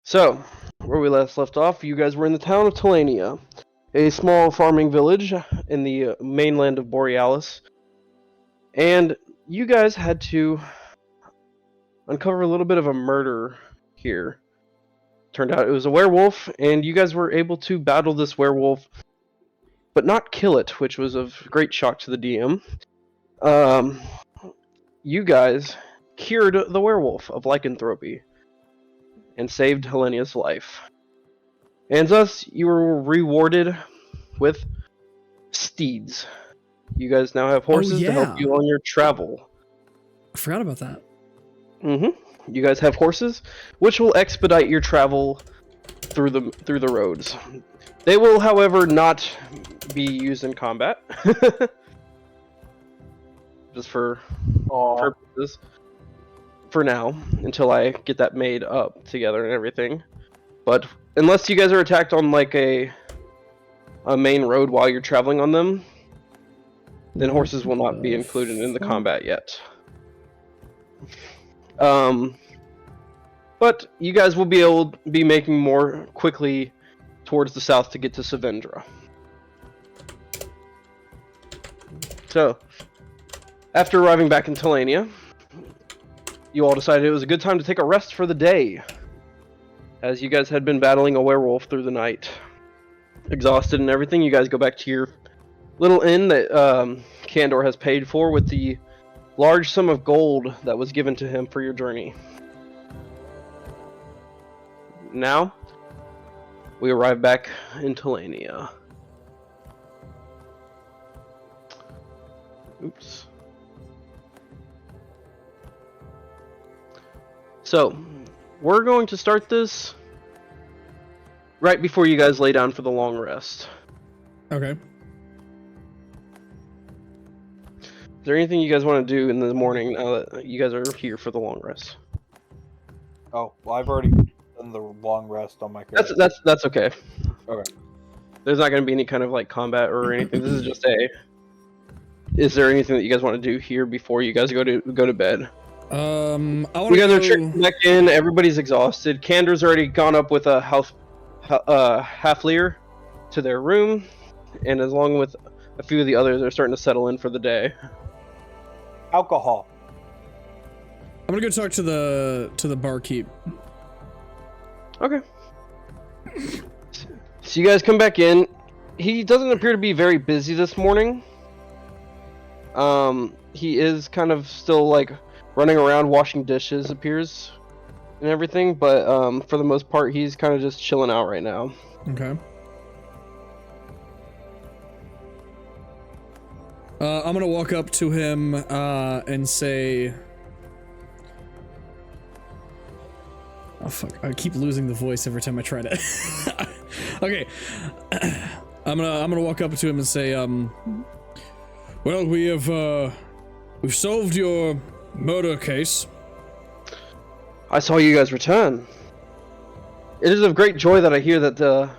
So, where we last left off, you guys were in the town of Telania, a small farming village in the mainland of Borealis, and you guys had to uncover a little bit of a murder here. Turned out it was a werewolf, and you guys were able to battle this werewolf, but not kill it, which was of great shock to the DM. You guys cured the werewolf of lycanthropy and saved Helenia's life. And thus, you were rewarded with steeds. You guys now have horses to help you on your travel. I forgot about that. You guys have horses, which will expedite your travel through the roads. They will, however, not be used in combat. Just for purposes. For now, until I get that made up together and everything. But unless you guys are attacked on like a main road while you're traveling on them, then horses will not be included in the combat yet. But you guys will be able to be making more quickly towards the south to get to Savendra. So, after arriving back in Telania, you all decided it was a good time to take a rest for the day, as you guys had been battling a werewolf through the night. Exhausted and everything, you guys go back to your little inn that Kandor has paid for with the large sum of gold that was given to him for your journey. Now, we arrive back in Telania. Oops. So, we're going to start this right before you guys lay down for the long rest. Okay. Is there anything you guys want to do in the morning now that you guys are here for the long rest? Oh, well, I've already done the long rest on my character. That's okay. Okay. There's not going to be any kind of like combat or anything. This is just a. Is there anything that you guys want to do here before you guys go to bed? I want to. You guys are checking back in. Everybody's exhausted. Kandor's already gone up with a halfleer to their room, and along with a few of the others, they're starting to settle in for the day. Alcohol. I'm gonna go talk to the barkeep. Okay. So you guys come back in. He doesn't appear to be very busy this morning. He is kind of still like running around washing dishes, appears, and everything, but for the most part, he's kind of just chilling out right now. Okay. I'm gonna walk up to him and say, "Oh fuck! I keep losing the voice every time I try to." Okay, I'm gonna walk up to him and say, "Well, we've solved your murder case. I saw you guys return. It is of great joy that I hear that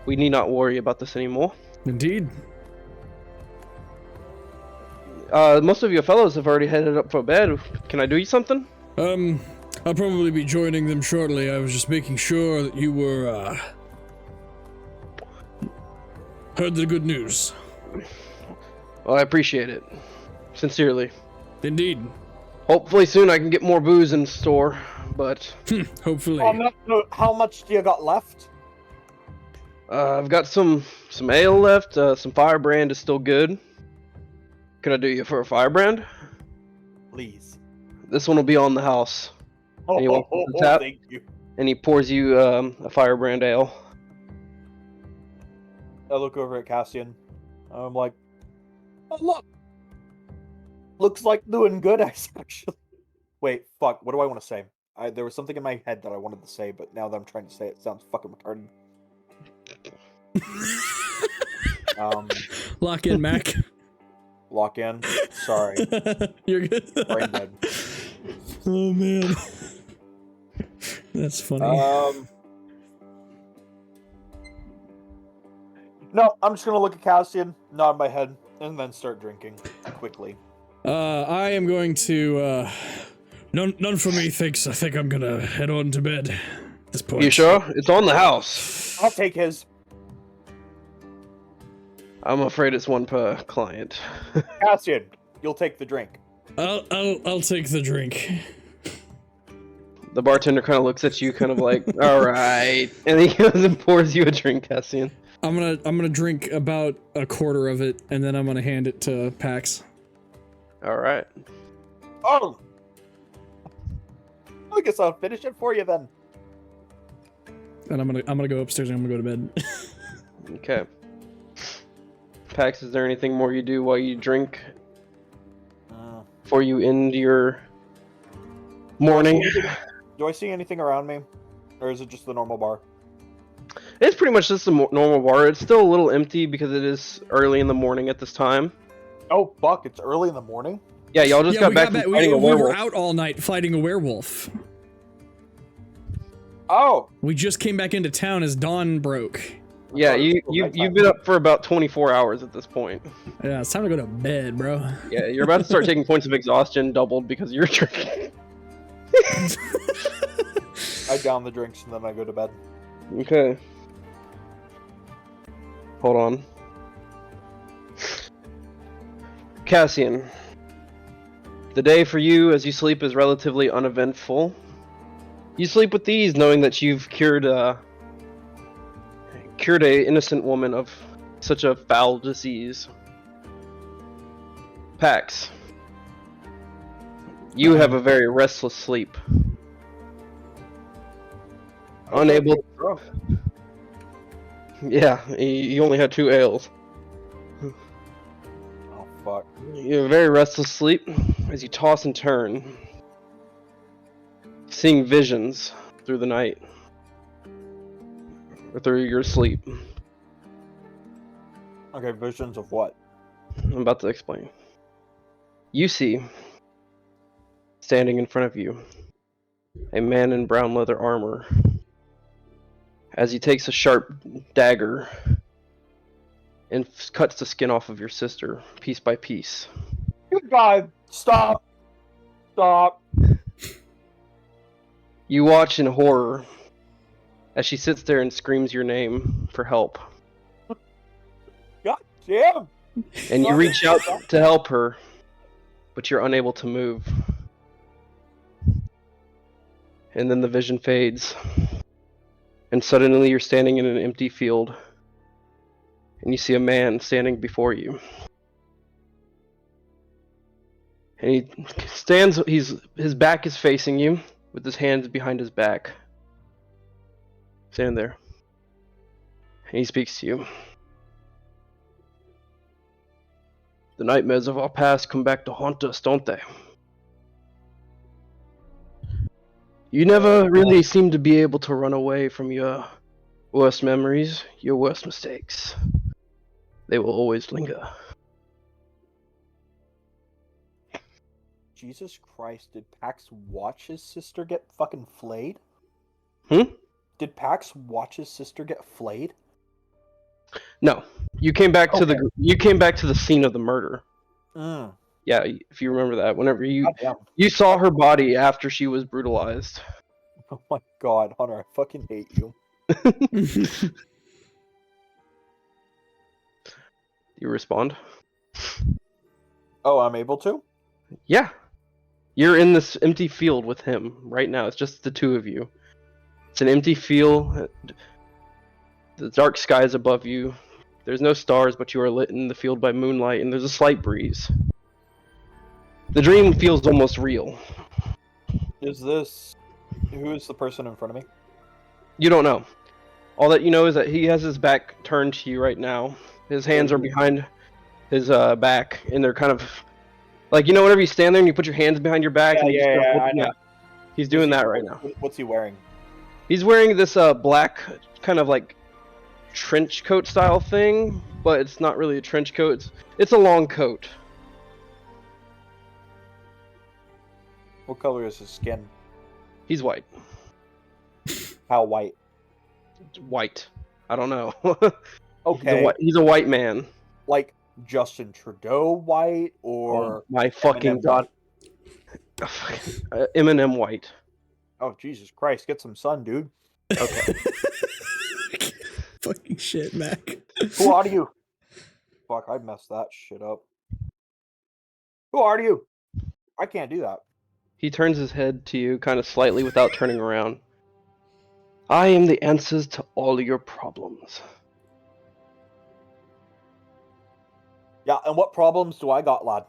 we need not worry about this anymore." Indeed. Most of your fellows have already headed up for bed. Can I do you something? I'll probably be joining them shortly. I was just making sure that you were, heard the good news. Well, I appreciate it. Sincerely. Indeed. Hopefully soon I can get more booze in store, but... Hopefully. How much do you got left? I've got some ale left, some firebrand is still good. Can I do you for a firebrand? Please. This one will be on the house. Thank you. And he pours you a firebrand ale. I look over at Cassian. I'm like, oh, look. Looks like doing good, actually. Wait, fuck. What do I want to say? There was something in my head that I wanted to say, but now that I'm trying to say it, sounds fucking retarded. Lock in, Mac. Lock in. Sorry. You're good. Brain dead. Oh man, that's funny. No, I'm just gonna look at Cassian, nod my head, and then start drinking quickly. I am going to. None for me, thanks. I think I'm gonna head on to bed. this point. You sure? It's on the house. I'll take his. I'm afraid it's one per client. Cassian, you'll take the drink. I'll take the drink. The bartender kind of looks at you, kind of like, all right, and he goes and pours you a drink, Cassian. I'm gonna drink about a quarter of it, and then I'm gonna hand it to Pax. All right. Oh! I guess I'll finish it for you then. And I'm gonna go upstairs and I'm gonna go to bed. Okay. Pax, is there anything more you do while you drink before you end your morning? Do I see anything around me? Or is it just the normal bar? It's pretty much just a normal bar. It's still a little empty because it is early in the morning at this time. Oh, fuck, it's early in the morning? Yeah, y'all just got back from fighting a werewolf. We were out all night fighting a werewolf. Oh! We just came back into town as dawn broke. Yeah, you've been up for about 24 hours at this point. Yeah, it's time to go to bed, bro. Yeah, you're about to start taking points of exhaustion doubled because you're drinking. I down the drinks and then I go to bed. Okay. Hold on. Cassian. The day for you as you sleep is relatively uneventful. You sleep with ease knowing that you've cured a innocent woman of such a foul disease. Pax. You have a very restless sleep. Unable. Yeah, you only had 2 ales. Oh, fuck. You have a very restless sleep as you toss and turn, seeing visions through the night, or through your sleep. Okay, visions of what? I'm about to explain. You see, standing in front of you, a man in brown leather armor, as he takes a sharp dagger and cuts the skin off of your sister, piece by piece. Good God! Stop! Stop! You watch in horror as she sits there and screams your name for help. God damn! And you reach out to help her, but you're unable to move. And then the vision fades. And suddenly you're standing in an empty field. And you see a man standing before you. And he stands, his back is facing you, with his hands behind his back. Standing there. And he speaks to you. The nightmares of our past come back to haunt us, don't they? You never really seem to be able to run away from your worst memories, your worst mistakes. They will always linger. Jesus Christ, did Pax watch his sister get fucking flayed? Did Pax watch his sister get flayed? No. You came back to the scene of the murder. Yeah, if you remember that. Whenever you saw her body after she was brutalized. Oh my God, Hunter, I fucking hate you. You respond? Oh, I'm able to? Yeah. You're in this empty field with him right now. It's just the two of you. It's an empty field. The dark sky is above you. There's no stars, but you are lit in the field by moonlight, and there's a slight breeze. The dream feels almost real. Who is the person in front of me? You don't know. All that you know is that he has his back turned to you right now. His hands are behind his back, and they're kind of like, you know, whenever you stand there and you put your hands behind your back. I know. He's doing that right now. What's he wearing? He's wearing this black kind of like trench coat style thing, but it's not really a trench coat. It's a long coat. What color is his skin? He's white. How white? White. I don't know. Okay. He's a white man. Like Justin Trudeau white, or my fucking God. Eminem white. Oh, Jesus Christ, get some sun, dude. Okay. Fucking shit, Mac. Who are you? Fuck, I messed that shit up. Who are you? I can't do that. He turns his head to you kind of slightly without turning around. I am the answers to all your problems. Yeah, and what problems do I got, lad?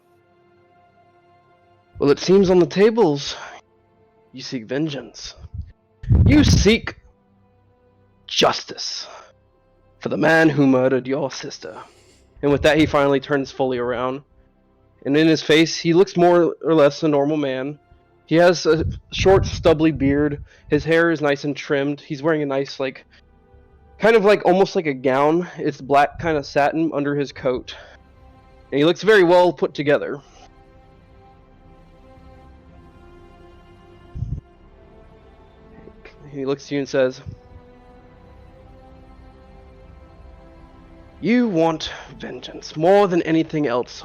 Well, it seems on the tables you seek vengeance. You seek justice for the man who murdered your sister. And with that, he finally turns fully around. And in his face, he looks more or less a normal man. He has a short, stubbly beard. His hair is nice and trimmed. He's wearing a nice, kind of like almost like a gown. It's black kind of satin under his coat. And he looks very well put together. He looks to you and says, you want vengeance more than anything else.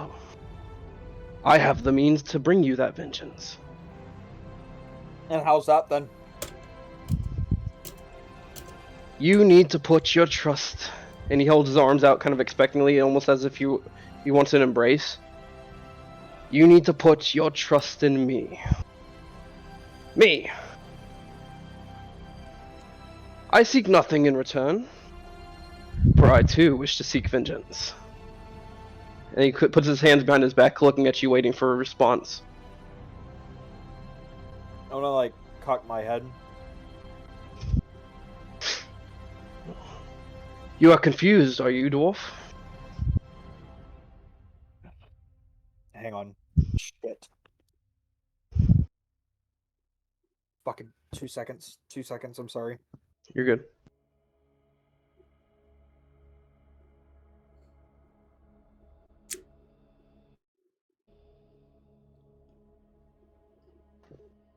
I have the means to bring you that vengeance. And how's that then? You need to put your trust. And he holds his arms out kind of expectantly, almost as if he wants an embrace. You need to put your trust in me. Me. I seek nothing in return, for I too wish to seek vengeance. And he puts his hands behind his back, looking at you, waiting for a response. I wanna, like, cock my head. You are confused, are you, dwarf? Hang on. Shit. Fucking 2 seconds. 2 seconds, I'm sorry. You're good.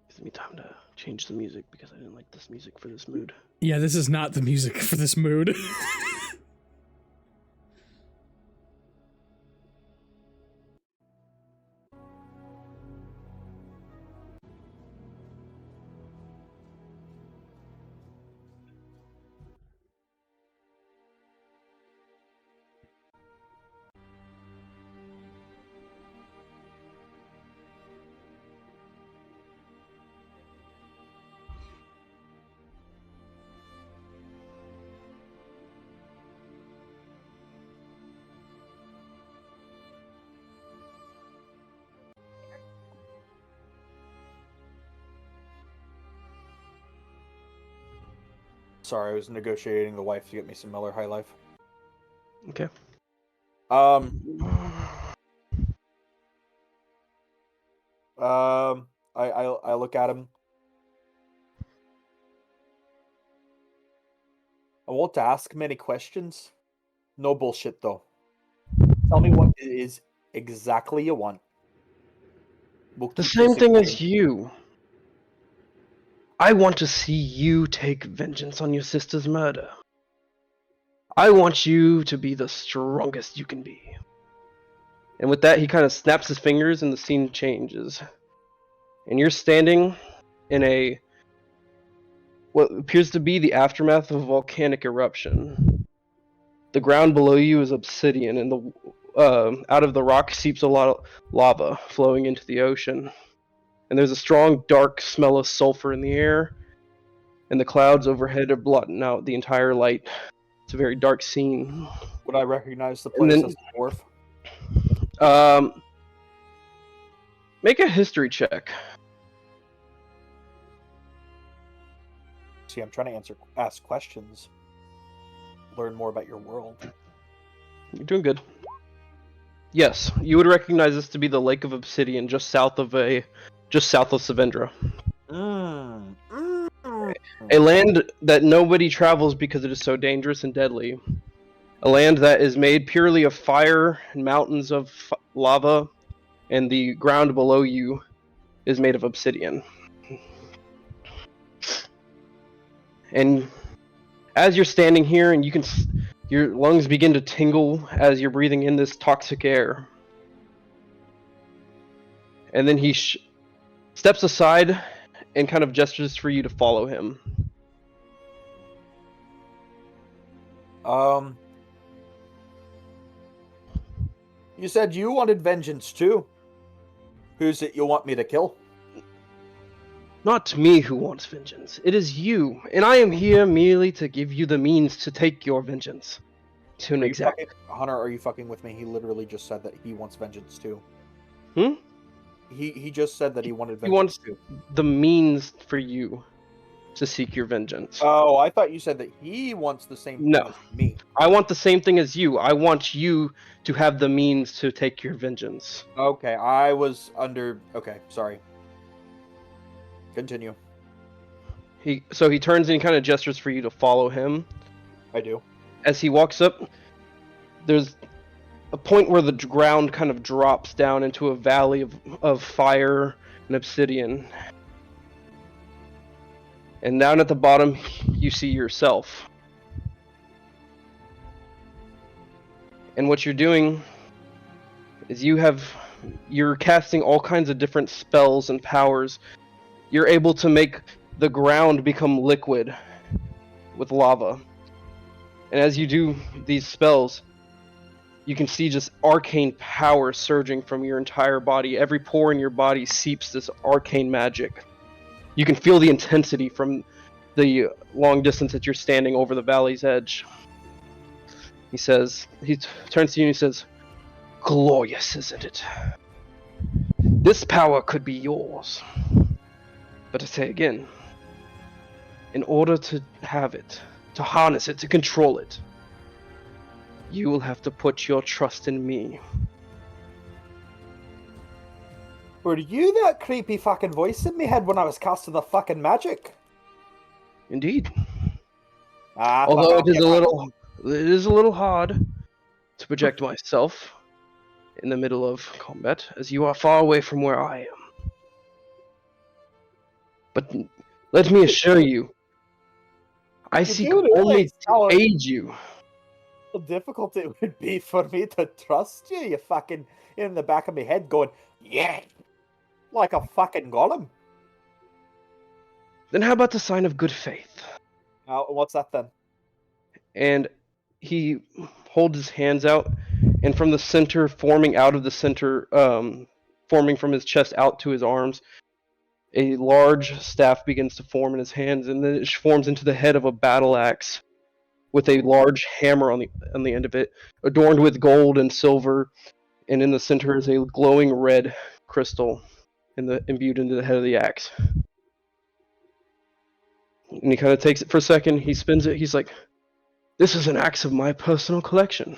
Gives me time to change the music because I didn't like this music for this mood. Yeah, this is not the music for this mood. Sorry, I was negotiating the wife to get me some Miller High Life. Okay. I look at him. I won't ask many questions. No bullshit though. Tell me what it is exactly you want. We'll The keep same this thing as explained. you. I want to see you take vengeance on your sister's murder. I want you to be the strongest you can be. And with that, he kind of snaps his fingers and the scene changes. And you're standing in what appears to be the aftermath of a volcanic eruption. The ground below you is obsidian, and out of the rock seeps a lot of lava flowing into the ocean. And there's a strong, dark smell of sulfur in the air, and the clouds overhead are blotting out the entire light. It's a very dark scene. Would I recognize the And place then- as a dwarf? Make a history check. See, I'm trying to ask questions. Learn more about your world. You're doing good. Yes, you would recognize this to be the Lake of Obsidian, just south of Savendra. A land that nobody travels because it is so dangerous and deadly. A land that is made purely of fire and mountains of lava, and the ground below you is made of obsidian. And as you're standing here, and your lungs begin to tingle as you're breathing in this toxic air. And then he steps aside and kind of gestures for you to follow him. You said you wanted vengeance too. Who's it you want me to kill? Not me who wants vengeance. It is you, and I am here merely to give you the means to take your vengeance. To an Are you exact. fucking, Hunter, are you fucking with me? He literally just said that he wants vengeance too. Hmm? He just said that he wanted He vengeance wants too. the means for you to seek your vengeance. Oh, I thought you said that he wants the same thing No. as me. I want the same thing as you. I want you to have the means to take your vengeance. Okay, I was under... Okay, sorry. Continue. So he turns and he kind of gestures for you to follow him. I do. As he walks up, there's a point where the ground kind of drops down into a valley of fire and obsidian. And down at the bottom, you see yourself. And what you're doing is you're casting all kinds of different spells and powers. You're able to make the ground become liquid with lava. And as you do these spells, you can see just arcane power surging from your entire body. Every pore in your body seeps this arcane magic. You can feel the intensity from the long distance that you're standing over the valley's edge. He turns to you and he says, "Glorious, isn't it? This power could be yours. But I say again, in order to have it, to harness it, to control it, you will have to put your trust in me." Were you that creepy fucking voice in my head when I was casting the fucking magic? Indeed. Ah, Although it is a little hard to project myself in the middle of combat, as you are far away from where I am. But let me assure you, I seek do realize only to how aid you. difficult it would be for me to trust you, you fucking in the back of my head going, yeah, like a fucking golem. Then how about the sign of good faith? What's that then? And he holds his hands out, and from the center, forming out of the center, forming from his chest out to his arms, a large staff begins to form in his hands, and then it forms into the head of a battle axe with a large hammer on the end of it, adorned with gold and silver, and in the center is a glowing red crystal imbued into the head of the axe. And he kind of takes it for a second, he spins it, he's like, "This is an axe of my personal collection."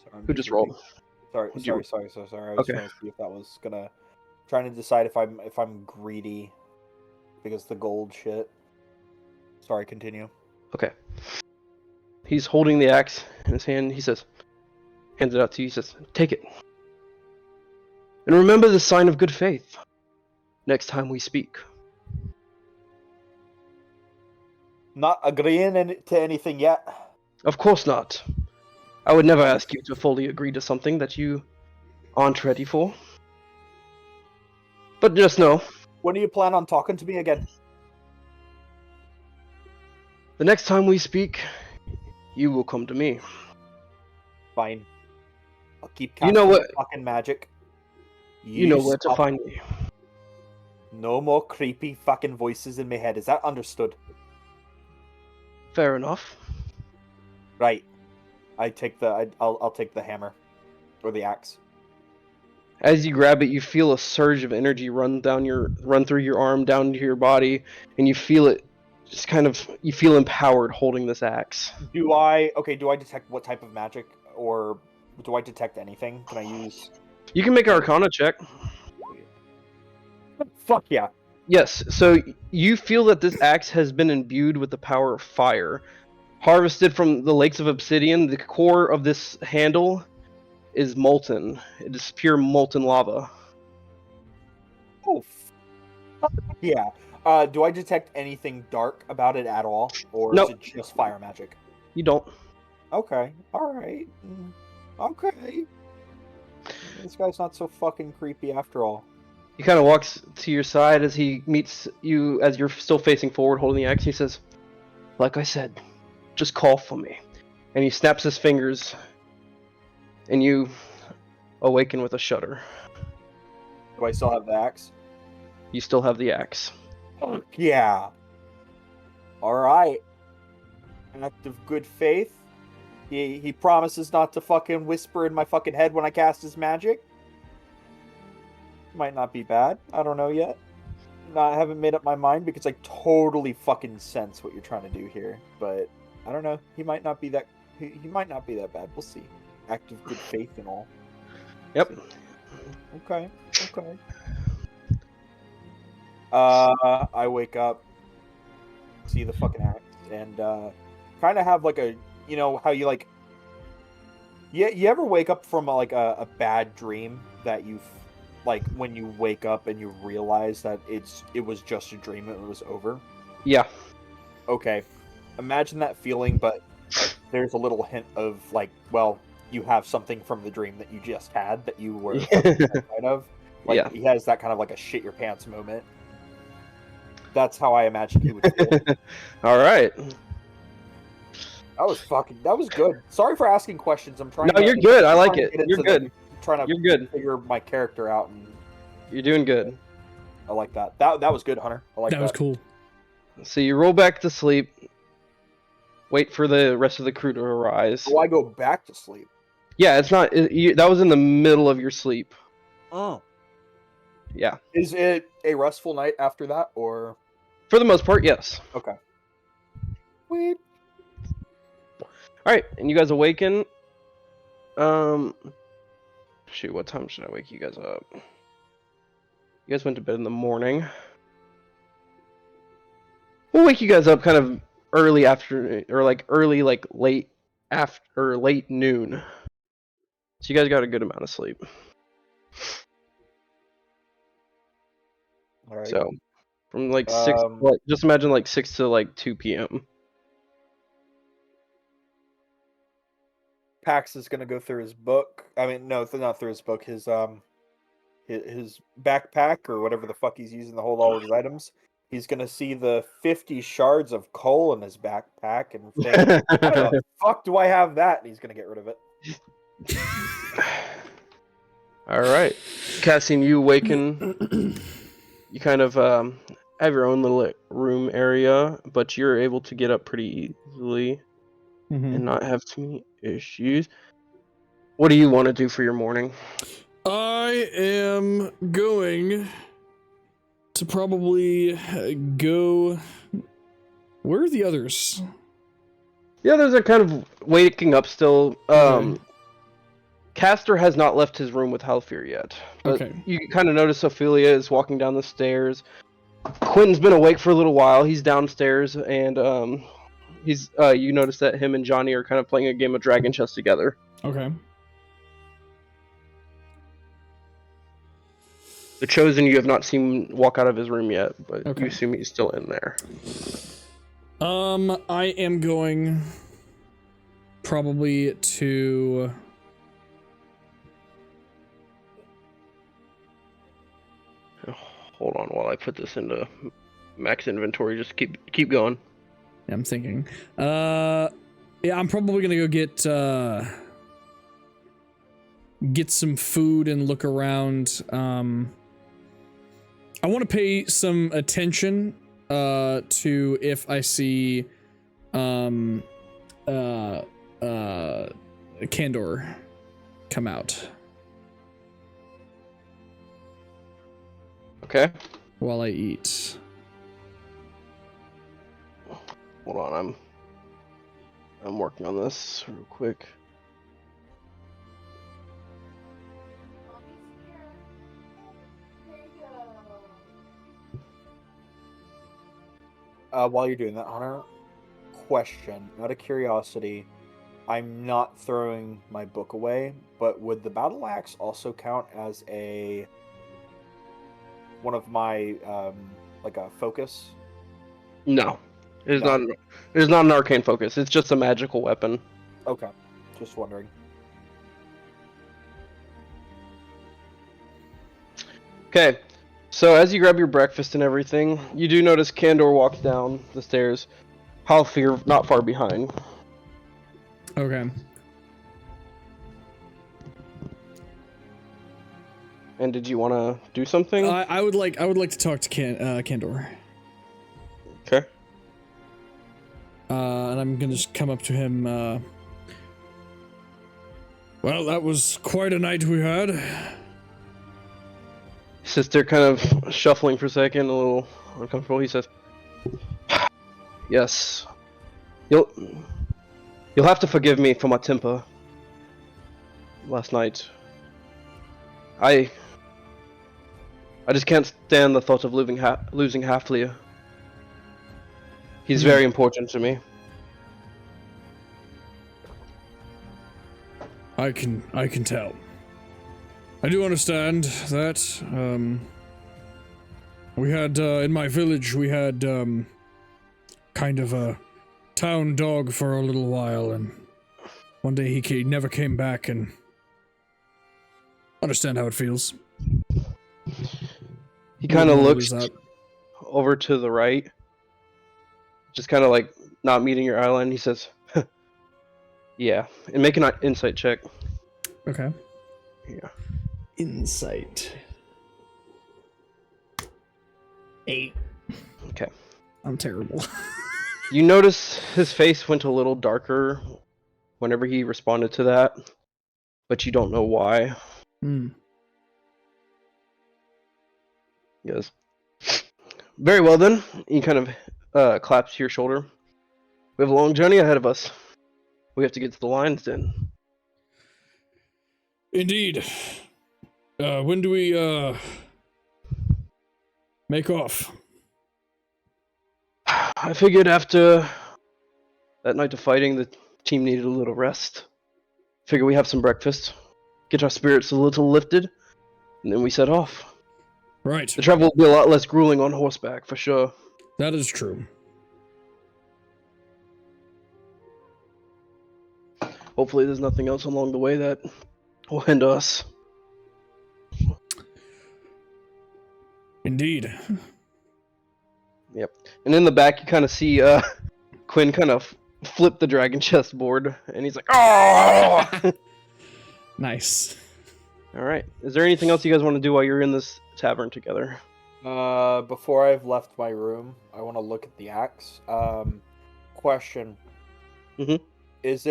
Sorry, Who just rolled? Sorry. I was Okay. trying to see if that was trying to decide if I'm greedy because the gold shit. Sorry, continue. Okay. He's holding the axe in his hand. He says, hands it out to you. He says, "Take it. And remember the sign of good faith next time we speak." Not agreeing to anything yet. Of course not. I would never ask you to fully agree to something that you aren't ready for. But just know, When do you plan on talking to me again? the next time we speak, you will come to me. Fine. I'll keep You casting know what? fucking magic. You know where to stop. find me. No more creepy fucking voices in my head. Is that understood? Fair enough. Right. I'll take the hammer or the axe. As you grab it, you feel a surge of energy run through your arm down to your body, and you feel it just you feel empowered holding this axe. Do I detect what type of magic, or do I detect anything? Can I use... You can make an Arcana check. Fuck yeah. Yes, so you feel that this axe has been imbued with the power of fire. Harvested from the lakes of obsidian, the core of this handle is molten. It is pure molten lava. Oh, yeah. Do I detect anything dark about it at all, or Nope. is it just fire magic? You don't. Okay. All right. Okay. This guy's not so fucking creepy after all. He kind of walks to your side as he meets you as you're still facing forward holding the axe. He says, "Like I said, just call for me. and he snaps his fingers, and you awaken with a shudder. Do I still have the axe? You still have the axe. Yeah. Alright. Act of good faith. He promises not to fucking whisper in my fucking head when I cast his magic. Might not be bad. I don't know yet. I haven't made up my mind because I totally fucking sense what you're trying to do here. But I don't know. He might not be that. He might not be that bad. We'll see. Act of good faith and all. Yep. Okay. Okay. I wake up, see the fucking axe, and kind of have like a, you know how you like. You ever wake up from a bad dream that you've like when you wake up and you realize that it was just a dream and it was over? Yeah. Okay. Imagine that feeling, but there's a little hint of like, well, you have something from the dream that you just had that you were terrified of. Like, Yeah. he has that kind of like a shit your pants moment. That's how I imagine he would feel. All right. That was good. Sorry for asking questions. I'm trying. No, you're good. I like trying it. to get You're into good. Trying to You're good. figure my character out, and You're doing good. I like that. That was good, Hunter. I like that. That was cool. So you roll back to sleep. Wait for the rest of the crew to arise. So I go back to sleep. Yeah, it's not. That was in the middle of your sleep. Oh. Yeah. Is it a restful night after that, or? For the most part, yes. Okay. Sweet. All right, and you guys awaken. Shoot, what time should I wake you guys up? You guys went to bed in the morning. We'll wake you guys up kind of early afternoon, or like early, like late after, or late noon. So you guys got a good amount of sleep. All right. So from like 6, like, just imagine like 6 to like 2 p.m. Pax is gonna go through his book. I mean, no, not through his book. His backpack or whatever the fuck he's using to hold all of his items. He's gonna see the 50 shards of coal in his backpack and think, "Why the fuck do I have that?" And he's gonna get rid of it. All right, Cassian, you awaken. You kind of have your own little room area, but you're able to get up pretty easily and not have too many issues. What do you want to do for your morning? I am going to probably go. Where are the others? The others are kind of waking up still. Castor has not left his room with Halfir yet. But you kind of notice Ophelia is walking down the stairs. Quentin's been awake for a little while. He's downstairs, and he's you notice that him and Johnny are kind of playing a game of Dragon Chess together. Okay. The Chosen you have not seen walk out of his room yet, but you assume he's still in there. I am going probably to hold on while I put this into max inventory. Just keep going. Yeah, I'm thinking. Yeah, I'm probably gonna go get some food and look around. I want to pay some attention to if I see Candor come out. Okay. While I eat. Hold on, I'm working on this real quick. While you're doing that, Hunter, question, out of curiosity, I'm not throwing my book away, but would the battle axe also count as one of my like a focus? No, it is not. It is not an arcane focus. It's just a magical weapon. Okay, just wondering. Okay, so as you grab your breakfast and everything, you do notice Candor walks down the stairs. Halfir not far behind. Okay. And did you want to do something? I would like to talk to Candor. Okay. And I'm gonna just come up to him. Well, that was quite a night we had. He sits there kind of shuffling for a second, a little uncomfortable. He says, yes. You'll have to forgive me for my temper last night. I just can't stand the thought of losing Halfleer. He's very important to me. I can tell. I do understand that. We had in my village we had kind of a town dog for a little while, and one day he never came back, and understand how it feels. He kind of looks over to the right, just kind of like not meeting your eye line. He says, yeah, and make an insight check. Okay. Yeah. Insight. 8. Okay. I'm terrible. You notice his face went a little darker whenever he responded to that, but you don't know why. Yes. Very well then. He kind of claps to your shoulder. We have a long journey ahead of us. We have to get to the lines then. Indeed. When do we make off? I figured after that night of fighting, the team needed a little rest. Figure we have some breakfast, get our spirits a little lifted, and then we set off. Right. The travel will be a lot less grueling on horseback, for sure. That is true. Hopefully there's nothing else along the way that will hinder us. Indeed. Yep. And in the back, you kind of see Quinn kind of flip the dragon chest board, and he's like, "Oh!" Nice. All right. Is there anything else you guys want to do while you're in this tavern together? Before I've left my room, I want to look at the axe. Question. Mhm. Does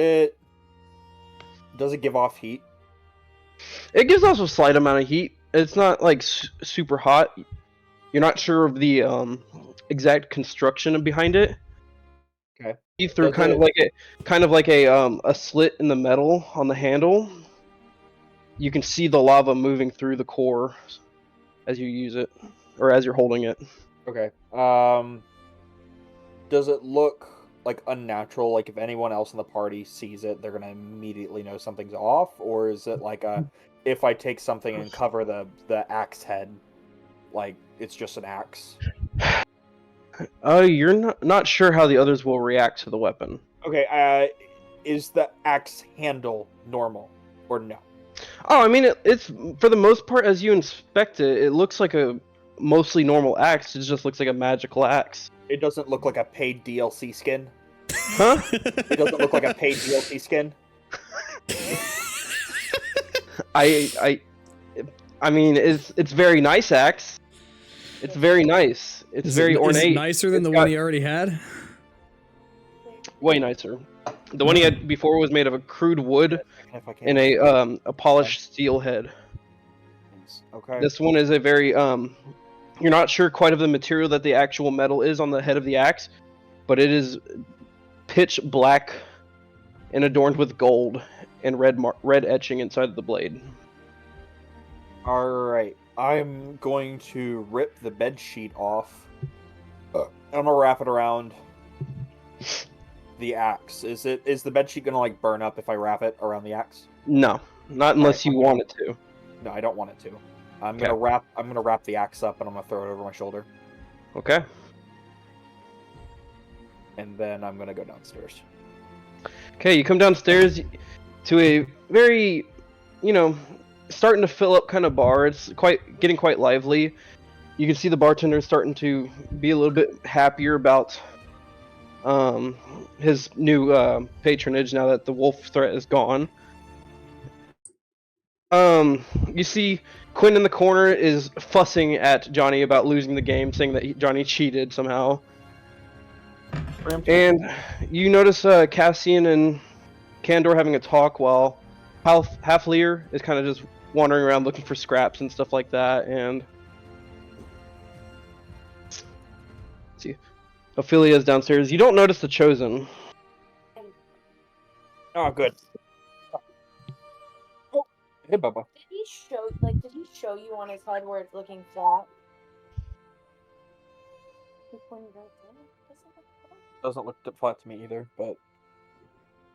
it give off heat? It gives off a slight amount of heat. It's not like super hot. You're not sure of the exact construction behind it. Okay. See through kind of like a slit in the metal on the handle. You can see the lava moving through the core as you use it, or as you're holding it. Okay. Does it look like unnatural? Like if anyone else in the party sees it, they're gonna immediately know something's off, or is it like if I take something and cover the axe head, like it's just an axe? You're not sure how the others will react to the weapon. Okay. Is the axe handle normal or no? Oh, I mean, it's for the most part, as you inspect it, it looks like a mostly normal axe. It just looks like a magical axe. It doesn't look like a paid DLC skin. Huh? It doesn't look like a paid DLC skin. I mean, it's very nice axe. It's very nice. It's very ornate. Is it nicer than the one he already had? Way nicer. The one he had before was made of a crude wood and a polished steel head. Okay. This one is a very you're not sure quite of the material that the actual metal is on the head of the axe, but it is pitch black and adorned with gold and red etching inside of the blade. All right. I'm going to rip the bed sheet off. I'm gonna wrap it around the axe. Is the bed sheet gonna like burn up if I wrap it around the axe? No, not unless you want it to. No, I don't want it to. I'm gonna wrap the axe up and I'm gonna throw it over my shoulder. Okay. And then I'm gonna go downstairs. Okay, you come downstairs to a very, starting to fill up kind of bar. It's getting quite lively. You can see the bartender starting to be a little bit happier about his new patronage now that the wolf threat is gone. You see Quinn in the corner is fussing at Johnny about losing the game, saying that Johnny cheated somehow. And you notice Cassian and Candor having a talk while Halfleer is kind of just wandering around looking for scraps and stuff like that. And let's see, Ophelia's downstairs. You don't notice the Chosen. Oh, good. Oh, hey, Bubba. Did he show you on his head where it's looking flat? Doesn't look flat to me either, but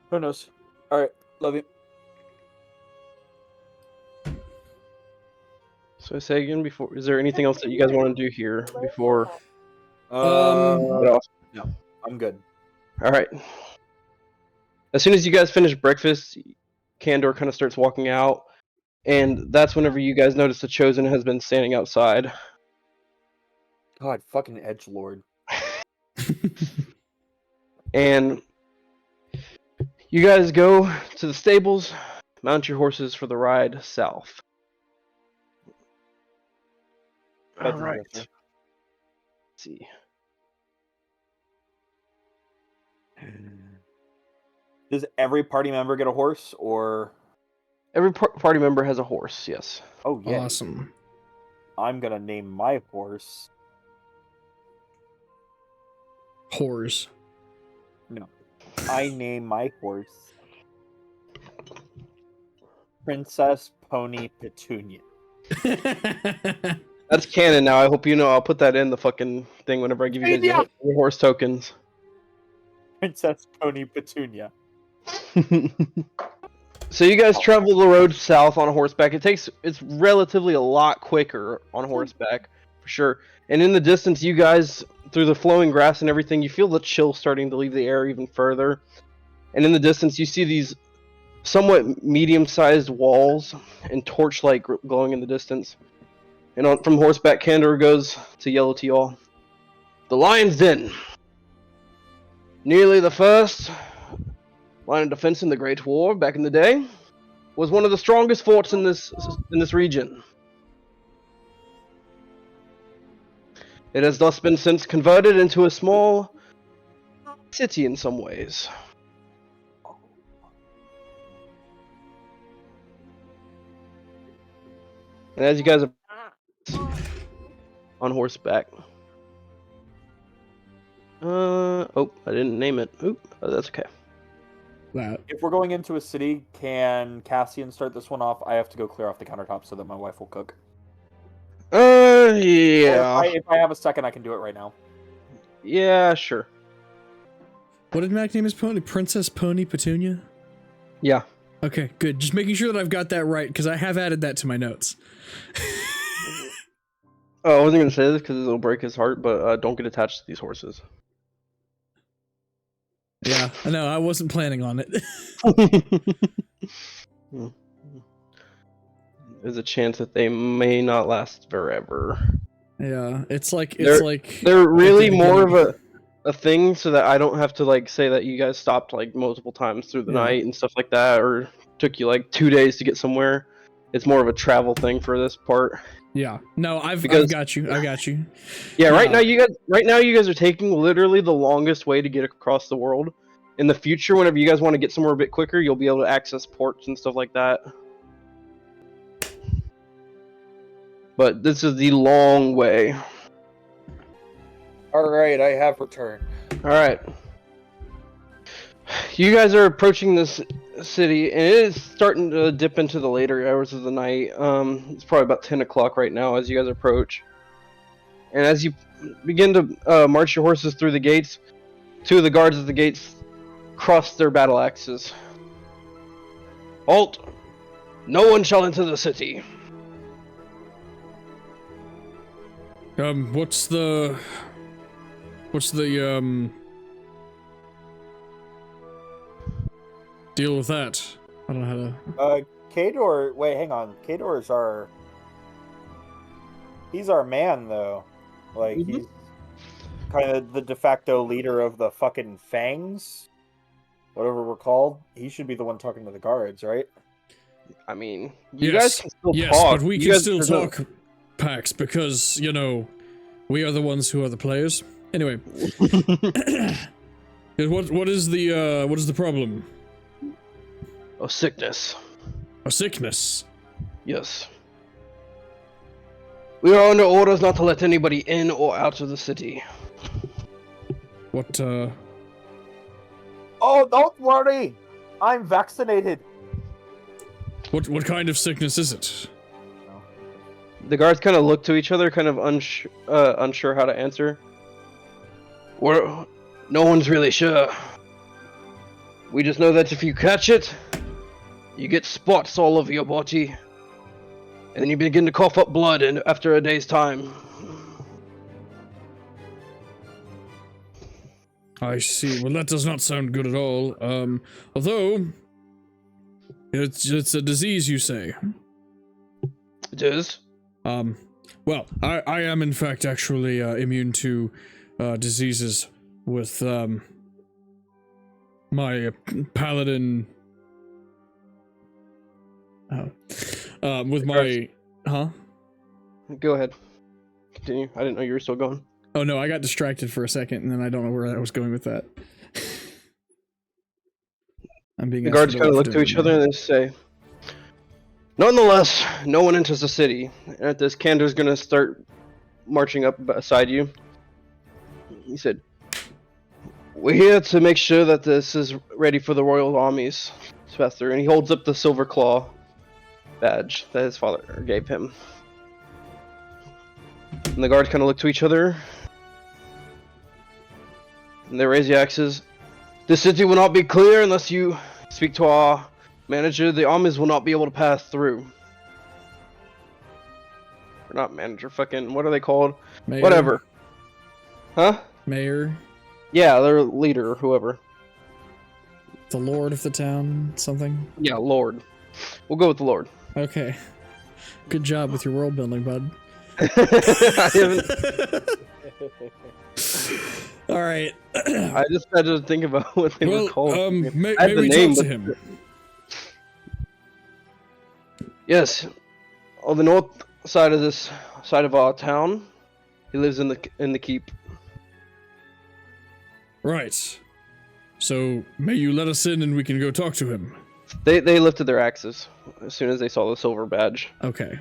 who knows? All right, love you. So I say again before, is there anything else that you guys want to do here before? No, I'm good. All right. As soon as you guys finish breakfast, Candor kind of starts walking out, and that's whenever you guys notice the Chosen has been standing outside. God, fucking edgelord. And you guys go to the stables, mount your horses for the ride south. All right. Let's see. Does every party member get a horse, or? Every party member has a horse, yes. Oh, yeah. Awesome. I'm gonna name my horse. Whores. No. I name my horse Princess Pony Petunia. That's canon now. I hope you know. I'll put that in the fucking thing whenever I give you guys your horse tokens. Princess Pony Petunia. So you guys travel the road south on horseback. It's relatively a lot quicker on horseback, for sure. And in the distance, you guys, through the flowing grass and everything, you feel the chill starting to leave the air even further. And in the distance, you see these somewhat medium-sized walls and torchlight glowing in the distance. And from horseback, Candor goes to yell to y'all. The Lion's Den. Nearly the first line of defense in the Great War back in the day. Was one of the strongest forts in this region. It has thus been since converted into a small city in some ways. And as you guys are on horseback. Oh, I didn't name it. Oop, that's okay. That. If we're going into a city, can Cassian start this one off? I have to go clear off the countertop so that my wife will cook. Yeah. If I have a second, I can do it right now. Yeah, sure. What did Mac name his pony? Princess Pony Petunia? Yeah. Okay, good. Just making sure that I've got that right, because I have added that to my notes. Oh, I wasn't going to say this because it'll break his heart, but don't get attached to these horses. Yeah, I know. I wasn't planning on it. There's a chance that they may not last forever. Yeah, they're really more of a thing, so that I don't have to like say that you guys stopped like multiple times through the night and stuff like that, or took you like 2 days to get somewhere. It's more of a travel thing for this part. Yeah. No, I've got you. I got you. Yeah, right now you guys are taking literally the longest way to get across the world. In the future, whenever you guys want to get somewhere a bit quicker, you'll be able to access ports and stuff like that. But this is the long way. Alright, I have returned. Alright. You guys are approaching this city, and it is starting to dip into the later hours of the night. It's probably about 10 o'clock right now as you guys approach. And as you begin to march your horses through the gates, two of the guards at the gates cross their battle axes. Halt! No one shall enter the city. What's the deal with that? I don't know how to... Kador, wait, hang on. Kador is he's our man, though. Like, kind of the de facto leader of the fucking Fangs, whatever we're called. He should be the one talking to the guards, right? I mean, you guys can still yes, talk. but we You can guys- still there's no- talk, Pax, because, you know, we are the ones who are the players. Anyway. What is the problem? A sickness. A sickness. Yes. We are under orders not to let anybody in or out of the city. What, Oh, don't worry! I'm vaccinated! what kind of sickness is it? The guards kind of look to each other, kind of unsure how to answer. No one's really sure. We just know that if you catch it, you get spots all over your body, and then you begin to cough up blood after a day's time. I see. Well, that does not sound good at all. Although it's a disease, you say. It is. Well, I am in fact actually immune to diseases with my paladin. With my Go ahead. Continue. I didn't know you were still going. Oh no, I got distracted for a second, and then I don't know where I was going with that. I'm being. The guards kind of look to each other and they say, "Nonetheless, no one enters the city." And at this, Kandar's gonna start marching up beside you. He said, "We're here to make sure that this is ready for the royal armies, Spectre." And he holds up the silver claw badge that his father gave him. And the guards kind of look to each other. And they raise the axes. "The city will not be clear unless you speak to our manager. The armies will not be able to pass through." Or not manager, fucking, what are they called? Mayor, Whatever. Huh? Mayor, Yeah, their leader or whoever. the lord of the town, something. Yeah, Lord. We'll go with the Lord. Okay. Good job with your world building, bud. I haven't. All right. I just had to think about what they were called. I had Maybe the we name, talk to but- him. Yes, on the north side of our town, he lives in the keep. Right. So may you let us in, and we can go talk to him. They lifted their axes as soon as they saw the silver badge. Okay.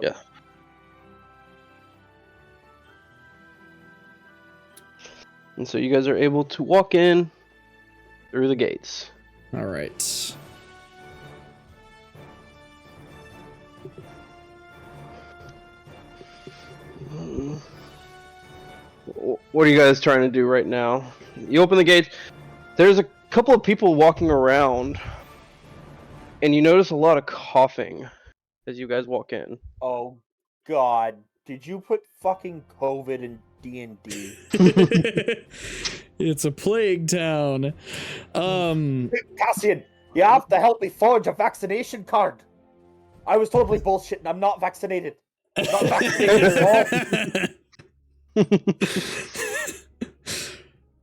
Yeah. And so you guys are able to walk in through the gates. All right. What are you guys trying to do right now? You open the gate. There's a couple of people walking around, and you notice a lot of coughing as you guys walk in. Oh, God. Did you put fucking COVID in D&D? It's a plague town. Cassian, you have to help me forge a vaccination card. I was totally bullshitting. I'm not vaccinated. I'm not vaccinated at all.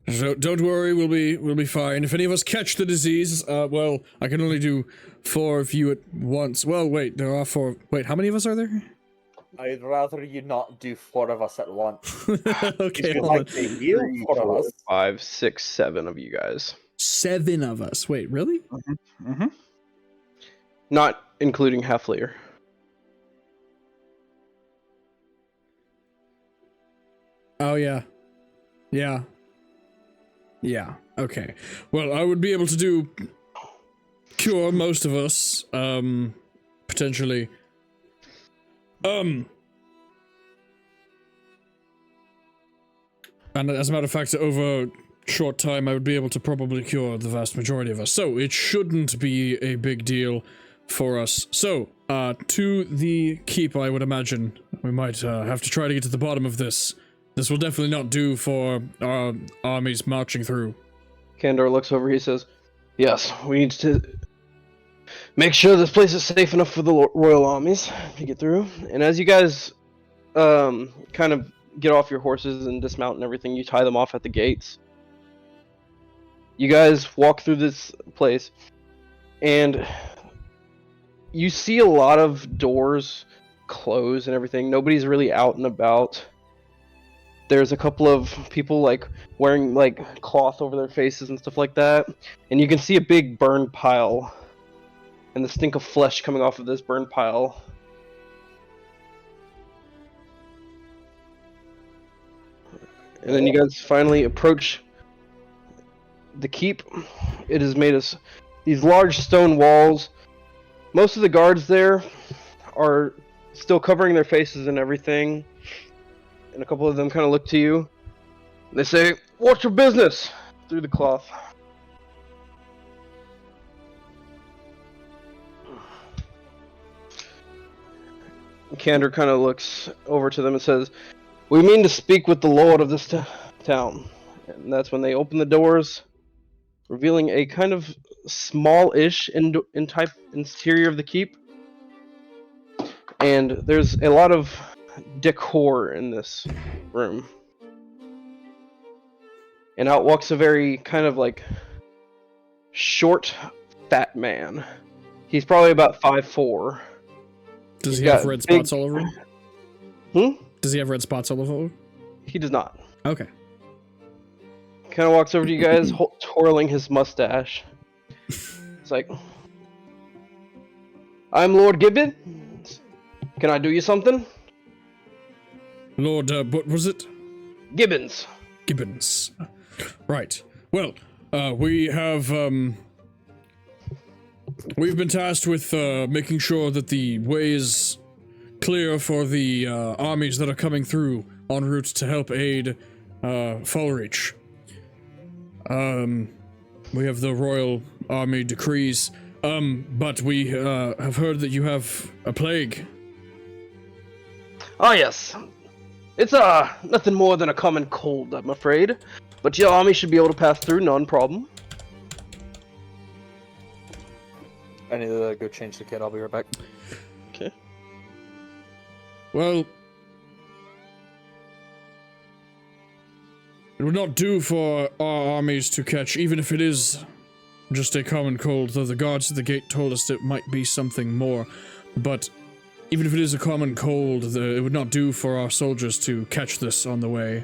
So don't worry, we'll be fine. If any of us catch the disease, well, I can only do 4 of you at once. Well, wait, there are 4. Wait, how many of us are there? I'd rather you not do 4 of us at once. Okay, If you'd hold like on. to heal 4 of us. 5, 6, 7 of you guys. 7 of us. Wait, really? Mm-hmm. Not including Halfleer. Oh yeah. Yeah. Yeah. Okay. Well, I would be able to cure most of us. Potentially. And as a matter of fact, over short time, I would be able to probably cure the vast majority of us. So it shouldn't be a big deal for us. So, to the keep, I would imagine we might have to try to get to the bottom of this. This will definitely not do for our armies marching through. Kandor looks over, he says, "Yes, we need to make sure this place is safe enough for the royal armies to get through." And as you guys kind of get off your horses and dismount and everything, you tie them off at the gates. You guys walk through this place, and you see a lot of doors closed and everything. Nobody's really out and about. There's a couple of people like wearing like cloth over their faces and stuff like that, and you can see a big burned pile and the stink of flesh coming off of this burned pile. And then you guys finally approach the keep. It is made of these large stone walls. Most of the guards there are still covering their faces and everything. And a couple of them kind of look to you. They say, "What's your business?" through the cloth. Kander kind of looks over to them and says, "We mean to speak with the lord of this town." And that's when they open the doors, revealing a kind of small-ish interior of the keep. And there's a lot of decor in this room. And out walks a very kind of like short, fat man. He's probably about 5'4". Does He's he have got red big- spots all over him? Does he have red spots all over him? He does not. Okay. Kind of walks over to you guys, twirling his mustache. It's like, "I'm Lord Gibbons. Can I do you something?" Lord, what was it? Gibbons. Gibbons. Right. Well, we have, we've been tasked with, making sure that the way is clear for the, armies that are coming through en route to help aid, Fallreach. We have the Royal Army decrees, but we, have heard that you have a plague. Oh yes. It's nothing more than a common cold, I'm afraid. But your army should be able to pass through, non-problem. I need to go change the kit. I'll be right back. Okay. Well, it would not do for our armies to catch, even if it is just a common cold, though the guards at the gate told us it might be something more. But even if it is a common cold, it would not do for our soldiers to catch this on the way.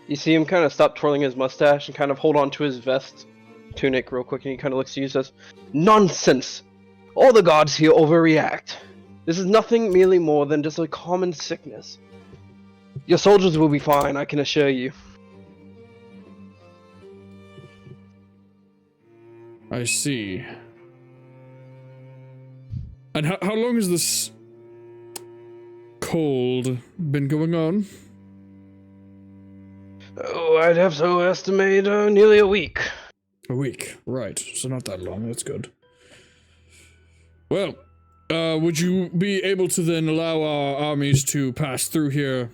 You see him kind of stop twirling his mustache and kind of hold on to his vest tunic real quick, and he kind of looks at you and says, "Nonsense! All the gods here overreact. This is nothing merely more than just a common sickness. Your soldiers will be fine, I can assure you." I see. And how long has this cold been going on? Oh, I'd have to estimate nearly a week. A week, right. So not that long, that's good. Well, would you be able to then allow our armies to pass through here,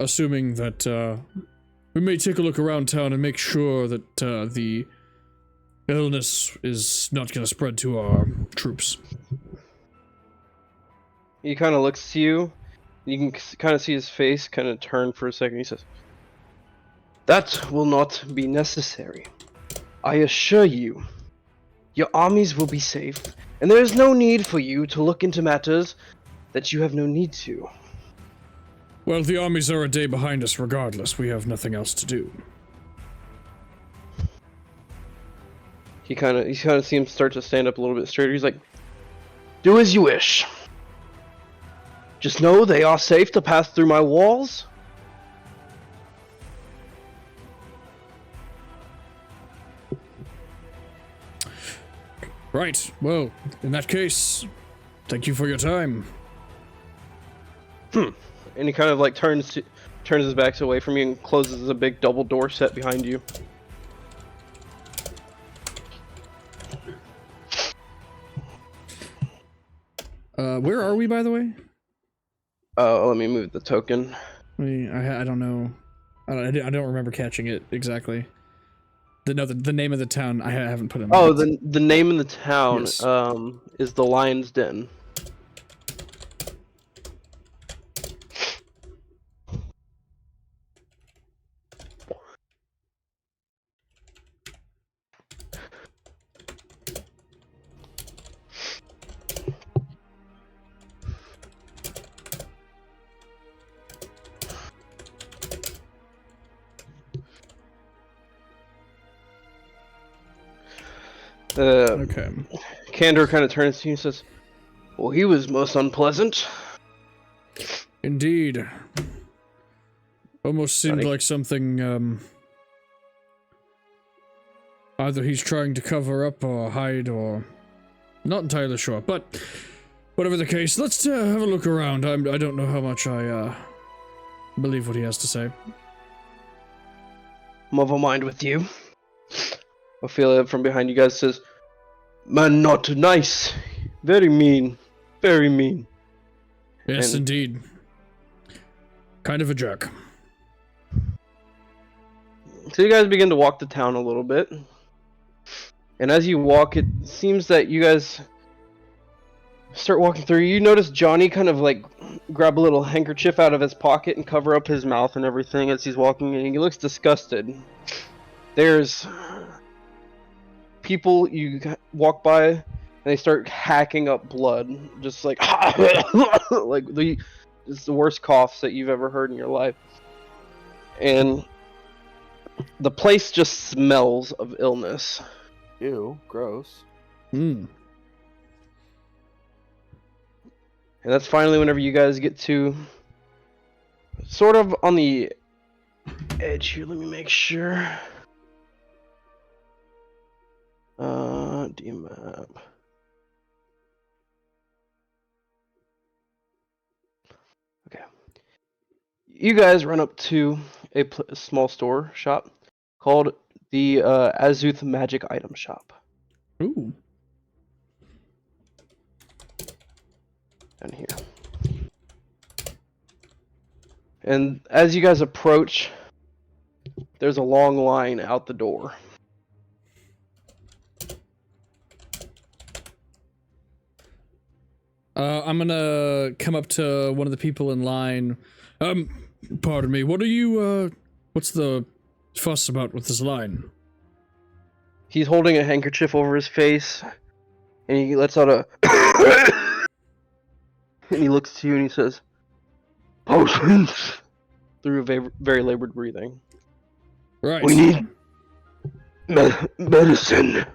assuming that, we may take a look around town and make sure that, the illness is not going to spread to our troops? He kind of looks to you. You can kind of see his face kind of turn for a second. He says, "That will not be necessary. I assure you, your armies will be safe, and there is no need for you to look into matters that you have no need to." Well, the armies are a day behind us regardless. We have nothing else to do. You kind of see him start to stand up a little bit straighter. He's like, "Do as you wish. Just know they are safe to pass through my walls." Right, well, in that case, thank you for your time. And he kind of like turns his back away from you and closes a big double door set behind you. Where are we, by the way? Let me move the token. I don't know. I don't remember catching it exactly. The name of the town I haven't put in. Oh, the name of the town Yes. is the Lion's Den. Okay. Candor kind of turns to you and says, "Well, he was most unpleasant." Indeed. Almost seemed Funny. like something, either he's trying to cover up or hide or... Not entirely sure, but whatever the case, let's have a look around. I don't know how much I believe what he has to say. I'm of a mind with you. Ophelia from behind you guys says, "Man, not nice. Very mean. Very mean." Yes, And- indeed. Kind of a jerk. So you guys begin to walk the town a little bit. And as you walk, it seems that you guys start walking through. You notice Johnny kind of like grab a little handkerchief out of his pocket and cover up his mouth and everything as he's walking, and he looks disgusted. There's people you walk by, and they start hacking up blood, just like like it's the worst coughs that you've ever heard in your life. And the place just smells of illness. Ew, gross. Hmm. And that's finally whenever you guys get to sort of on the edge here. Let me make sure. D-map. Okay. You guys run up to a small store shop called the Azuth Magic Item Shop. Ooh. Down here. And as you guys approach, there's a long line out the door. I'm gonna come up to one of the people in line. Pardon me, what are you, what's the fuss about with this line? He's holding a handkerchief over his face, and he lets out a and he looks to you and he says, "Potions!" through very labored breathing. Right. "We need medicine."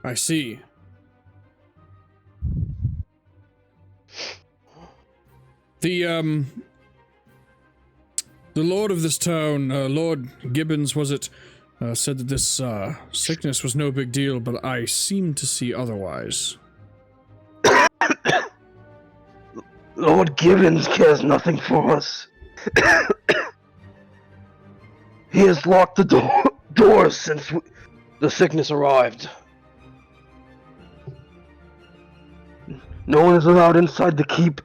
I see. The lord of this town, Lord Gibbons, was it, said that this, sickness was no big deal, but I seem to see otherwise. Lord Gibbons cares nothing for us. He has locked the doors since the sickness arrived. No one is allowed inside the keep.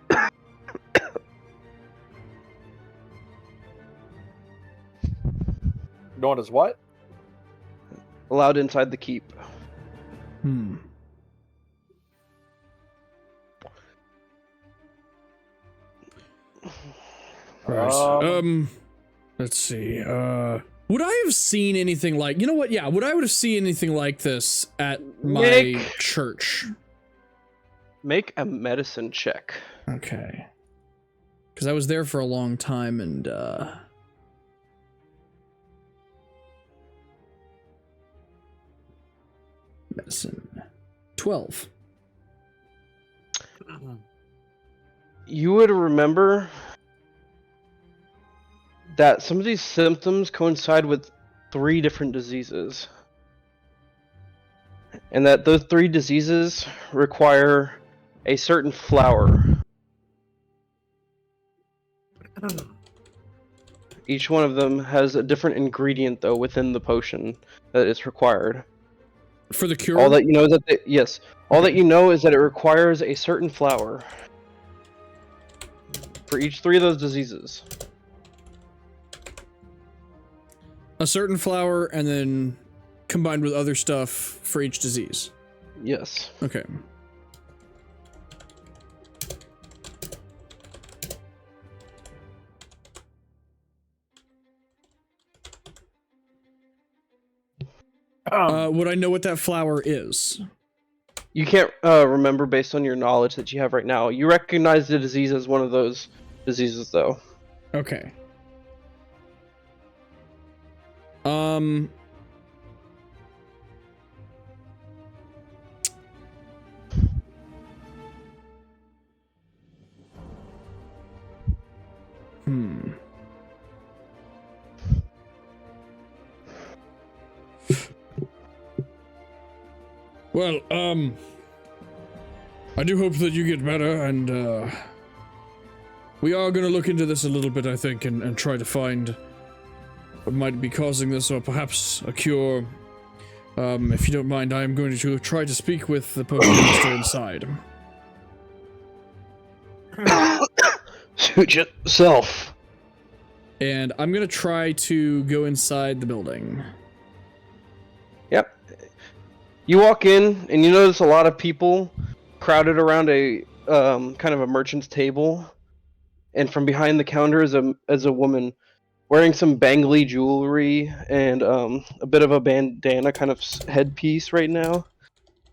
No one is what? Allowed inside the keep. Hmm. Right. Let's see. Would I have seen anything like... You know what? Yeah, would I have seen anything like this at my church? Make a medicine check. Okay. Because I was there for a long time and, medicine. 12. You would remember that some of these symptoms coincide with 3 different diseases. And that those 3 diseases require a certain flower. Each one of them has a different ingredient, though, within the potion that is required. For the cure? All that you know is that yes. All that you know is that it requires a certain flower for each 3 of those diseases. A certain flower, and then combined with other stuff for each disease. Yes. Okay. Would I know what that flower is? You can't remember based on your knowledge that you have right now. You recognize the disease as one of those diseases, though. Okay. Well, I do hope that you get better, and, we are gonna look into this a little bit, I think, and try to find what might be causing this, or perhaps a cure. If you don't mind, I am going to try to speak with the potion master inside. Suit yourself. And I'm gonna try to go inside the building. Yep. You walk in, and you notice a lot of people crowded around a kind of a merchant's table. And from behind the counter is a woman wearing some bangly jewelry and a bit of a bandana kind of headpiece right now,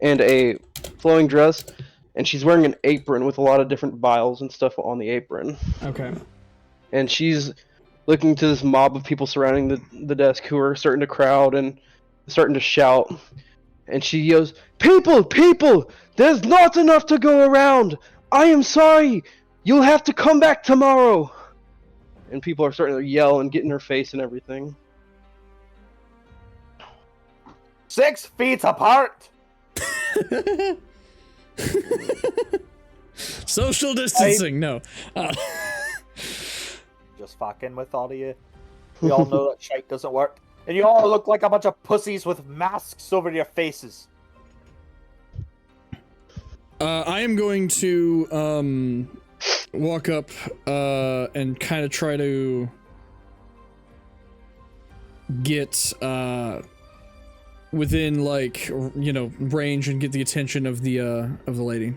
and a flowing dress, and she's wearing an apron with a lot of different vials and stuff on the apron. Okay. And she's looking to this mob of people surrounding the desk who are starting to crowd and starting to shout. And she yells, "People! People! There's not enough to go around! I am sorry! You'll have to come back tomorrow!" And people are starting to yell and get in her face and everything. 6 feet apart! Social distancing, no. Just fucking with all of you. We all know that shite doesn't work. And you all look like a bunch of pussies with masks over your faces. I am going to, walk up, and kind of try to get, within, like, you know, range and get the attention of the lady.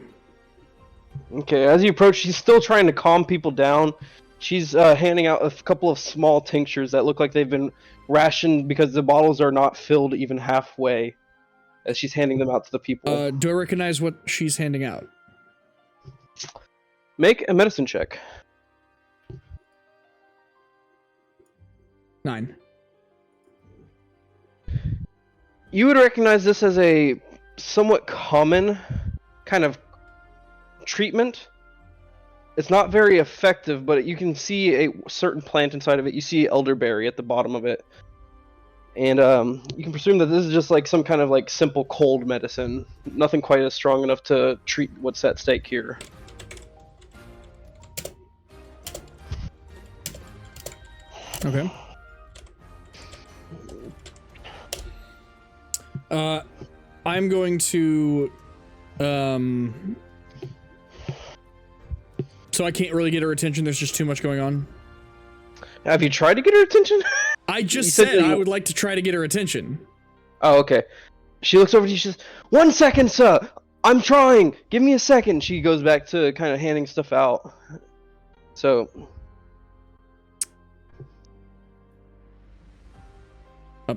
Okay, as you approach, she's still trying to calm people down. She's handing out a couple of small tinctures that look like they've been rationed because the bottles are not filled even halfway, as she's handing them out to the people. Do I recognize what she's handing out? Make a medicine check. 9. You would recognize this as a somewhat common kind of treatment. It's not very effective, but you can see a certain plant inside of it. You see elderberry at the bottom of it. And you can presume that this is just like some kind of like simple cold medicine. Nothing quite as strong enough to treat what's at stake here. Okay. I'm going to, so I can't really get her attention, there's just too much going on? Have you tried to get her attention? I just said I would like to try to get her attention. Oh, okay. She looks over to you, she says, "1 second, sir! I'm trying! Give me a second!" She goes back to kind of handing stuff out. So...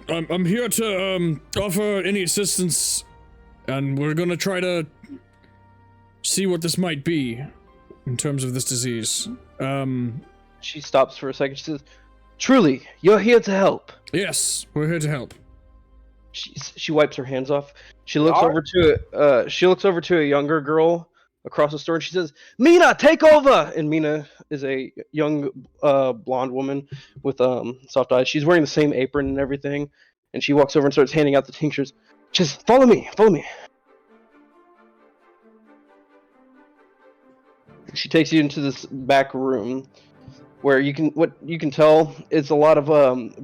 I'm here to offer any assistance, and we're gonna try to see what this might be in terms of this disease. She stops for a second. She says, "Truly, you're here to help." Yes, we're here to help. She wipes her hands off. She looks over to a younger girl across the store, and she says, "Mina, take over!" And Mina is a young blonde woman with soft eyes. She's wearing the same apron and everything, and she walks over and starts handing out the tinctures. She says, follow me. She takes you into this back room where what you can tell is a lot of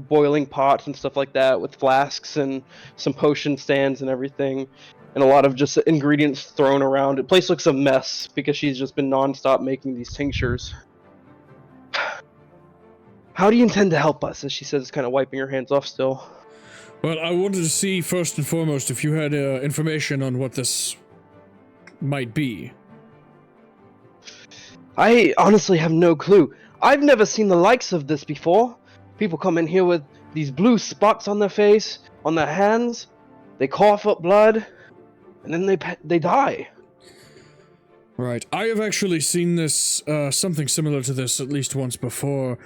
boiling pots and stuff like that with flasks and some potion stands and everything. And a lot of just ingredients thrown around. The place looks a mess because she's just been non-stop making these tinctures. "How do you intend to help us?" as she says, kind of wiping her hands off still. Well, I wanted to see first and foremost if you had information on what this might be. I honestly have no clue. I've never seen the likes of this before. People come in here with these blue spots on their face, on their hands. They cough up blood. And then they die. Right. I have actually seen this, something similar to this at least once before.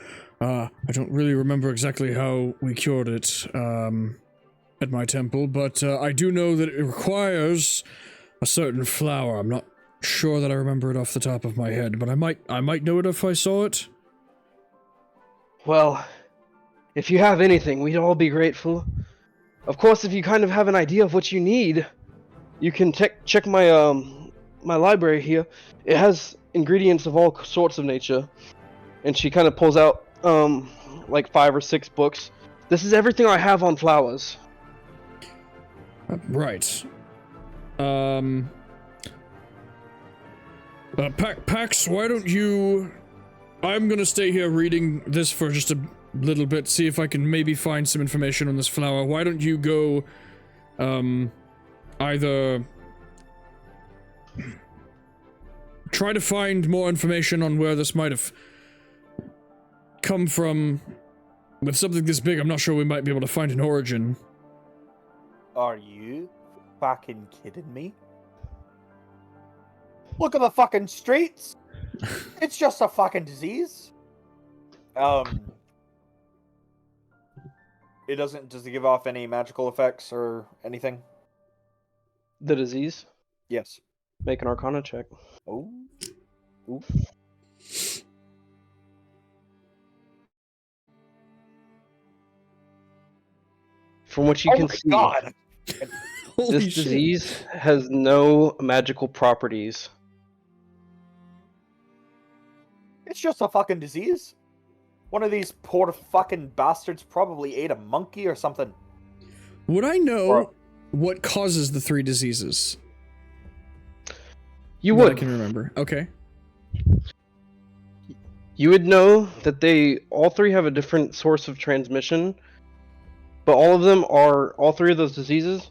I don't really remember exactly how we cured it, at my temple, but, I do know that it requires a certain flower. I'm not sure that I remember it off the top of my head, but I might know it if I saw it. Well, if you have anything, we'd all be grateful. Of course, if you kind of have an idea of what you need, you can check my library here. It has ingredients of all sorts of nature. And she kind of pulls out like 5 or 6 books. This is everything I have on flowers. Right. Pax, why don't you... I'm gonna stay here reading this for just a little bit, see if I can maybe find some information on this flower. Why don't you go, either try to find more information on where this might have come from. With something this big, I'm not sure we might be able to find an origin. Are you fucking kidding me? Look at the fucking streets. It's just a fucking disease. It doesn't. Does it give off any magical effects or anything? The disease? Yes. Make an Arcana check. Oh. Ooh. From what you can see, God. this disease has no magical properties. It's just a fucking disease. One of these poor fucking bastards probably ate a monkey or something. Would I know what causes the 3 diseases? You would. I can remember. Okay. You would know that all 3 have a different source of transmission, but all 3 of those diseases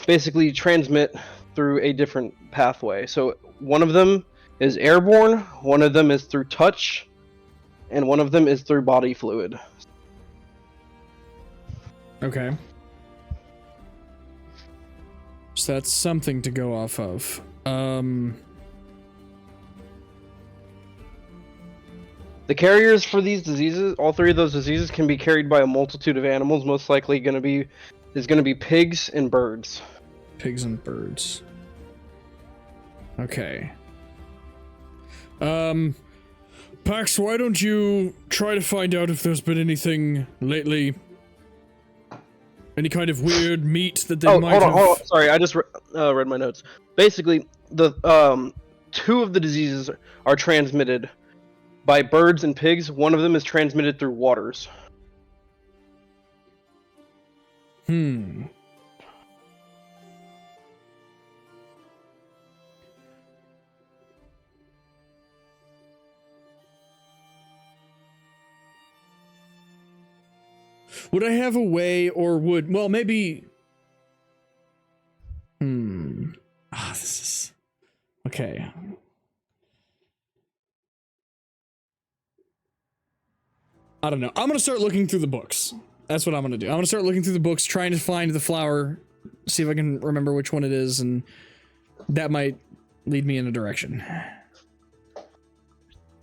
basically transmit through a different pathway. So one of them is airborne, one of them is through touch, and one of them is through body fluid. Okay. So that's something to go off of. The carriers for these diseases, all 3 of those diseases, can be carried by a multitude of animals. Most likely going to be pigs and birds. Pigs and birds. Okay. Pax, why don't you try to find out if there's been anything lately? Any kind of weird meat that they might have... Hold on. Sorry, I just read my notes. Basically, the 2 of the diseases are transmitted by birds and pigs. One of them is transmitted through waters. Would I have a way, or would... Well, maybe... this is... Okay. I don't know. I'm gonna start looking through the books. That's what I'm gonna do. I'm gonna start looking through the books, trying to find the flower, see if I can remember which one it is, and that might lead me in a direction.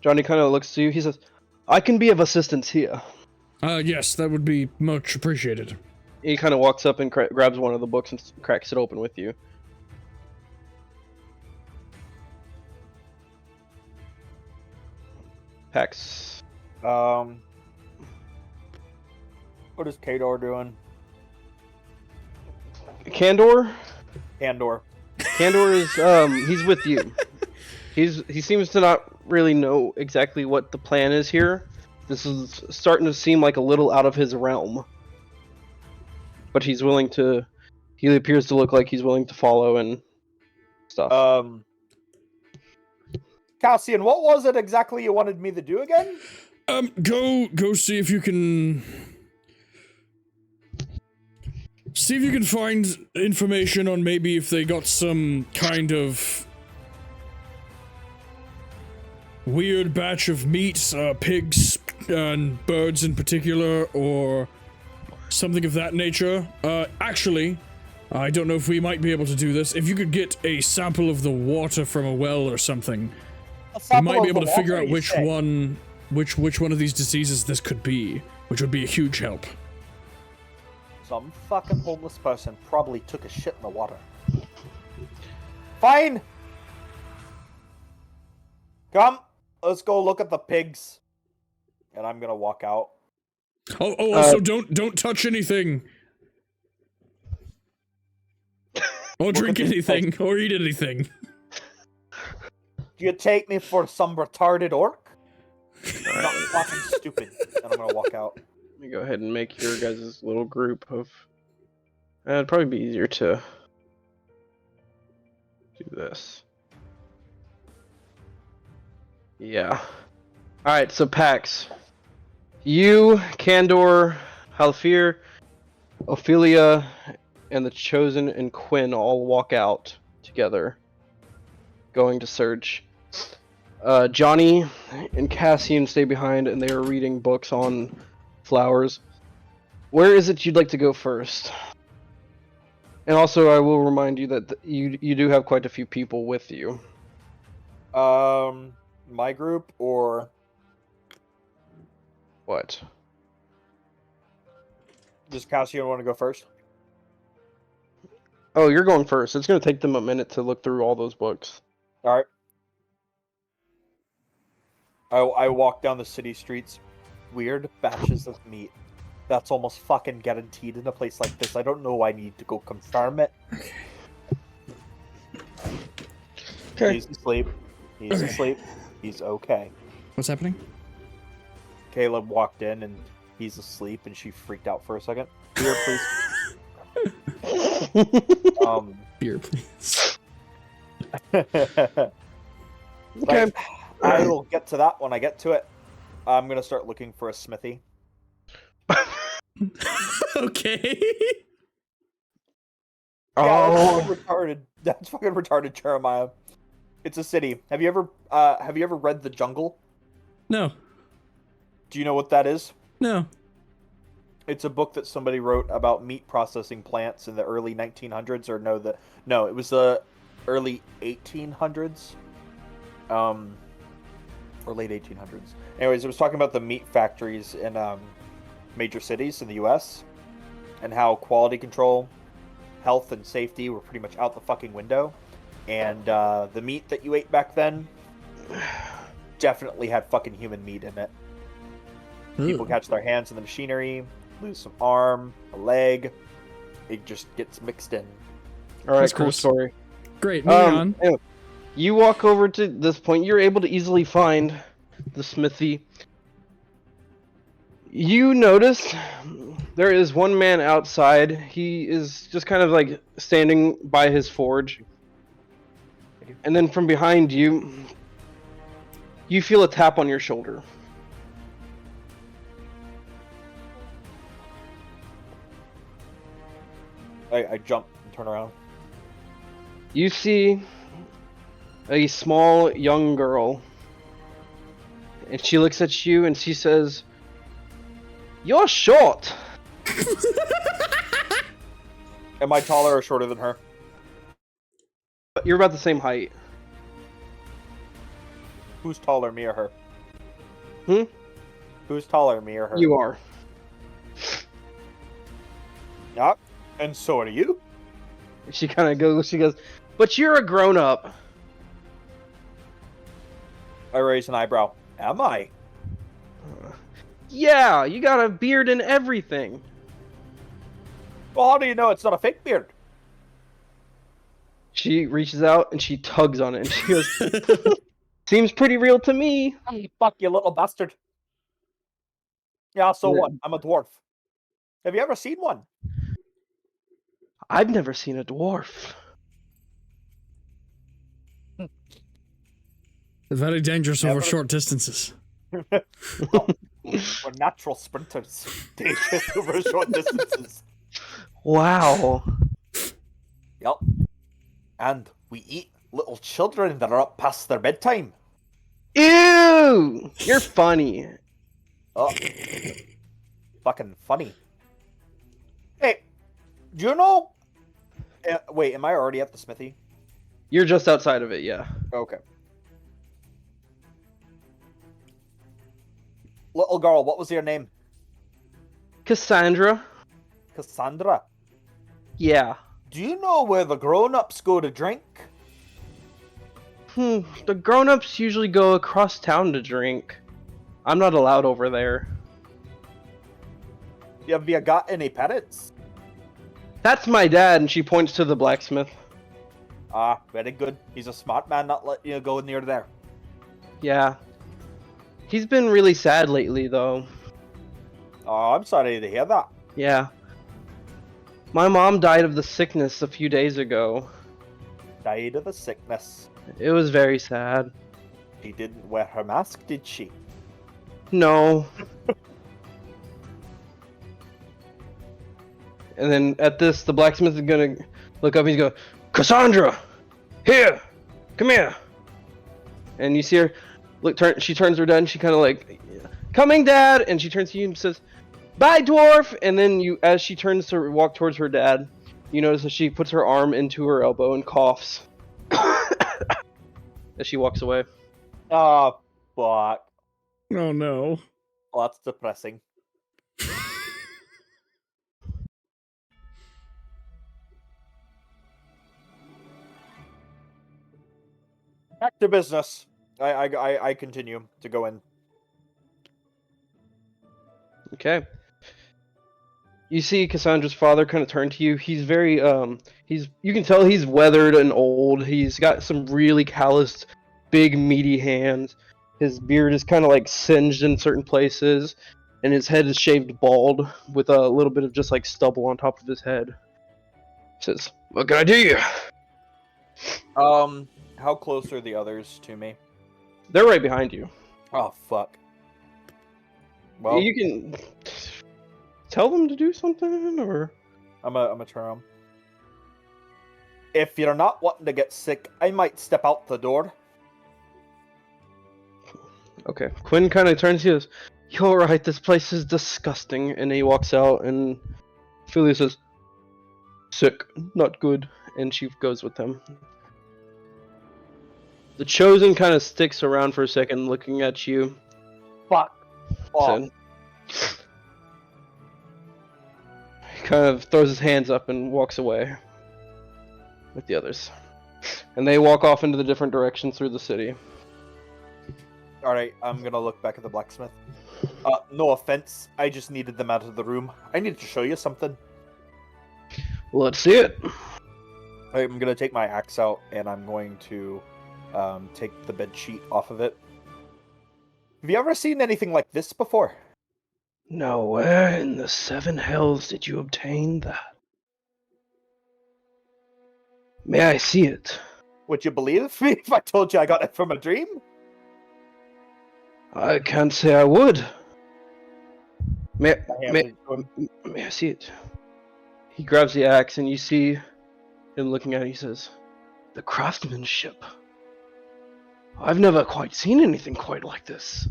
Johnny kind of looks to you. He says, I can be of assistance here. Yes, that would be much appreciated. He kind of walks up and grabs one of the books and cracks it open with you. Pax. What is Kador doing? Candor? Andor. Candor is, he's with you. He seems to not really know exactly what the plan is here. This is starting to seem like a little out of his realm. But he appears to look like he's willing to follow and stuff. Cassian, what was it exactly you wanted me to do again? Go see if you can... See if you can find information on maybe if they got some kind of weird batch of meat, pigs and birds in particular, or something of that nature. Actually, I don't know if we might be able to do this. If you could get a sample of the water from a well or something, we might be able to figure out which one of these diseases this could be, which would be a huge help. Some fucking homeless person probably took a shit in the water. Fine! Come, let's go look at the pigs. and I'm gonna walk out. Also don't touch anything. Or drink anything, or eat anything. Do you take me for some retarded orc? Not fucking stupid. And I'm gonna walk out. Let me go ahead and make your guys' little group of... it'd probably be easier to do this. Yeah. Alright, so Pax. You, Candor, Halfir, Ophelia, and the Chosen and Quinn all walk out together, going to search. Johnny and Cassian stay behind, and they are reading books on flowers. Where is it you'd like to go first? And also, I will remind you that you do have quite a few people with you. My group or What? does Cassian want to go first? Oh, you're going first. It's going to take them a minute to look through all those books. All right. I walk down the city streets. Weird batches of meat. That's almost fucking guaranteed in a place like this. I don't know. I need to go confirm it. Okay. He's asleep. He's asleep. He's okay. What's happening? Caleb walked in and he's asleep, and she freaked out for a second. Beer, please. Beer, please. Okay. I will get to that when I get to it. I'm gonna start looking for a smithy. Okay. Yeah, that's Oh. fucking retarded. That's fucking retarded, Jeremiah. It's a city. Have you ever read The Jungle? No. Do you know what that is? No. It's a book that somebody wrote about meat processing plants in the early 1900s, or no, it was the early 1800s, or late 1800s. Anyways, it was talking about the meat factories in major cities in the U.S. and how quality control, health, and safety were pretty much out the fucking window, and the meat that you ate back then definitely had fucking human meat in it. People catch their hands in the machinery, lose some arm, a leg. It just gets mixed in. All right, That's cool gross. story. Great, moving on. Anyway, you walk over to this point. You're able to easily find the smithy. You notice there is one man outside. He is just kind of like standing by his forge. And then from behind you, you feel a tap on your shoulder. I jump and turn around. You see a small young girl, and she looks at you and she says, "You're short." Am I taller or shorter than her? You're about the same height. Who's taller, me or her? Hmm? Who's taller, me or her? You are. Yeah. And so are you? She kind of goes, "But you're a grown up." I raise an eyebrow. Am I? Yeah, you got a beard and everything. Well, how do you know it's not a fake beard? She reaches out and she tugs on it and she goes, "Seems pretty real to me." Hey, fuck you, little bastard. Yeah, so Yeah. what? I'm a dwarf. Have you ever seen one? I've never seen a dwarf. They're very dangerous over Never- short distances. We're natural sprinters. Dangerous over short distances. Wow. Yep. And we eat little children that are up past their bedtime. Ew! You're funny. Oh. Fucking funny. Hey, do you know... wait, am I already at the smithy? You're just outside of it, yeah. Okay. Little girl, what was your name? Cassandra? Cassandra. Yeah. Do you know where the grown-ups go to drink? The grown-ups usually go across town to drink. I'm not allowed over there. Have you got any parrots? That's my dad, and she points to the blacksmith. Ah, very good. He's a smart man, not letting you go near there. Yeah. He's been really sad lately, though. Oh, I'm sorry to hear that. Yeah. My mom died of the sickness a few days ago. Died of the sickness. It was very sad. She didn't wear her mask, did she? No. And then at this, the blacksmith is gonna look up. He's going, Cassandra, here, come here. And you see her look. She turns her dad. And she kind of like, coming, Dad. And she turns to you and says, "Bye, dwarf." And then as she turns to walk towards her dad, you notice that she puts her arm into her elbow and coughs as she walks away. Oh, fuck. Oh no. Well, that's depressing. Back to business. I continue to go in. Okay. You see Cassandra's father kind of turn to you. He's very you can tell he's weathered and old. He's got some really calloused, big meaty hands. His beard is kind of like singed in certain places, and his head is shaved bald with a little bit of just like stubble on top of his head. He says, "What can I do you?" How close are the others to me? They're right behind you. Oh, fuck. Well, You can tell them to do something, or I'm a turn 'em. If you're not wanting to get sick, I might step out the door. okay. Quinn kind of turns to you. And says, "You're right. This place is disgusting." And he walks out, and Philia says, "Sick, not good," and she goes with him. The Chosen kind of sticks around for a second, looking at you. Fuck. Oh, Said, he kind of throws his hands up and walks away with the others. And they walk off into the different directions through the city. alright, I'm gonna look back at the blacksmith. No offense, I just needed them out of the room. I needed to show you something. Let's see it. I'm gonna take my axe out, and I'm going to take the bed sheet off of it. Have you ever seen anything like this before? Now, where in the seven hells did you obtain that? May I see it? Would you believe me if I told you I got it from a dream? I can't say I would. May handed it to him. I see it? He grabs the axe, and you see him looking at it. He says, "The craftsmanship. I've never quite seen anything quite like this."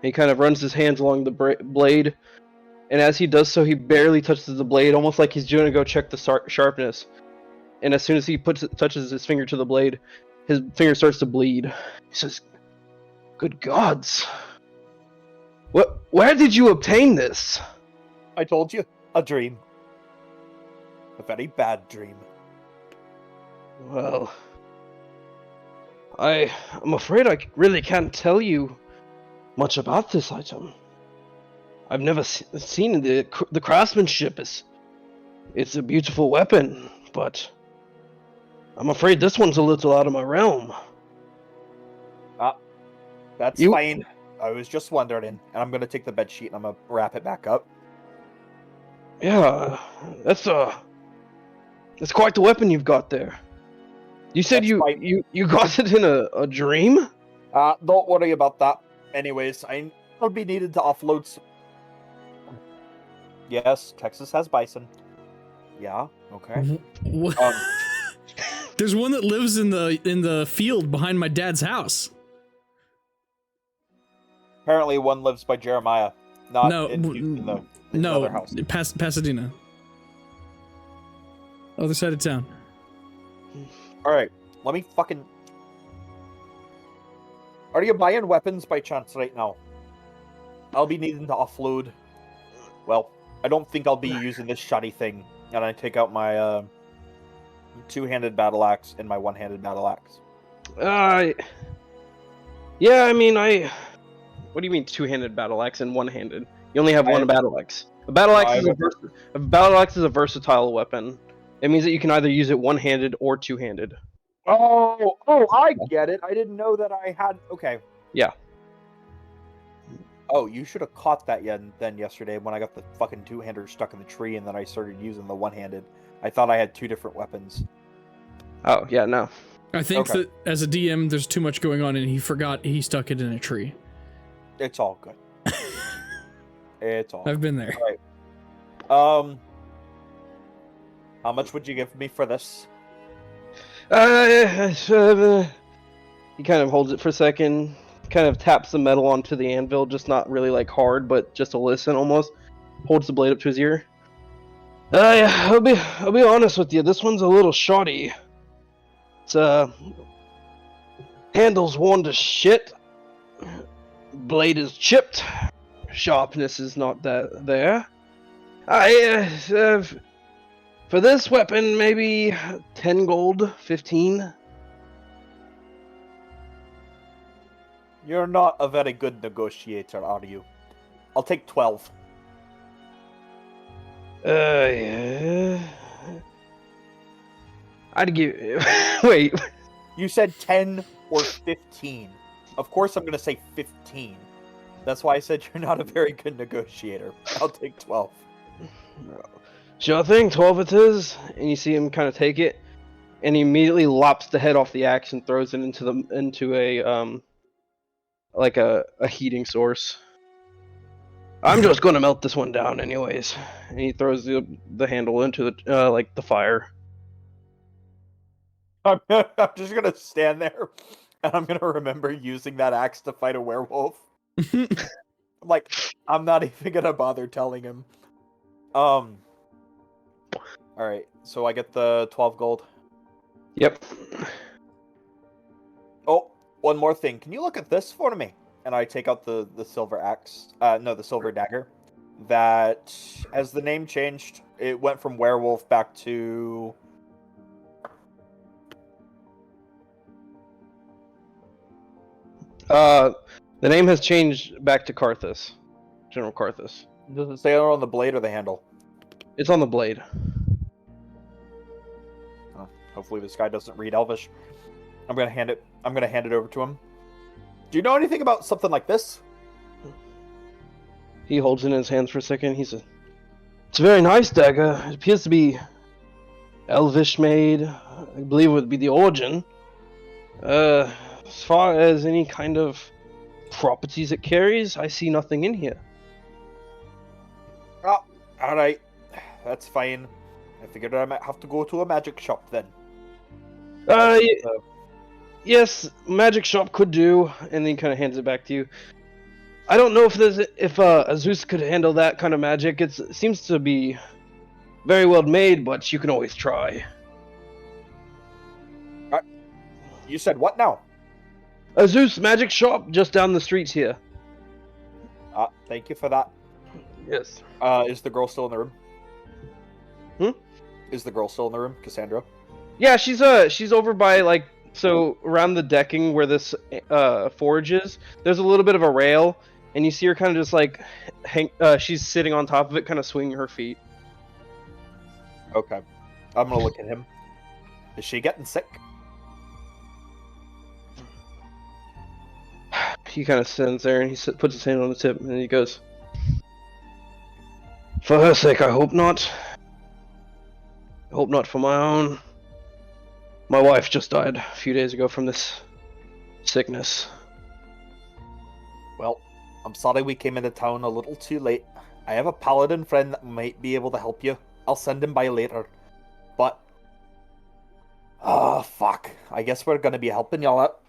He kind of runs his hands along the blade, and as he does so, he barely touches the blade, almost like he's going to go check the sharpness. And as soon as he touches his finger to the blade, his finger starts to bleed. He says, "Good gods! Where did you obtain this?" I told you, a dream. A very bad dream. Well, I'm afraid I really can't tell you much about this item. I've never seen the craftsmanship. It's a beautiful weapon, but I'm afraid this one's a little out of my realm. That's fine. I was just wondering, and I'm gonna take the bed sheet and I'm gonna wrap it back up. Yeah, that's quite the weapon you've got there. You said you got it in a dream? Don't worry about that. Anyways, I'll be needed to offload some... Yes, Texas has bison. Yeah, okay. What? There's one that lives in the field behind my dad's house. Apparently one lives by Jeremiah, not in the other house. Pasadena. Other side of town. Alright, let me fucking... Are you buying weapons by chance right now? I'll be needing to offload... Well, I don't think I'll be using this shoddy thing. And I take out my two-handed battle axe and my one-handed battle axe. Yeah, I mean, What do you mean two-handed battle axe and one-handed? You only have one battle axe. A battle axe is a battle axe is a versatile weapon. It means that you can either use it one-handed or two-handed. Oh, I get it. I didn't know that I had. Okay. Yeah. Oh, you should have caught that then yesterday when I got the fucking two-hander stuck in the tree and then I started using the one-handed. I thought I had two different weapons. Oh, yeah, no. I think that as a DM, there's too much going on, and he forgot he stuck it in a tree. It's all good. It's all. I've been there. All right. How much would you give me for this? He kind of holds it for a second, kind of taps the metal onto the anvil, just not really like hard, but just to listen almost. Holds the blade up to his ear. Yeah, I'll be honest with you. This one's a little shoddy. It's handle's worn to shit. Blade is chipped. Sharpness is not there. For this weapon, maybe 10 gold, 15. You're not a very good negotiator, are you? I'll take 12. Yeah. I'd give. Wait. You said 10 or 15. Of course I'm going to say 15. That's why I said you're not a very good negotiator. I'll take 12. Sure thing, 12 it is. And you see him kind of take it, and he immediately lops the head off the axe and throws it into a like a heating source. I'm just gonna melt this one down anyways. And he throws the handle into the like the fire. I'm just gonna stand there, and I'm gonna remember using that axe to fight a werewolf. Like, I'm not even gonna bother telling him. Alright, so I get the 12 gold. Yep. Oh, one more thing. Can you look at this for me? And I take out the silver axe. No, the silver dagger. That, as the name changed, it went from werewolf back to... The name has changed back to Karthus. General Karthus. Does it say on the blade or the handle? It's on the blade. Oh, hopefully this guy doesn't read Elvish. I'm gonna hand it over to him. Do you know anything about something like this? He holds it in his hands for a second. He says, "It's a very nice dagger. It appears to be Elvish made. I believe it would be the origin. As far as any kind of properties it carries, I see nothing in here." Oh, alright. That's fine. I figured I might have to go to a magic shop then. Yes, magic shop could do, and then he kind of hands it back to you. I don't know if Zeus could handle that kind of magic. It seems to be very well made, but you can always try. You said what now? A Zeus magic shop just down the street here. Thank you for that. Yes. Is the girl still in the room? Is the girl still in the room, Cassandra? Yeah, she's over by so around the decking where this forge is. There's a little bit of a rail, and you see her kind of just she's sitting on top of it, kind of swinging her feet. Okay, I'm gonna look at him. Is she getting sick? He kind of stands there and he puts his hand on the tip, and he goes, "For her sake, I hope not. I hope not for my own. My wife just died a few days ago from this sickness." Well, I'm sorry we came into town a little too late. I have a paladin friend that might be able to help you. I'll send him by later. But... fuck. I guess we're gonna be helping y'all out.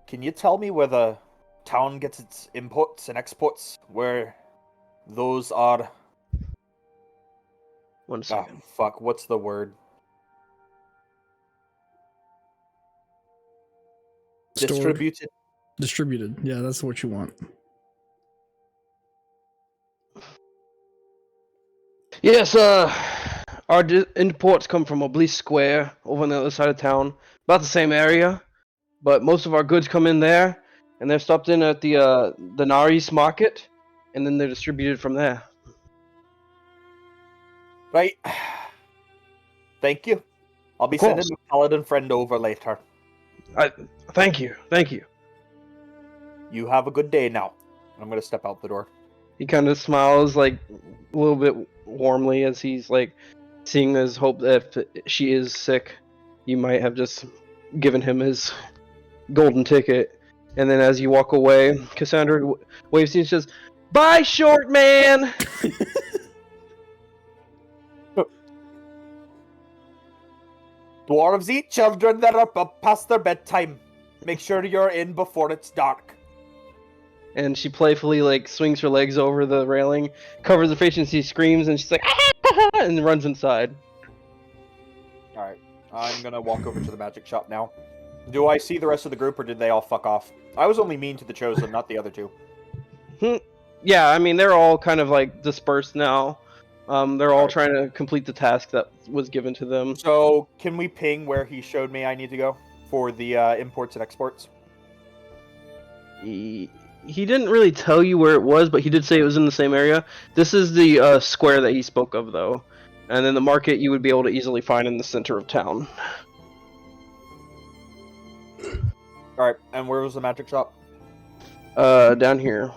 Can you tell me where the town gets its imports and exports? Where those are... 1 second. Fuck. What's the word? Stored. Distributed. Distributed. Yeah, that's what you want. Yes, our imports come from Obelisk Square over on the other side of town, about the same area, but most of our goods come in there, and they're stopped in at the Naris market, and then they're distributed from there. Right. Thank you. I'll be Of course. sending my paladin friend over later. Thank you. You have a good day now. I'm gonna step out the door. He kind of smiles like a little bit warmly as he's like seeing his hope that if she is sick, you might have just given him his golden ticket. And then as you walk away, Cassandra waves to you and says, "Bye, short man." Dwarves eat children that are up past their bedtime. Make sure you're in before it's dark. And she playfully like swings her legs over the railing, covers her face, and she screams, and she's like, "Ah!" and runs inside. Alright, I'm gonna walk over to the magic shop now. Do I see the rest of the group, or did they all fuck off? I was only mean to the Chosen, not the other two. Yeah, I mean, they're all kind of like dispersed now. They're all trying to complete the task that was given to them. So, can we ping where he showed me I need to go for the imports and exports? He didn't really tell you where it was, but he did say it was in the same area. This is the square that he spoke of, though. And then the market you would be able to easily find in the center of town. Alright, and where was the magic shop? Down here.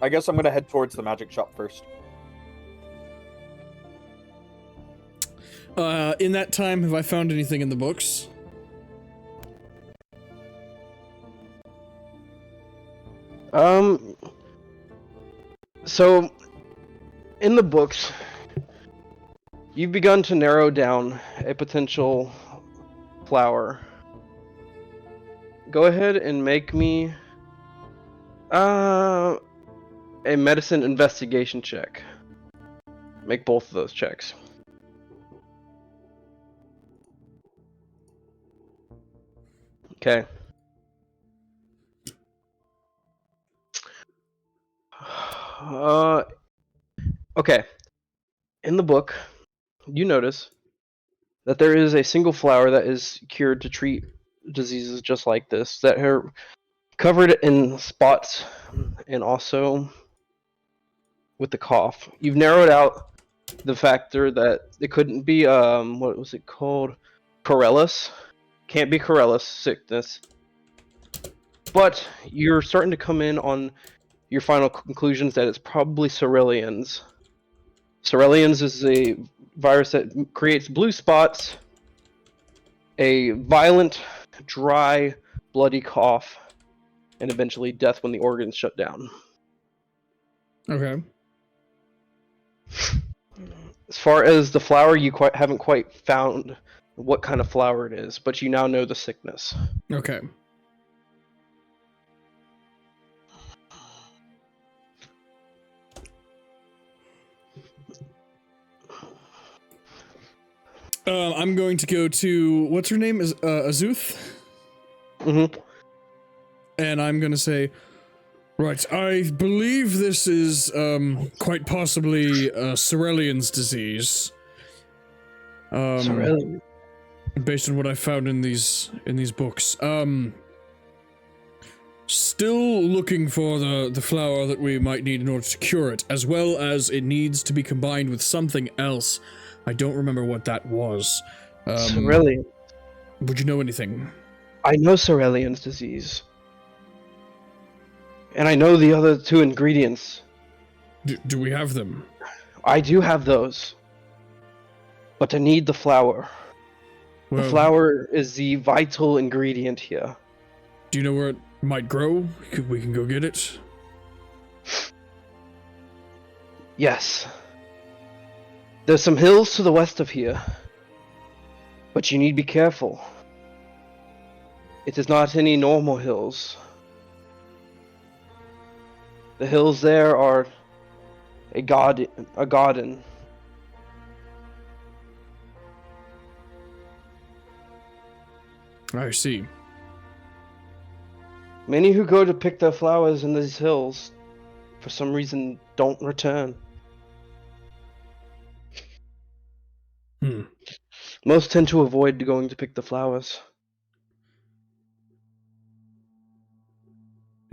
I guess I'm gonna head towards the magic shop first. In that time, have I found anything in the books? So, in the books, you've begun to narrow down a potential flower. Go ahead and make me a medicine investigation check. Make both of those checks. Okay. Okay. In the book, you notice that there is a single flower that is cured to treat diseases just like this, that are covered in spots and also with the cough. You've narrowed out the factor that it couldn't be, what was it called? Corellus. Can't be Corellus sickness. But you're starting to come in on your final conclusions that it's probably Ceruleans. Ceruleans is a virus that creates blue spots, a violent, dry, bloody cough, and eventually death when the organs shut down. Okay. As far as the flower, you haven't quite found what kind of flower it is, but you now know the sickness. Okay. I'm going to go to, what's her name? Is Azuth? Mm-hmm. And I'm going to say, right, I believe this is quite possibly Cerulean's disease. Cerulean. Based on what I found in these books. Still looking for the flower that we might need in order to cure it, as well as it needs to be combined with something else. I don't remember what that was. Cerulean. Would you know anything? I know Cerulean's disease. And I know the other two ingredients. Do we have them? I do have those. But I need the flower. Well, The flower is the vital ingredient here. do you know where it might grow? We can go get it. Yes. There's some hills to the west of here. But you need to be careful. It is not any normal hills. The hills there are a garden. I see. Many who go to pick their flowers in these hills, for some reason, don't return. Hmm. Most tend to avoid going to pick the flowers.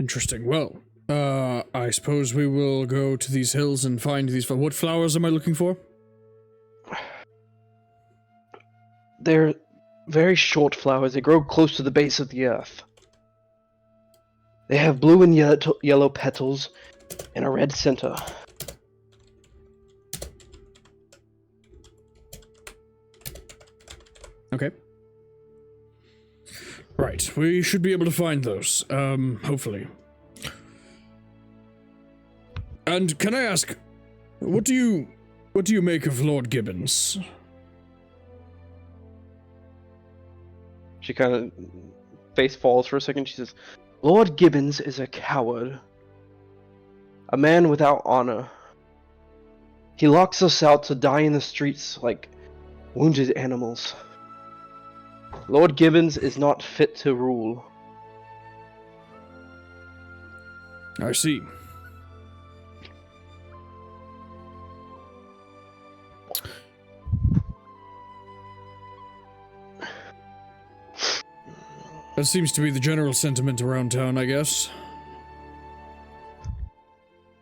Interesting. Well, I suppose we will go to these hills and find these. What flowers am I looking for? They're very short flowers. They grow close to the base of the earth. They have blue and yellow petals and a red center. Okay. Right, we should be able to find those, hopefully. And can I ask, what do you make of Lord Gibbons? She kind of face falls for a second. She says, Lord Gibbons is a coward. A man without honor. He locks us out to die in the streets like wounded animals. Lord Gibbons is not fit to rule. I see. That seems to be the general sentiment around town, I guess.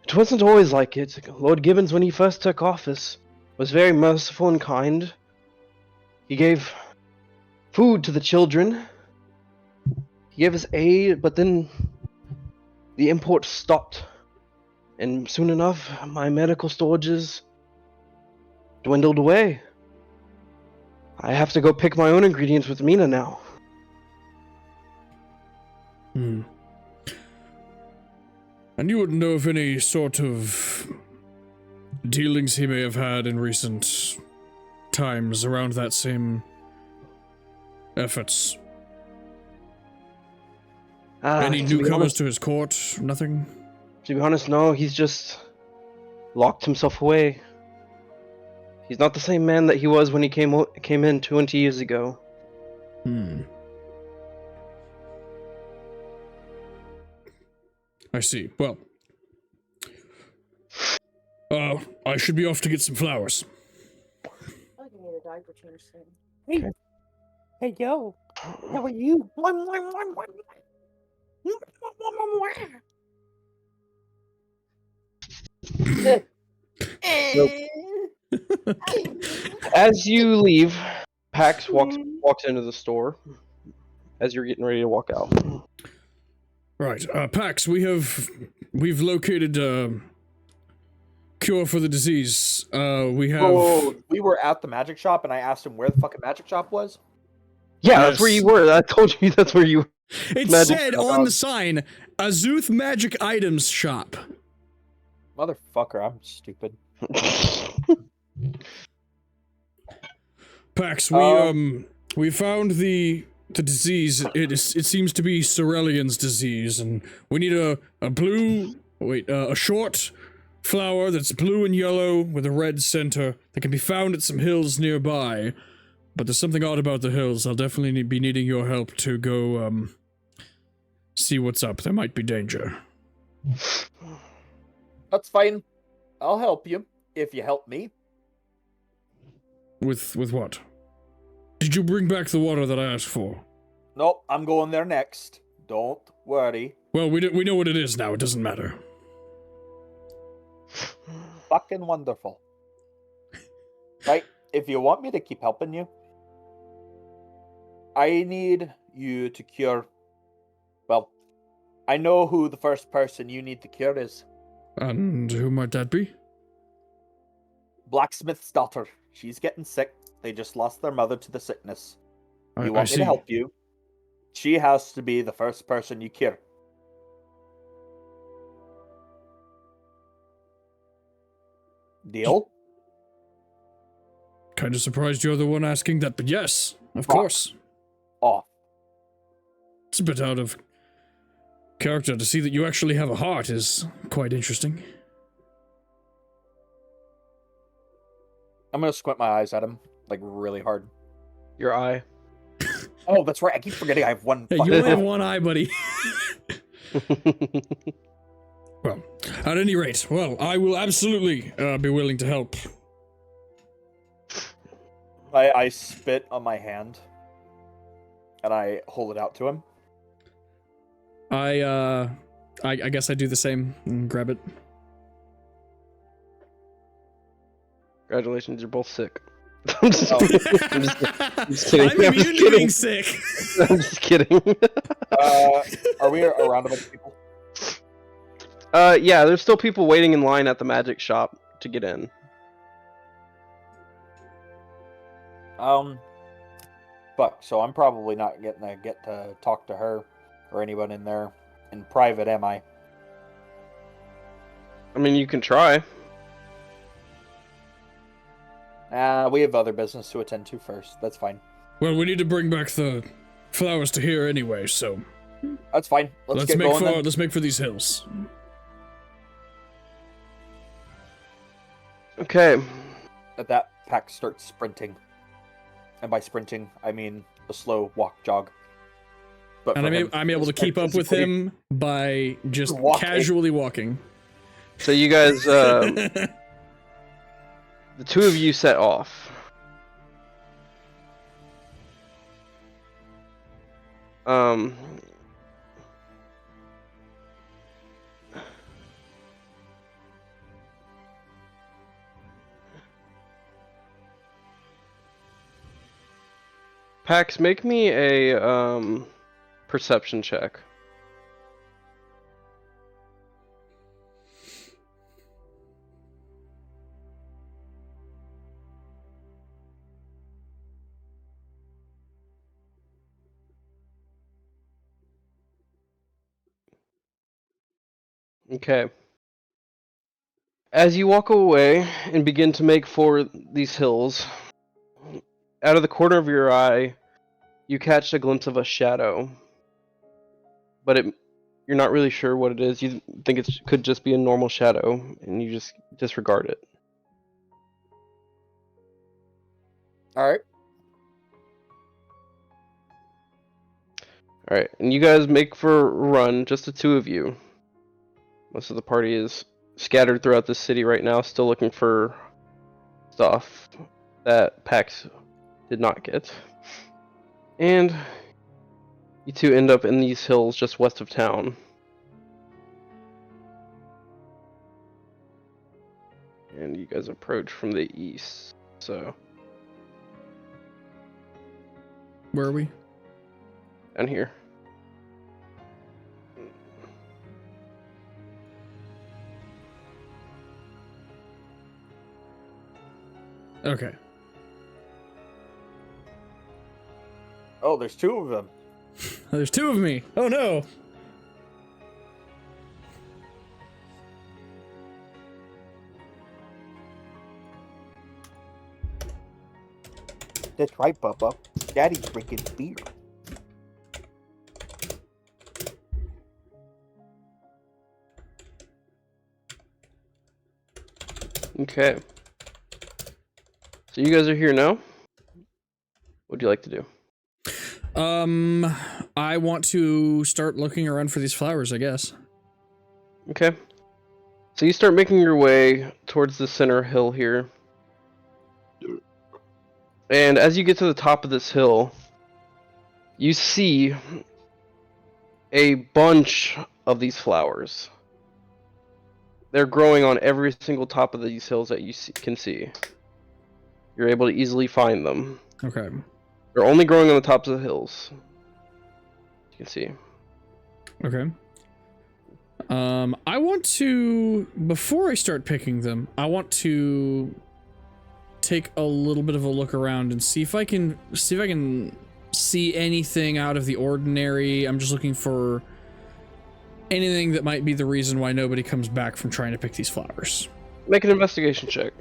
It wasn't always like it. Lord Gibbons, when he first took office, was very merciful and kind. He gave food to the children. He gave us aid, but then the import stopped. And soon enough, my medical storages dwindled away. I have to go pick my own ingredients with Mina now. Hmm. And you wouldn't know of any sort of dealings he may have had in recent times around that same efforts? Any newcomers to his court? Nothing? To be honest, no. He's just locked himself away. He's not the same man that he was when he came in 20 years ago. Hmm. I see. Well, I should be off to get some flowers. I can need a diaper change soon. Hey, hey, yo, how are you? As you leave, Pax walks into the store as you're getting ready to walk out. Right, Pax, we've located a cure for the disease. We have. Oh, we were at the magic shop, and I asked him where the fucking magic shop was. Yeah, Yes. that's where you were. I told you that's where you were. It Magic said shop. on the sign, Azuth Magic Items Shop. Motherfucker, I'm stupid. Pax, we found the disease. It seems to be Cerellian's disease, and we need a short flower that's blue and yellow with a red center that can be found at some hills nearby. But there's something odd about the hills. I'll definitely be needing your help to go see what's up. There might be danger. That's fine. I'll help you if you help me. With what? Did you bring back the water that I asked for? Nope, I'm going there next. Don't worry. Well, we know what it is now. It doesn't matter. Fucking wonderful. Right, if you want me to keep helping you, I need you to cure... Well, I know who the first person you need to cure is. And who might that be? Blacksmith's daughter. She's getting sick. They just lost their mother to the sickness. I You want me see. to help you? She has to be the first person you cure. Deal? Kind of surprised you're the one asking that, but yes, of Fuck. course. Off. It's a bit out of character to see that you actually have a heart is quite interesting. I'm gonna squint my eyes at him, like, really hard. Your eye. Oh, that's right. I keep forgetting I have one. Hey, you only have one eye, buddy. Well, at any rate, I will absolutely be willing to help. I spit on my hand, and I hold it out to him. I guess I do the same and grab it. Congratulations, you're both sick. I'm just, Oh. I'm just kidding. I'm immune to being sick. I'm just kidding. Are we around a bunch of people? Yeah, there's still people waiting in line at the magic shop to get in. Fuck. So I'm probably not getting to get to talk to her or anyone in there in private, am I? I mean, you can try. We have other business to attend to first. That's fine. Well, we need to bring back the flowers to here anyway, so That's fine. Let's get going. Then. let's make for these hills. Okay. At that, Pack starts sprinting, and by sprinting I mean a slow walk jog. But And I'm able to keep up with him by just casually walking. So you guys, the two of you set off. Pax, make me a perception check. Okay. As you walk away and begin to make for these hills, out of the corner of your eye, you catch a glimpse of a shadow. But you're not really sure what it is. You think it could just be a normal shadow, and you just disregard it. All Alright, and you guys make for a run, just the two of you. Most of the party is scattered throughout the city right now, still looking for stuff that Pax did not get. And you two end up in these hills just west of town. And you guys approach from the east, so... Where are we? Down here. Okay. Oh, there's two of them. There's two of me. Oh no. That's right, Bubba. Daddy's drinking beer. Okay. So you guys are here now? What would you like to do? I want to start looking around for these flowers, I guess. Okay. So you start making your way towards the center hill here. And as you get to the top of this hill, you see a bunch of these flowers. They're growing on every single top of these hills that you can see. You're able to easily find them. Okay. They're only growing on the tops of the hills. You can see. Okay. I want to, before I start picking them, I want to take a little bit of a look around and see if I can see anything out of the ordinary. I'm just looking for anything that might be the reason why nobody comes back from trying to pick these flowers. Make an investigation check.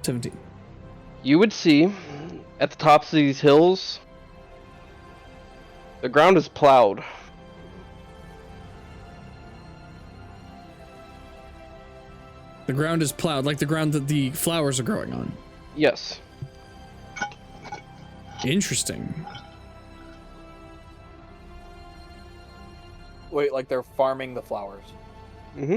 $17. You would see at the tops of these hills, the ground is plowed. The ground is plowed, like the ground that the flowers are growing on. Yes. Interesting. Wait, like they're farming the flowers. Mm-hmm.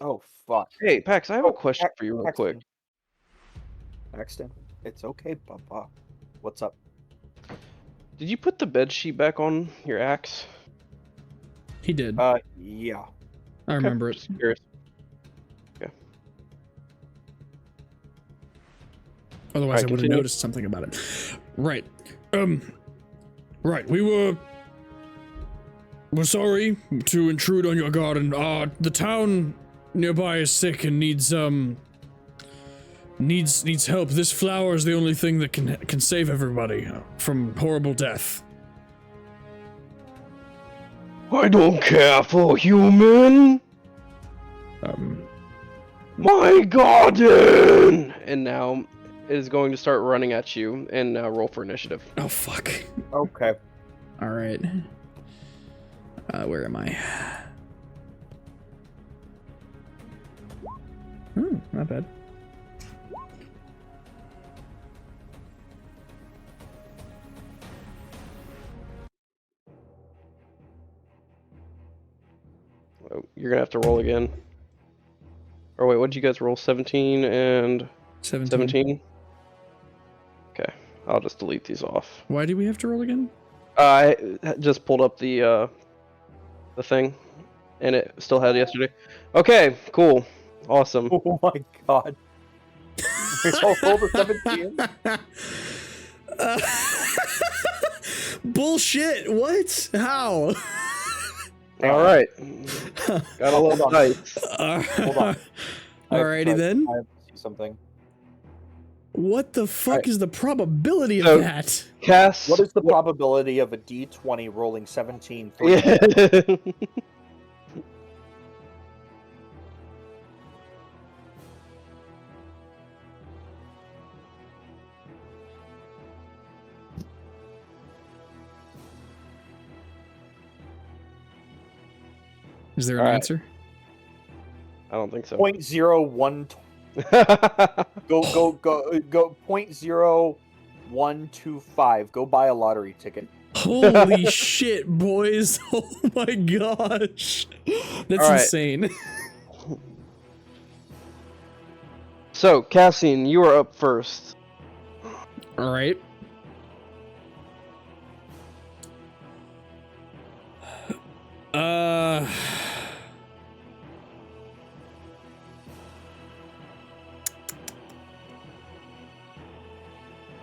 Oh fuck. Hey, Pax, I have a Oh, question for you real quick. Paxton, it's okay, Papa. What's up? Did you put the bed sheet back on your axe? He did. Yeah. I remember it. Just curious. Otherwise, Alright, I would have continue. noticed something about it. Right. Right. We're sorry to intrude on your garden. The town nearby is sick and needs help. This flower is the only thing that can save everybody from horrible death. I don't care for human. My garden! And now it is going to start running at you, and now roll for initiative. Oh fuck. Okay. All right. Where am I? Not bad. Oh, you're gonna have to roll again. Or wait, what did you guys roll? 17 and 17? Okay, I'll just delete these off. Why do we have to roll again? I just pulled up the thing, and it still had yesterday. Okay, cool, awesome. Oh my god. We all rolled a 17? Bullshit! What? How? All right, got a little dice. Hold on. Alrighty then. I have to see something. What the fuck Right. is the probability of So- that? Cass, What is the probability of a D20 rolling 17? Yeah. Is there an Alright. answer? I don't think so. 0.01. Go 0.0125. Go buy a lottery ticket. Holy shit, boys! Oh my gosh, that's Alright. insane. So, Cassian, you are up first. All right.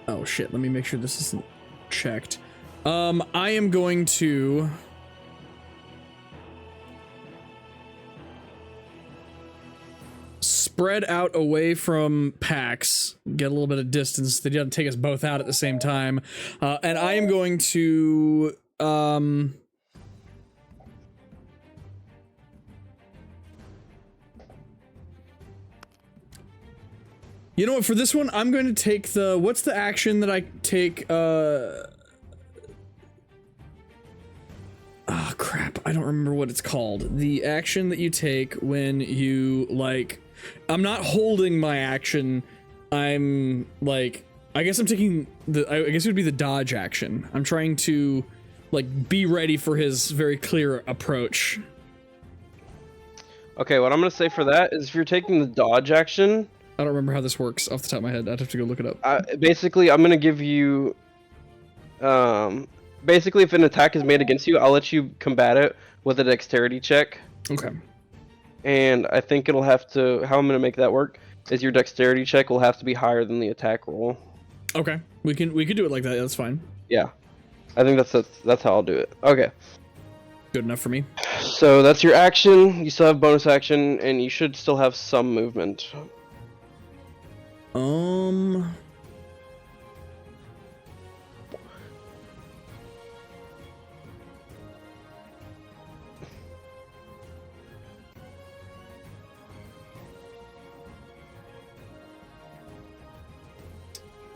Oh shit, let me make sure this isn't checked. I am going to spread out away from Pax, get a little bit of distance. They don't take us both out at the same time. And I am going to you know what, for this one, I'm going to take the... What's the action that I take, Ah, crap. I don't remember what it's called. The action that you take when you, like... I'm not holding my action. I'm, like... I guess I'm taking the... I guess it would be the dodge action. I'm trying to, like, be ready for his very clear approach. Okay, what I'm gonna say for that is if you're taking the dodge action, I don't remember how this works off the top of my head. I'd have to go look it up. basically I'm gonna give you, basically if an attack is made against you, I'll let you combat it with a dexterity check. Okay. And I think it'll have to, how I'm gonna make that work is your dexterity check will have to be higher than the attack roll. Okay. We can do it like that. That's fine. Yeah, I think that's how I'll do it. Okay. Good enough for me. So that's your action. You still have bonus action, and you should still have some movement.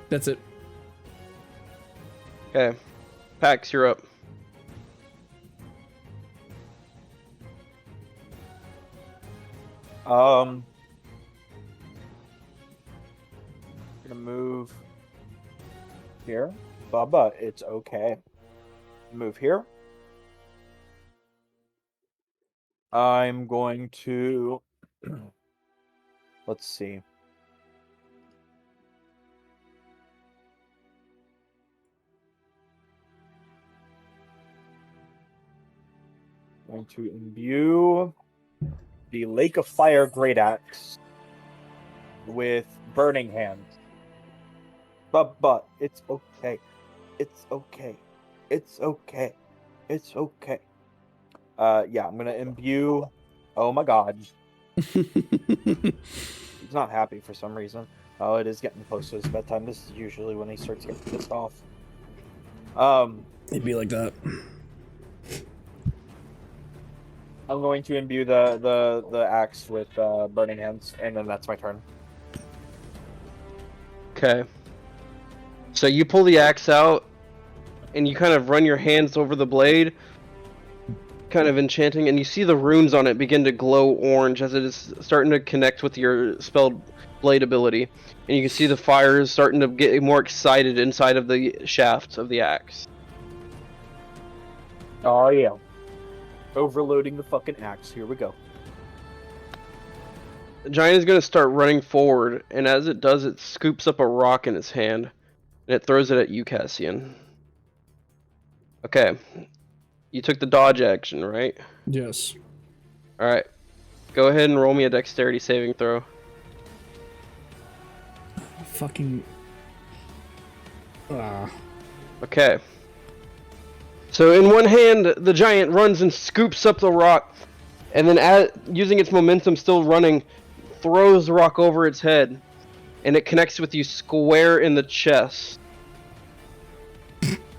That's it. Okay, Pax, you're up. Gonna move here. Bubba, it's okay. Move here. I'm going to Let's see. Going to imbue the Lake of Fire Great Axe with Burning Hands. But it's okay. It's okay. It's okay. It's okay. Yeah, I'm gonna imbue. Oh my god. He's not happy for some reason. Oh, it is getting close to his bedtime. This is usually when he starts getting pissed off. It'd be like that. I'm going to imbue the axe with Burning Hands, and then that's my turn. Okay. So you pull the axe out, and you kind of run your hands over the blade, kind of enchanting, and you see the runes on it begin to glow orange as it is starting to connect with your spelled blade ability. And you can see the fire is starting to get more excited inside of the shaft of the axe. Oh yeah. Overloading the fucking axe. Here we go. The giant is going to start running forward, and as it does, it scoops up a rock in its hand, and it throws it at you, Cassian. Okay. You took the dodge action, right? Yes. Alright. Go ahead and roll me a dexterity saving throw. Fucking. Okay. So in one hand, the giant runs and scoops up the rock, and then using its momentum still running, throws the rock over its head, and it connects with you square in the chest.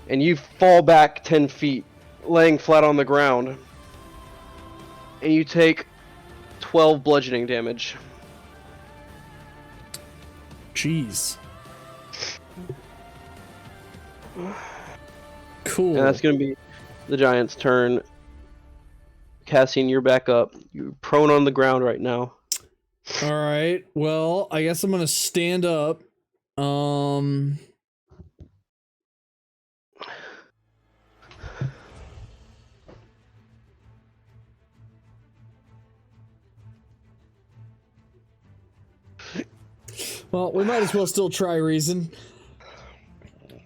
And you fall back 10 feet, laying flat on the ground. And you take 12 bludgeoning damage. Jeez. Cool. And that's going to be the giant's turn. Cassian, you're back up. You're prone on the ground right now. All right. Well, I guess I'm gonna stand up. Well, we might as well still try reason.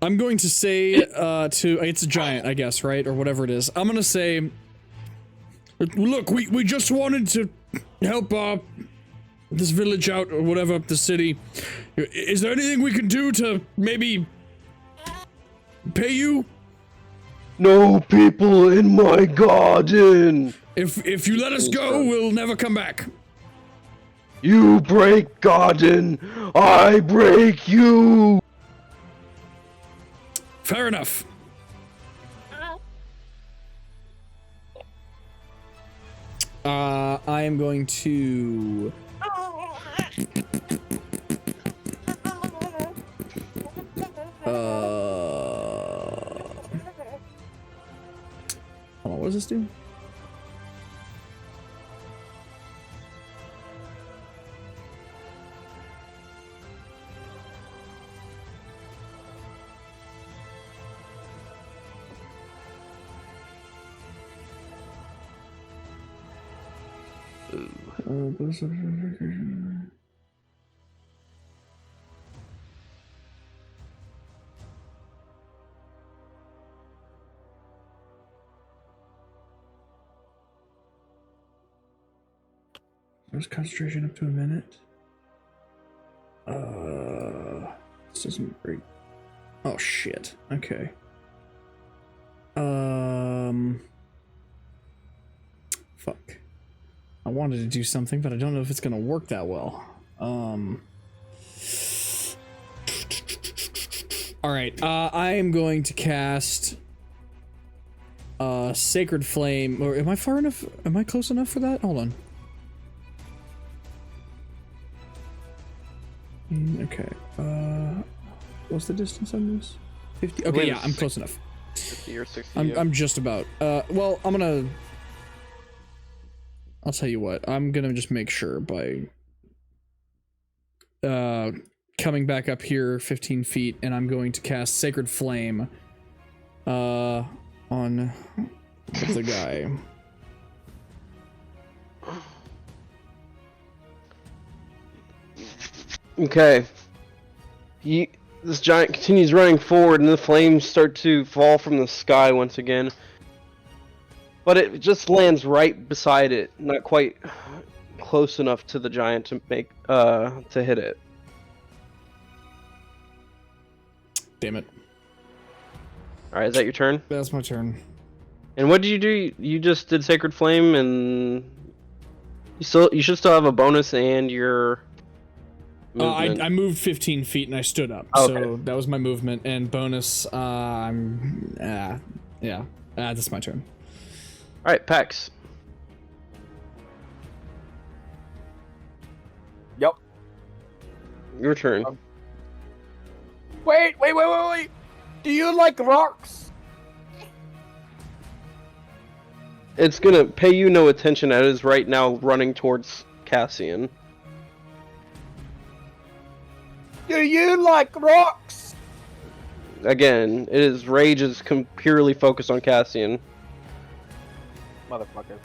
I'm going to say it's a giant, I guess, right? Or whatever it is. I'm gonna say, look, we just wanted to help this village out, or whatever, the city. Is there anything we can do to maybe pay you? No people in my garden! If you let us go, we'll never come back. You break garden, I break you! Fair enough. I am going to... Hold on, what does this do? There's concentration up to a minute. This doesn't break. Oh shit. Okay. Fuck. I wanted to do something, but I don't know if it's gonna work that well. Alright, I am going to cast Sacred Flame. Or am I far enough? Am I close enough for that? Hold on. Okay. What's the distance on this? 50. Okay, yeah, I'm close enough. 50 or 60. I'm just about. Well, I'm gonna. I'll tell you what. I'm gonna just make sure by coming back up here 15 feet, and I'm going to cast Sacred Flame on the guy. Okay. This giant continues running forward, and the flames start to fall from the sky once again. But it just lands right beside it, not quite close enough to the giant to hit it. Damn it. All right, is that your turn? That's my turn. And what did you do? You just did Sacred Flame, and you should still have a bonus and your movement. I moved 15 feet and I stood up, Okay. so that was my movement and bonus. That's my turn. All right, Pax. Yep. Your turn. Wait. Do you like rocks? It's gonna pay you no attention. It is right now running towards Cassian. Do you like rocks? Again, its rage is purely focused on Cassian. Motherfucker.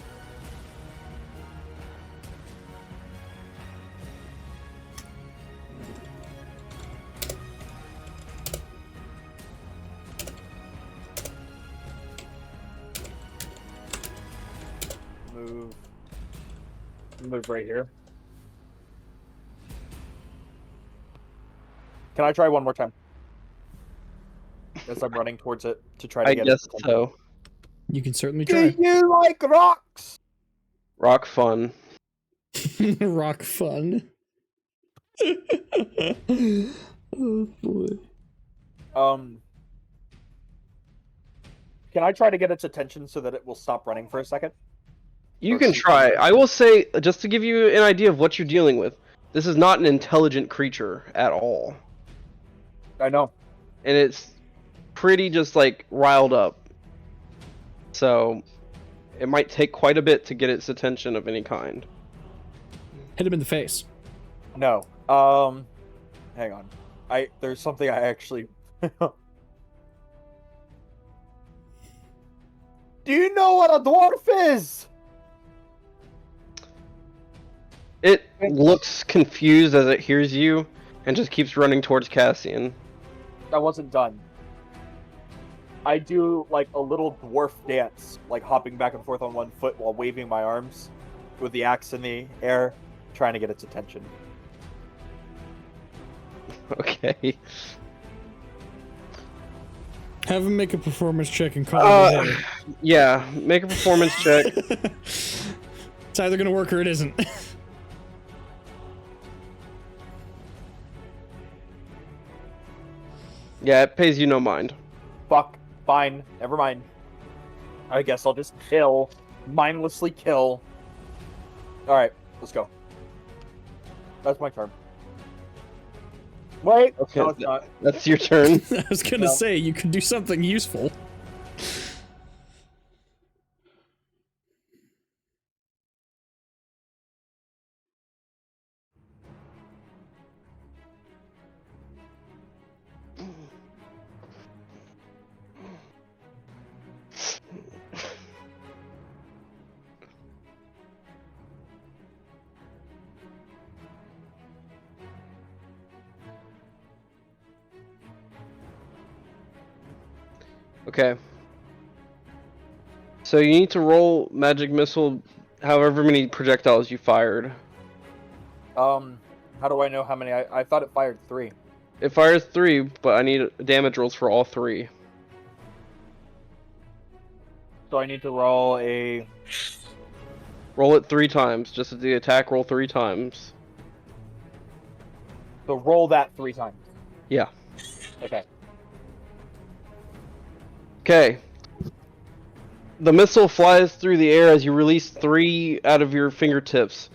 Move right here. Can I try one more time? As I'm running towards it to try to I get guess it. so. You can certainly Do try. you like rocks? Rock fun. Rock fun. Oh boy. Can I try to get its attention so that it will stop running for a second? You can try. I will say, just to give you an idea of what you're dealing with, this is not an intelligent creature at all. I know. And it's pretty just like riled up. So it might take quite a bit to get its attention of any kind. Hit him in the face. No. Hang on. There's something I actually. Do you know what a dwarf is? It looks confused as it hears you and just keeps running towards Cassian. I wasn't done. I do like a little dwarf dance, like hopping back and forth on one foot while waving my arms with the axe in the air, trying to get its attention. Okay. Have him make a performance check and call him a hitter. Yeah, make a performance check. It's either gonna work or it isn't. Yeah, it pays you no mind. Fuck. Fine. Never mind. I guess I'll just kill. Mindlessly kill. Alright, let's go. That's my turn. Wait! Okay, No, it's not. that's your turn. I was gonna say, you could do something useful. Okay. So you need to roll magic missile however many projectiles you fired. How do I know how many? I thought it fired 3. It fires 3, but I need damage rolls for all 3. So I need to roll a... Roll it 3 times. Just at the attack, roll 3 times. So roll that 3 times. Yeah. Okay. Okay. The missile flies through the air as you release 3 out of your fingertips.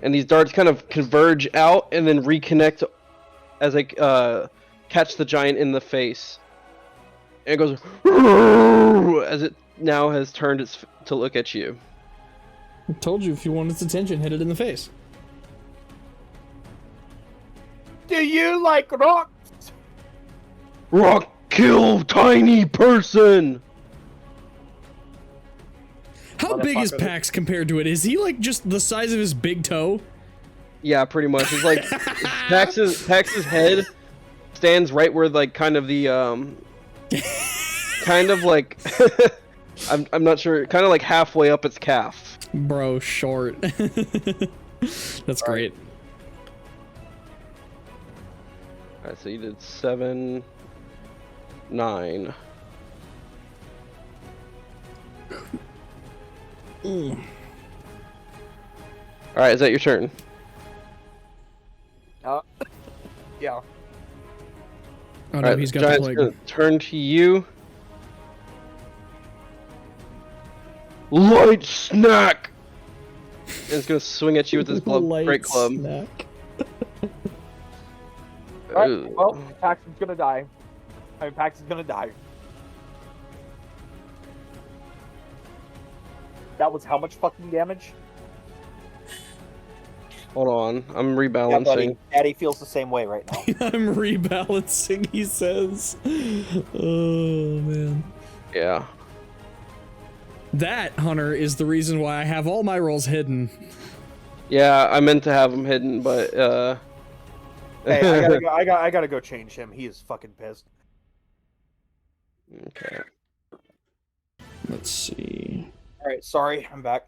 And these darts kind of converge out and then reconnect as they catch the giant in the face. And it goes as it now has turned to look at you. I told you if you want its attention, hit it in the face. Do you like rocks? Rock kill tiny person! How big is Motherfucker. Pax compared to it? Is he like just the size of his big toe? Yeah, pretty much. It's like Pax's head stands right where like kind of the kind of like I'm not sure, kind of like halfway up its calf. Bro, short. That's great. Alright, so you did 7, 9. Alright, is that your turn? Yeah. Oh no, Alright, he's got Giant's the plague. gonna turn to you. Light snack! And it's gonna swing at you with this great club. Snack. Alright, Ooh. well, Paxton's gonna die. Paxton's gonna die. That was how much fucking damage? Hold on, I'm Yeah, rebalancing. buddy. Daddy feels the same way right now. I'm rebalancing, he says. Oh, man. Yeah. That, Hunter, is the reason why I have all my rolls hidden. Yeah, I meant to have them hidden, but Hey, I gotta go change him. He is fucking pissed. Okay. Let's see. Alright, sorry, I'm back.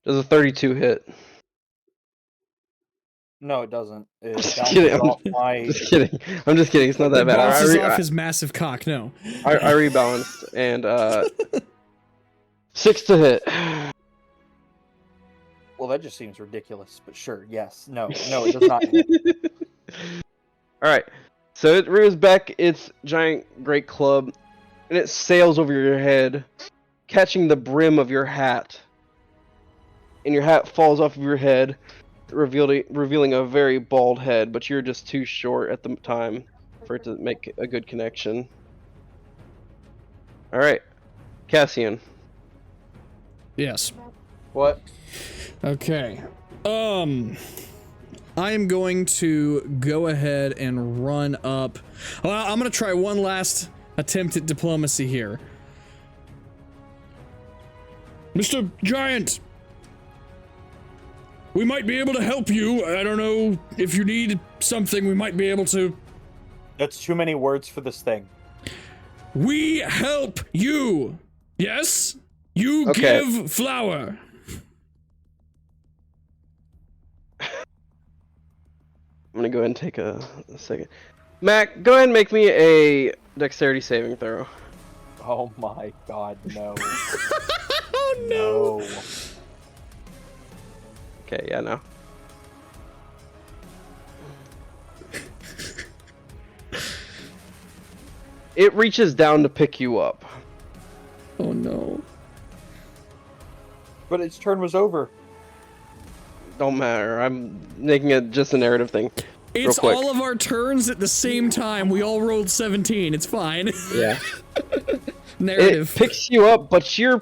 Does a 32 hit? No, it doesn't. It Just bounces kidding. off my... Just kidding. I'm just kidding. It's not that It bad. bounces off his massive cock, no. I rebalanced and 6 to hit. Well, that just seems ridiculous, but sure, yes. No, it does not hit. Alright. So it rears back its giant great club and it sails over your head, catching the brim of your hat. And your hat falls off of your head, revealing a very bald head, but you're just too short at the time for it to make a good connection. Alright. Cassian. Yes. What? Okay. I am going to go ahead and run up. Well, I'm going to try one last attempt at diplomacy here. Mr. Giant, we might be able to help you. I don't know if you need something, we might be able to. That's too many words for this thing. We help you. Yes? You Okay. give flour. I'm gonna go ahead and take a second. Mac, go ahead and make me a dexterity saving throw. Oh my god, no. Oh no. No. Okay, yeah, no. It reaches down to pick you up. Oh no. But its turn was over. Don't matter. I'm making it just a narrative thing. It's quick. all of our turns at the same time. We all rolled 17. It's fine. Yeah. Narrative. It picks you up, but you're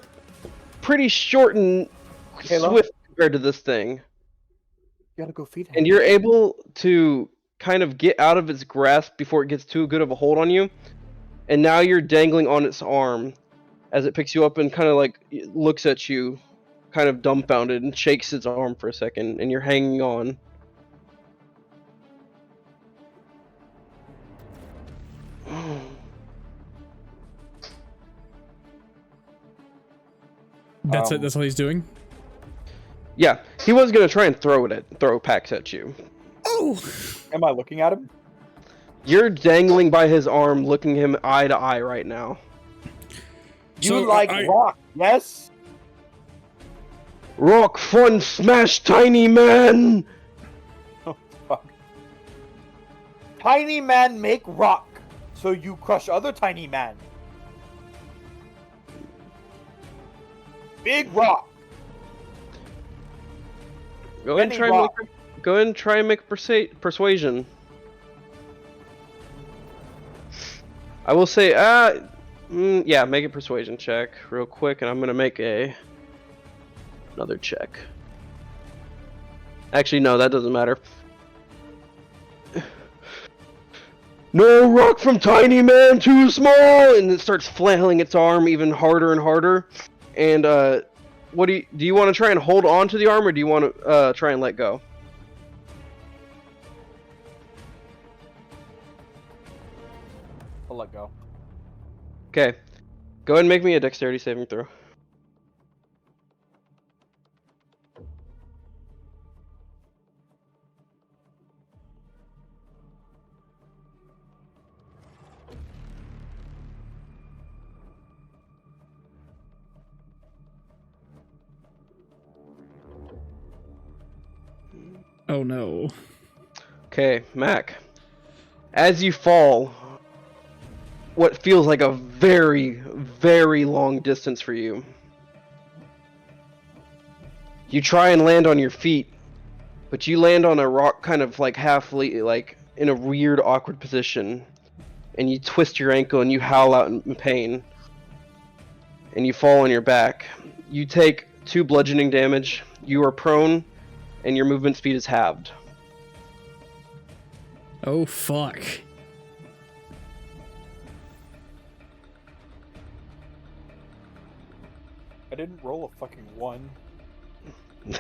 pretty short and Kayla? swift compared to this thing. You gotta go feed him. And you're able to kind of get out of its grasp before it gets too good of a hold on you. And now you're dangling on its arm as it picks you up and kind of like looks at you, kind of dumbfounded, and shakes its arm for a second, and you're hanging on. That's it. That's all he's doing. Yeah, he was gonna try and throw packs at you. Oh. Am I looking at him? You're dangling by his arm, looking him eye to eye right now. You So, like I- rock, yes? Rock fun smash tiny man! Oh, fuck. Tiny man make rock, so you crush other tiny man. Big rock. Go ahead and Any try rock. go ahead and try and make persuasion. I will say, yeah, make a persuasion check real quick, and I'm gonna make another check. Actually, no, that doesn't matter. No rock from tiny man, too small, and it starts flailing its arm even harder and harder, and what do you want to try and hold on to the arm, or do you want to try and let go? I'll let go. Okay. Go ahead and make me a dexterity saving throw. Oh no. Okay, Mac. As you fall, what feels like a very, very long distance for you, you try and land on your feet, but you land on a rock kind of like like in a weird, awkward position, and you twist your ankle and you howl out in pain, and you fall on your back. You take 2 bludgeoning damage, you are prone, and your movement speed is halved. Oh fuck. I didn't roll a fucking 1.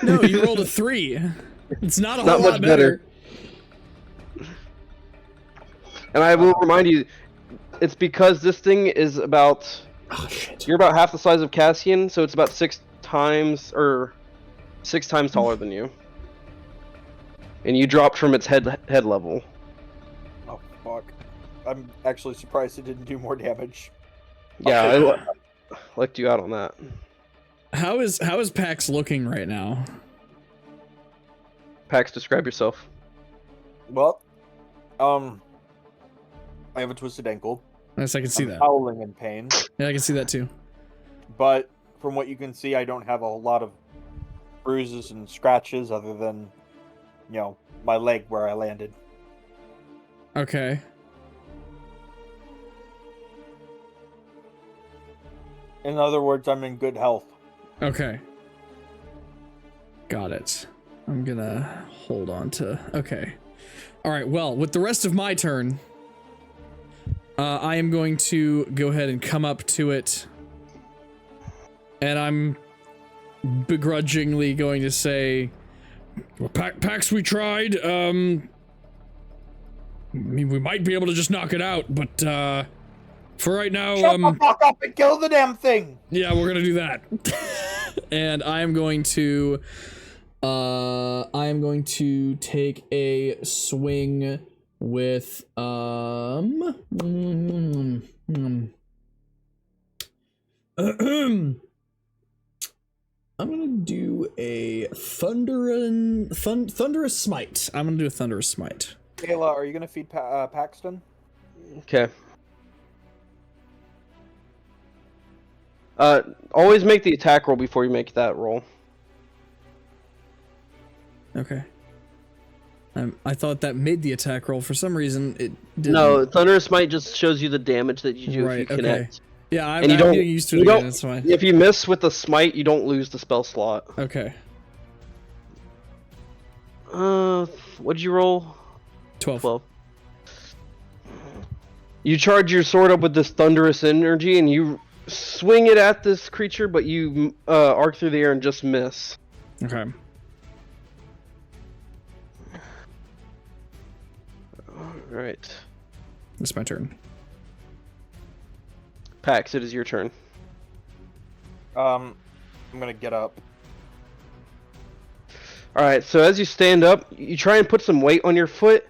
No, you rolled a 3. It's not a Not whole lot much better. And I will remind you, it's because this thing is about... Oh shit. You're about half the size of Cassian, so it's about 6 times taller than you. And you dropped from its head level. Oh fuck. I'm actually surprised it didn't do more damage. Yeah, I lucked you out on that. How is Pax looking right now? Pax, describe yourself. Well, I have a twisted ankle. Yes, I can see I'm that. howling in pain. Yeah, I can see that too. But from what you can see, I don't have a lot of bruises and scratches other than, you know, my leg where I landed. Okay. In other words, I'm in good health. Okay. Got it. I'm gonna hold on to... Okay. Alright, well, with the rest of my turn, I am going to go ahead and come up to it, and I'm begrudgingly going to say, well, Pax, we tried, I mean, we might be able to just knock it out, but, for right now, Shut the fuck up and kill the damn thing! yeah, we're gonna do that. And I am going to take a swing with, I'm gonna do a thunderous smite. I'm gonna do a thunderous smite. Kayla, are you gonna feed Paxton? Okay. Always make the attack roll before you make that roll. Okay. I thought that made the attack roll. For some reason, it didn't. No, Thunderous Smite just shows you the damage that you do Right, if you okay. connect. Yeah, I'm And you getting don't- used to you it again, don't- that's fine. If you miss with the Smite, you don't lose the spell slot. Okay. What'd you roll? 12. 12. You charge your sword up with this thunderous energy, and you swing it at this creature, but you arc through the air and just miss. Okay. Alright. It's my turn. Pax, it is your turn. I'm gonna get up. Alright, so as you stand up, you try and put some weight on your foot,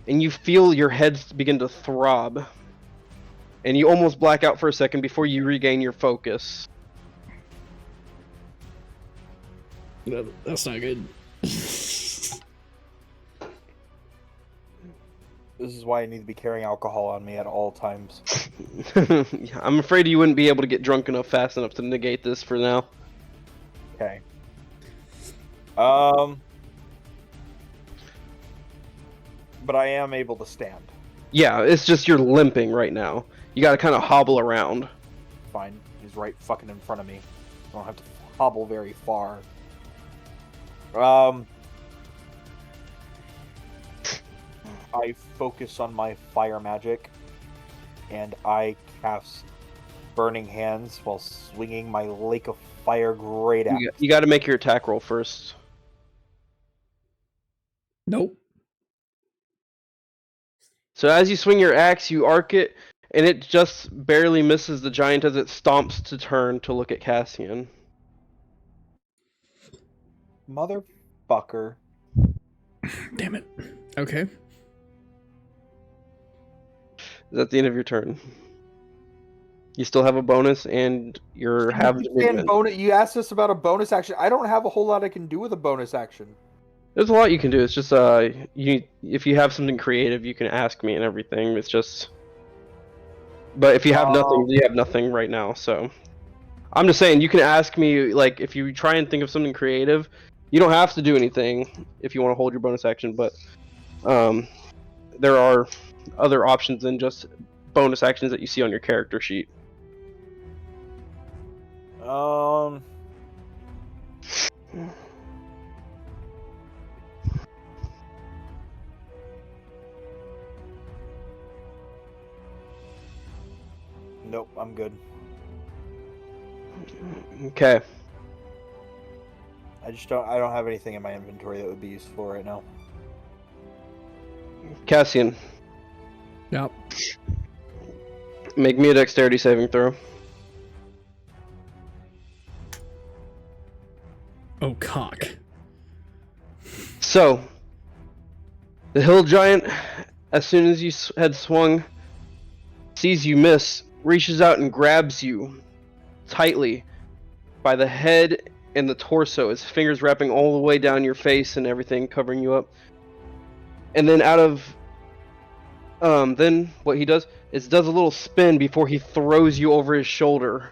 and you feel your head begin to throb. And you almost black out for a second before you regain your focus. That's not good. This is why I need to be carrying alcohol on me at all times. I'm afraid you wouldn't be able to get drunk enough fast enough to negate this for now. Okay. But I am able to stand. Yeah, it's just you're limping right now. You gotta kind of hobble around. Fine. He's right fucking in front of me. I don't have to hobble very far. I focus on my fire magic, and I cast burning hands while swinging my Lake of Fire great axe. You got to make your attack roll first. Nope. So as you swing your axe, you arc it, and it just barely misses the giant as it stomps to turn to look at Cassian. Motherfucker. Damn it. Okay. Is that the end of your turn? You still have a bonus, and you're halved movement. You asked us about a bonus action. I don't have a whole lot I can do with a bonus action. There's a lot you can do. It's just if you have something creative, you can ask me and everything. It's just, but if you have nothing, you have nothing right now. So, I'm just saying you can ask me, like, if you try and think of something creative, you don't have to do anything if you want to hold your bonus action. But there are other options than just bonus actions that you see on your character sheet. Nope, I'm good. Okay. I don't have anything in my inventory that would be useful right now. Cassian. Yep. Make me a dexterity saving throw. Oh, cock. So, the hill giant, as soon as you had swung, sees you miss, reaches out and grabs you tightly by the head and the torso, his fingers wrapping all the way down your face and everything, covering you up. And then then what he does is does a little spin before he throws you over his shoulder,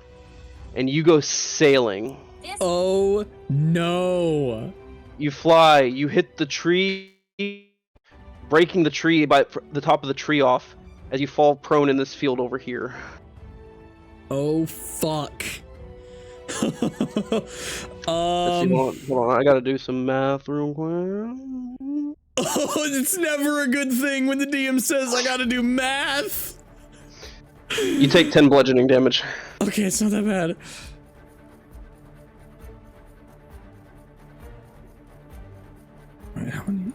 and you go sailing. Oh no! You fly, you hit the tree, breaking the tree by the top of the tree off as you fall prone in this field over here. Oh fuck. Hold on, I gotta do some math real quick. Oh, it's never a good thing when the DM says I gotta do math. You take 10 bludgeoning damage. Okay, it's not that bad. Alright, how many?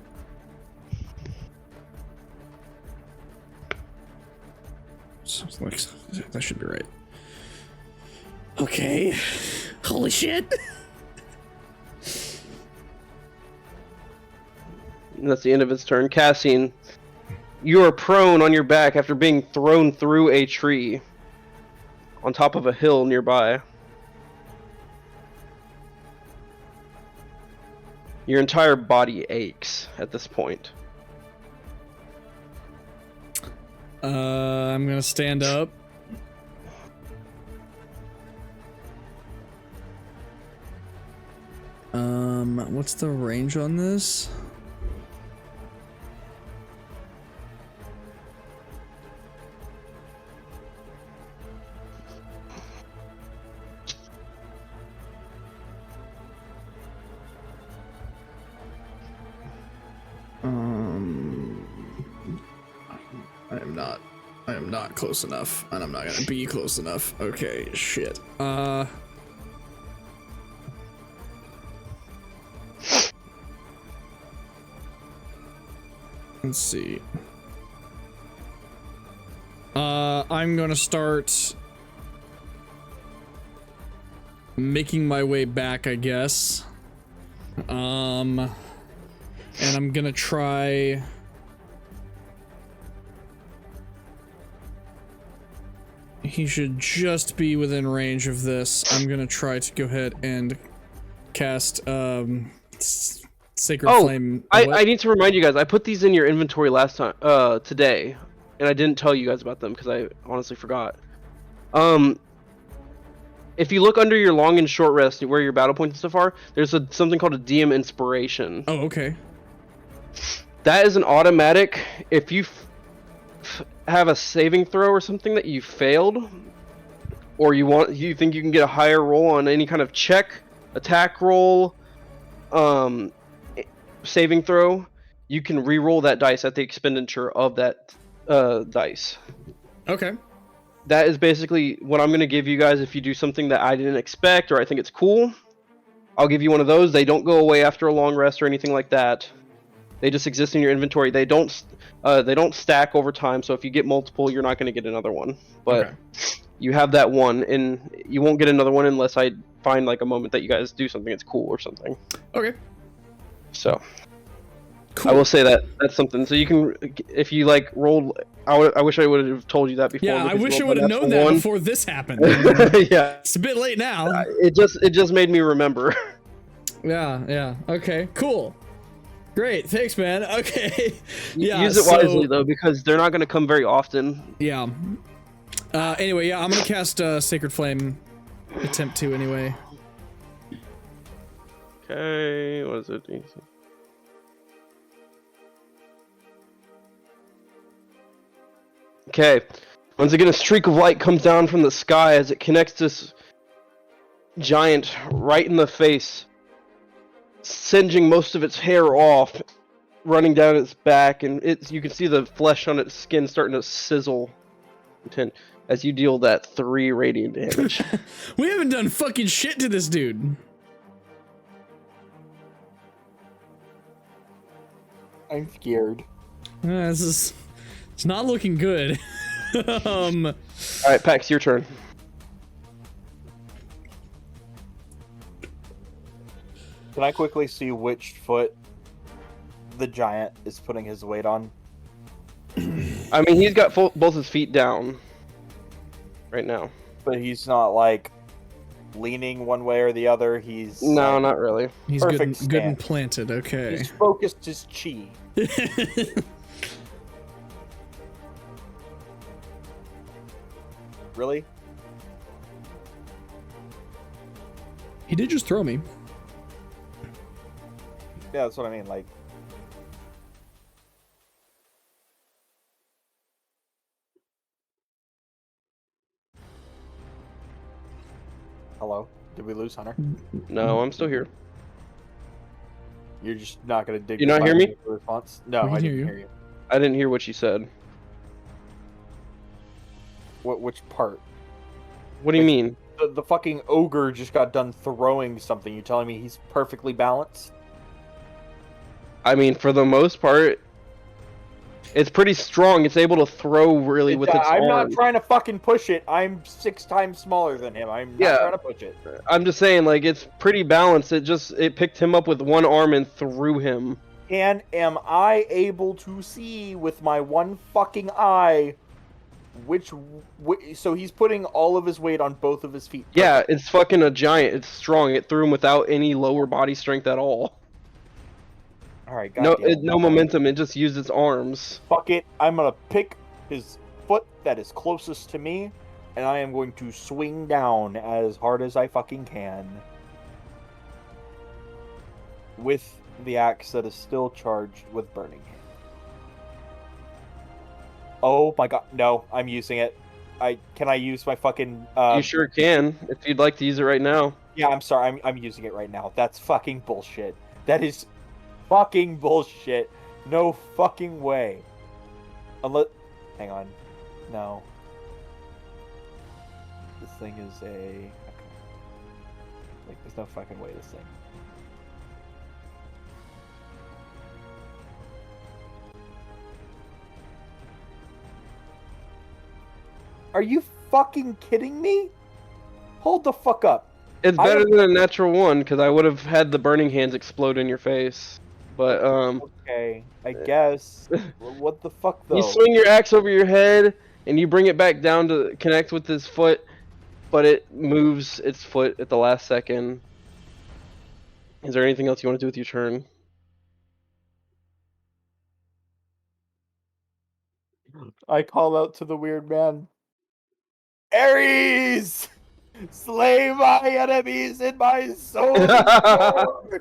Sounds like that should be right. Okay. Holy shit. And that's the end of its turn. Cassian, you are prone on your back after being thrown through a tree on top of a hill nearby. Your entire body aches at this point. I'm gonna stand up. What's the range on this? I am not close enough, and I'm not gonna be close enough. Okay, shit. Let's see. I'm gonna start making my way back, I guess. And I'm gonna try. He should just be within range of this. I'm gonna try to go ahead and cast Sacred Flame. I need to remind you guys, I put these in your inventory last time, today, and I didn't tell you guys about them because I honestly forgot. If you look under your long and short rest, where your battle points and stuff are, there's something called a DM Inspiration. Oh, okay. That is an automatic. If you have a saving throw or something that you failed, or you think you can get a higher roll on any kind of check, attack roll, saving throw, you can re-roll that dice at the expenditure of that dice. Okay. that is basically what I'm gonna give you guys if you do something that I didn't expect or I think it's cool. I'll give you one of those. They don't go away after a long rest or anything like that. They just exist in your inventory. They don't stack over time. So if you get multiple, you're not gonna get another one. But Okay. you have that one, and you won't get another one unless I find like a moment that you guys do something that's cool or something. Okay. So. Cool. I will say that that's something. So you can, if you like rolled. I wish I would have told you that before. Yeah, I because wish I you would have rolled a known that natural before this happened. one. Yeah, It's a bit late now. it just made me remember. Yeah. Okay, cool. Great, thanks, man. Okay. Yeah, Use it wisely though, because they're not going to come very often. Yeah. Anyway, yeah, I'm gonna cast Sacred Flame. Attempt to, anyway. Okay, what is it? Okay. Once again, a streak of light comes down from the sky as it connects this giant right in the face, singeing most of its hair off, running down its back, and you can see the flesh on its skin starting to sizzle as you deal that 3 radiant damage. We haven't done fucking shit to this dude. I'm scared. It's not looking good. Alright, Pax, your turn. Can I quickly see which foot the giant is putting his weight on? I mean, he's got both his feet down right now. But he's not like leaning one way or the other. He's No, like, not really. He's Perfect good and stance. planted. Okay. he's focused his chi. Really? He did just throw me. Yeah, that's what I mean. Like, hello? Did we lose Hunter? No, I'm still here. You're just not gonna dig. You not hear me? the response? No, We can I hear didn't you. hear you. I didn't hear what you said. Which part? What do you mean? The fucking ogre just got done throwing something. You telling me he's perfectly balanced? I mean, for the most part, it's pretty strong. It's able to throw really with its I'm not arm. trying to fucking push it. I'm 6 times smaller than him. I'm not Yeah. trying to push it. I'm just saying, like, it's pretty balanced. It picked him up with one arm and threw him. And am I able to see with my one fucking eye so he's putting all of his weight on both of his feet. Yeah, it's fucking a giant. It's strong. It threw him without any lower body strength at all. All right, No, goddamn it. no momentum. It just used its arms. Fuck it. I'm gonna pick his foot that is closest to me, and I am going to swing down as hard as I fucking can with the axe that is still charged with burning hand. Oh my god, no, I'm using it. Can I use my fucking You sure can, if you'd like to use it right now. Yeah, I'm sorry, I'm using it right now. That's fucking bullshit. That is fucking bullshit. No fucking way. Unless hang on. No. This thing is a like there's no fucking way this thing. Are you fucking kidding me? Hold the fuck up. It's better than a natural one, because I would have had the burning hands explode in your face. But, Okay, I guess. What the fuck, though? you swing your axe over your head, and you bring it back down to connect with his foot, but it moves its foot at the last second. Is there anything else you want to do with your turn? I call out to the weird man. Ares! Slay my enemies in my soul! I'm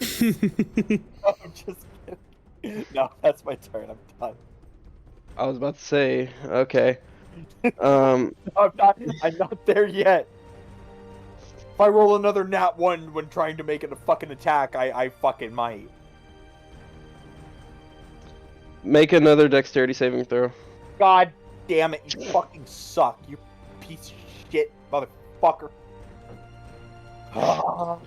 just kidding. No, that's my turn. I'm done. I was about to say, okay. I'm not there yet. If I roll another nat 1 when trying to make it a fucking attack, I fucking might. Make another dexterity saving throw. God damn it, you fucking suck, you piece of shit, motherfucker. Oh,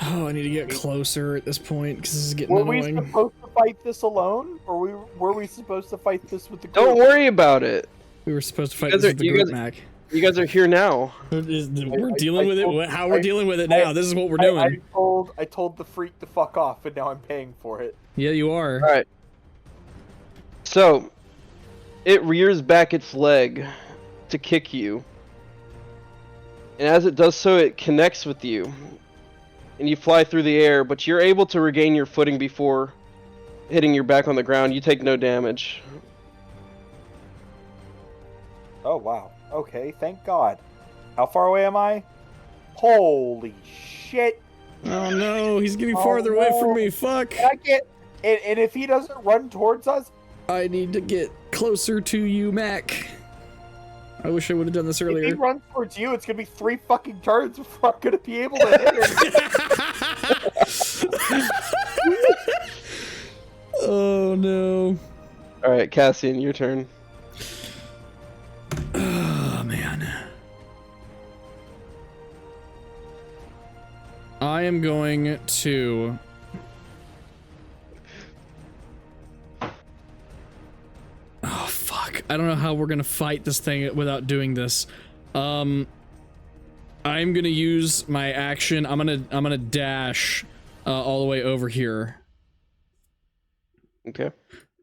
I need to get closer at this point because this is getting Were we annoying. supposed to fight this alone, or were we supposed to fight this with the group? Don't worry about it. We were supposed to fight guys this are- with the you group, guys- Mac. You guys are here now. We're dealing with it. How we're I- dealing with it now. This is what we're doing. I told the freak to fuck off, and now I'm paying for it. Yeah, you are. All right. So, it rears back its leg to kick you. And as it does so, it connects with you. And you fly through the air, but you're able to regain your footing before hitting your back on the ground. You take no damage. Oh, wow. Okay, thank God. How far away am I? Holy shit. Oh no, he's getting Oh, farther away no. from me. Fuck. I get... And if he doesn't run towards us, I need to get closer to you, Mac. I wish I would have done this if he earlier. runs towards you, it's gonna be 3 fucking turns before I'm gonna be able to hit him. Oh no. Alright, Cassian, your turn. Oh man. I am going to... Oh fuck. I don't know how we're gonna fight this thing without doing this. I'm gonna use my action. I'm gonna dash all the way over here. Okay.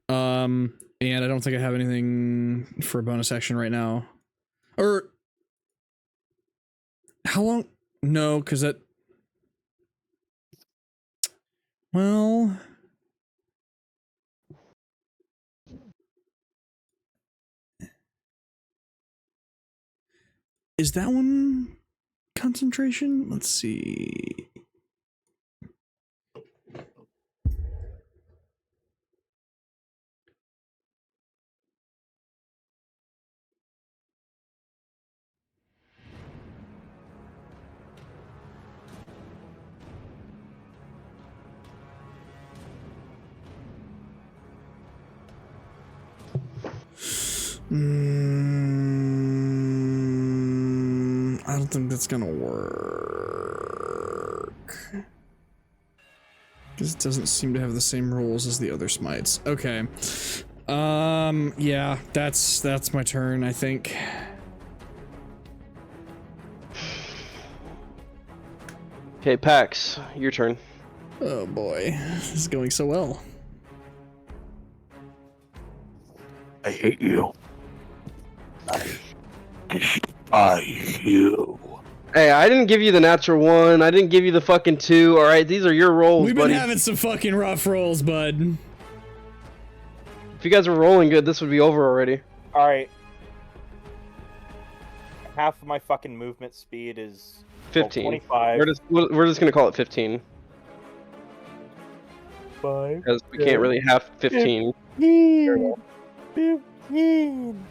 And I don't think I have anything for a bonus action right now. Or how long? No, because that... Well... Is that one concentration? Let's see. I don't think that's gonna work. Because it doesn't seem to have the same rules as the other smites. Okay. Yeah, that's my turn, I think. Okay, Pax, your turn. Oh boy, this is going so well. I hate you. I despise you. Hey, I didn't give you the natural 1. I didn't give you the fucking 2. Alright, these are your rolls, We've been buddy. having some fucking rough rolls, bud. If you guys were rolling good, this would be over already. Alright. Half of my fucking movement speed is... 15. 25. We're just gonna call it 15. 5. Because we can't really have 15. 15. 15.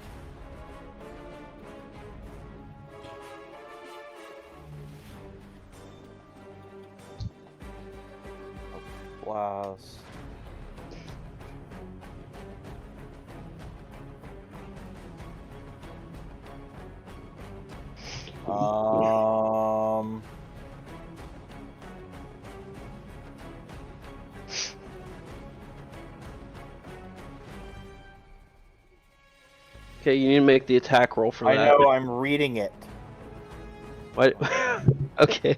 Blast. Okay, you need to make the attack roll for I that. know, I'm reading it. What? Okay.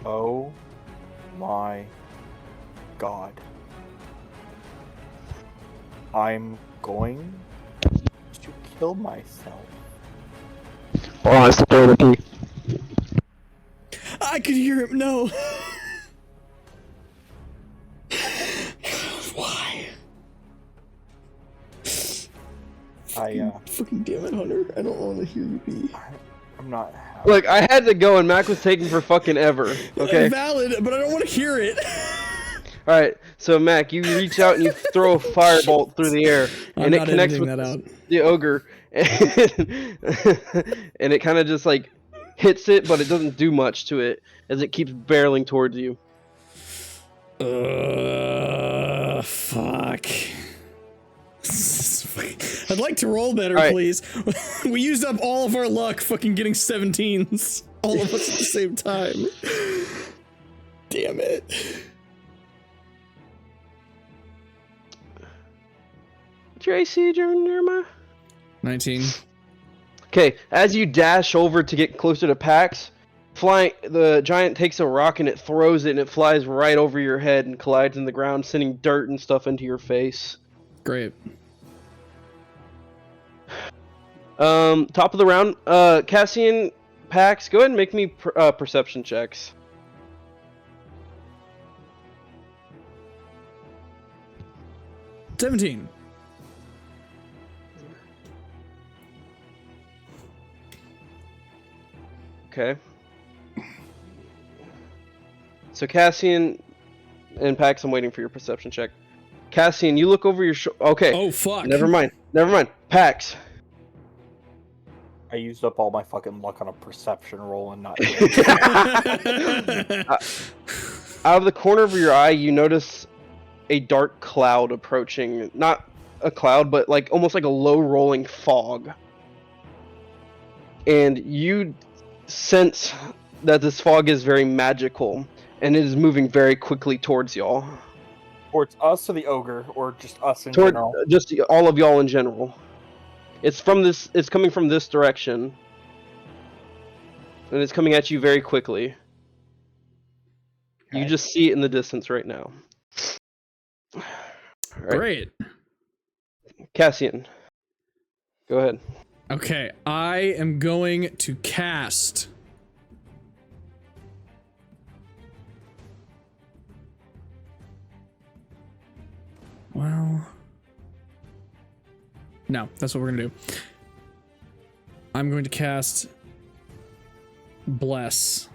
Oh my god. I'm going to kill myself. Hold on, I still throw the key. I could hear him. No. Why? Fucking damn it, Hunter. I don't want to hear you be. I'm not. Look, I had to go and Mac was taking for fucking ever. Okay? Valid, but I don't want to hear it. Alright, so Mac, you reach out and you throw a firebolt through the air. And it connects with that out. the ogre. And it kind of just like hits it, but it doesn't do much to it as it keeps barreling towards you. Fuck. I'd like to roll better, All right. please. We used up all of our luck fucking getting 17s. All of us at the same time. Damn it. What's your AC, Jeremiah? 19. Okay, as you dash over to get closer to Pax, the giant takes a rock and it throws it and it flies right over your head and collides in the ground, sending dirt and stuff into your face. Great. Top of the round, Cassian, Pax, go ahead and make me perception checks. $17. Okay. So Cassian and Pax, I'm waiting for your perception check. Cassian, you look over your shoulder. Okay. Oh, fuck. Never mind. Pax. I used up all my fucking luck on a perception roll and not. Out of the corner of your eye, you notice a dark cloud approaching. Not a cloud, but like almost like a low rolling fog. And you sense that this fog is very magical, and it is moving very quickly towards y'all. Towards us or the ogre, or just us in general? Just all of y'all in general. It's coming from this direction. And it's coming at you very quickly. Okay. You just see it in the distance right now. All right. Great. Cassian, go ahead. Okay, I am going to cast. Well, no, that's what we're gonna do. I'm going to cast Bless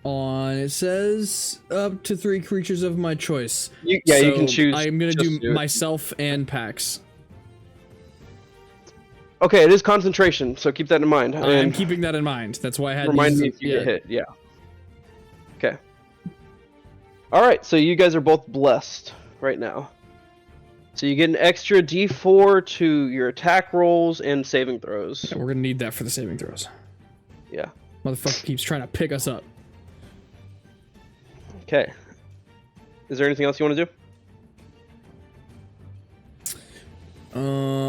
on, it says up to 3 creatures of my choice. You can choose. I'm gonna just do it. myself and Pax. Okay, it is concentration, so keep that in mind. I'm And keeping that in mind. That's why I had remind these- me if you get hit. Yeah. Okay. All right, so you guys are both blessed right now. So you get an extra D4 to your attack rolls and saving throws. Yeah, we're gonna need that for the saving throws. Yeah. Motherfucker keeps trying to pick us up. Okay. Is there anything else you want to do?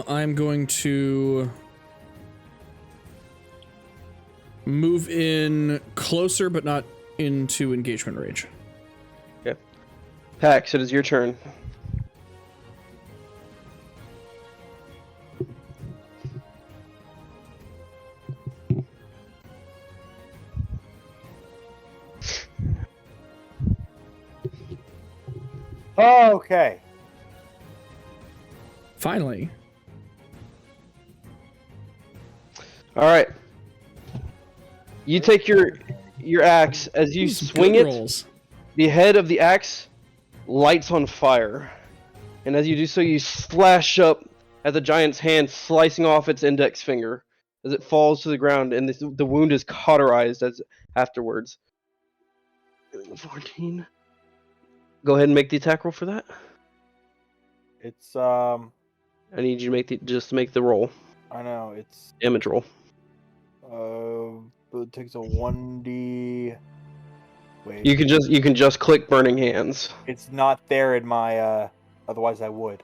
I'm going to move in closer, but not into engagement range. Okay. Pax, it is your turn. Okay. Finally. All right. You take your axe as you These swing good it. rolls. The head of the axe lights on fire, and as you do so, you slash up at the giant's hand, slicing off its index finger as it falls to the ground, and the wound is cauterized as afterwards. 14. Go ahead and make the attack roll for that. It's I need you to make the roll, I know it's damage roll. it takes a 1d. Wait. You can just click burning hands. It's not there in my otherwise I would.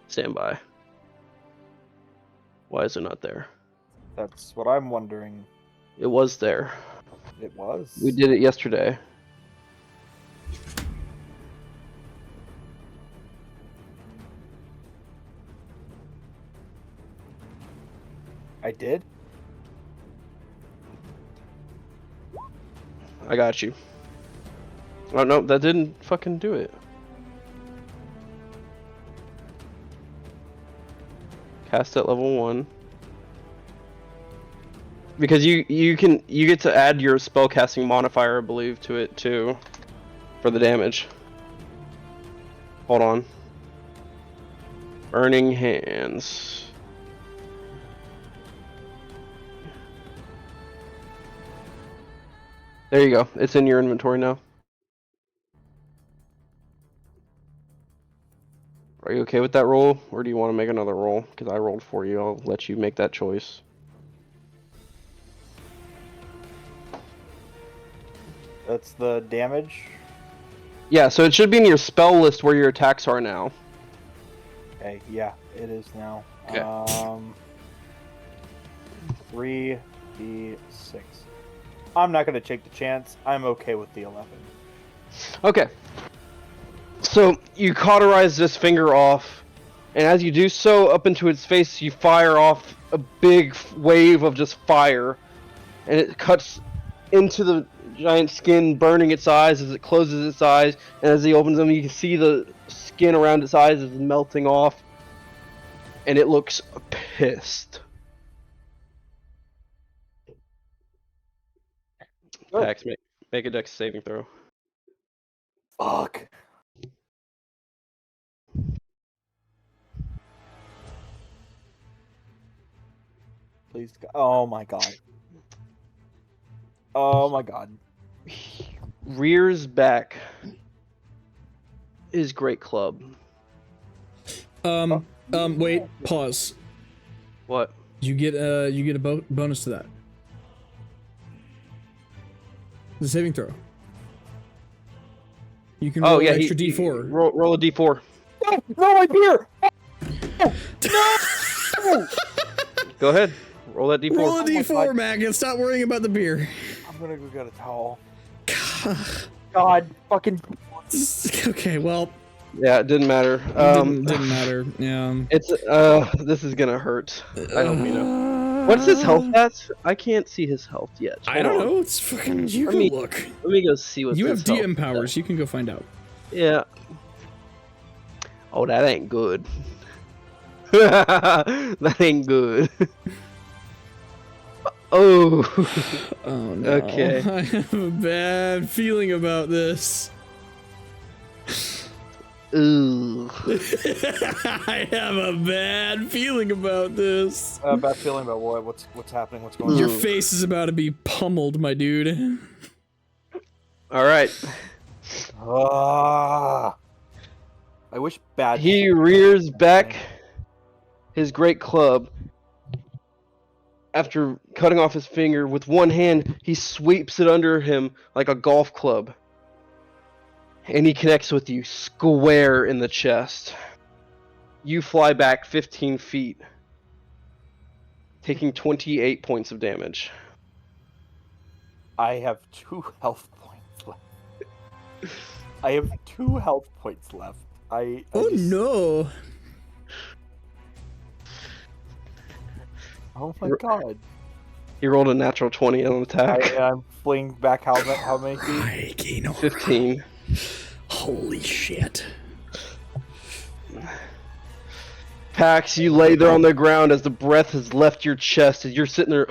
Stand by. Why is it not there? That's what I'm wondering. It was there. It was. We did it yesterday. I did? I got you. Oh no, that didn't fucking do it. Cast at level 1. Because you get to add your spellcasting modifier, I believe, to it too, for the damage. Hold on. Burning hands. There you go. It's in your inventory now. Are you okay with that roll, or do you want to make another roll? Because I rolled for you. I'll let you make that choice. That's the damage. Yeah, so it should be in your spell list where your attacks are now. Okay, yeah, it is now. Okay. 3d6. I'm not gonna take the chance. I'm okay with the 11. Okay. So you cauterize this finger off, and as you do so, up into its face, you fire off a big wave of just fire, and it cuts into the giant skin, burning its eyes as it closes its eyes, and as he opens them, you can see the skin around its eyes is melting off, and it looks pissed. Good. Pax, make a dex saving throw. Fuck. Please. Oh my god. Oh my god. Rears back his great club. Wait, pause. What? You get a bonus to that. The saving throw. You can roll an extra D4. Roll a D4. No, my beer! No! Go ahead. Roll that D4. Roll a D4, God. Mac, and stop worrying about the beer. I'm gonna go get a towel. God, fucking. Okay, well. Yeah, it didn't matter. Didn't matter. Yeah. It's this is gonna hurt. I hope you know. What's his health at? I can't see his health yet. I don't know. It's fucking. You can look. Let me go see what. You have his health DM powers. is. You can go find out. Yeah. Oh, that ain't good. That ain't good. Oh. Oh no. Okay. I have a bad feeling about this. Ooh. I have a bad feeling about this. Bad feeling about what? What's happening? What's going on? Your face is about to be pummeled, my dude. All right. Ah. I wish bad. He rears back his great club. After cutting off his finger with one hand, he sweeps it under him like a golf club. And he connects with you square in the chest. You fly back 15 feet, taking 28 points of damage. I have 2 health points left. I have 2 health points left. I Oh just... no. Oh my god. He rolled a natural 20 on attack. I'm fling back how many feet? 15. Holy shit. Pax, you lay there on the ground as the breath has left your chest, as you're sitting there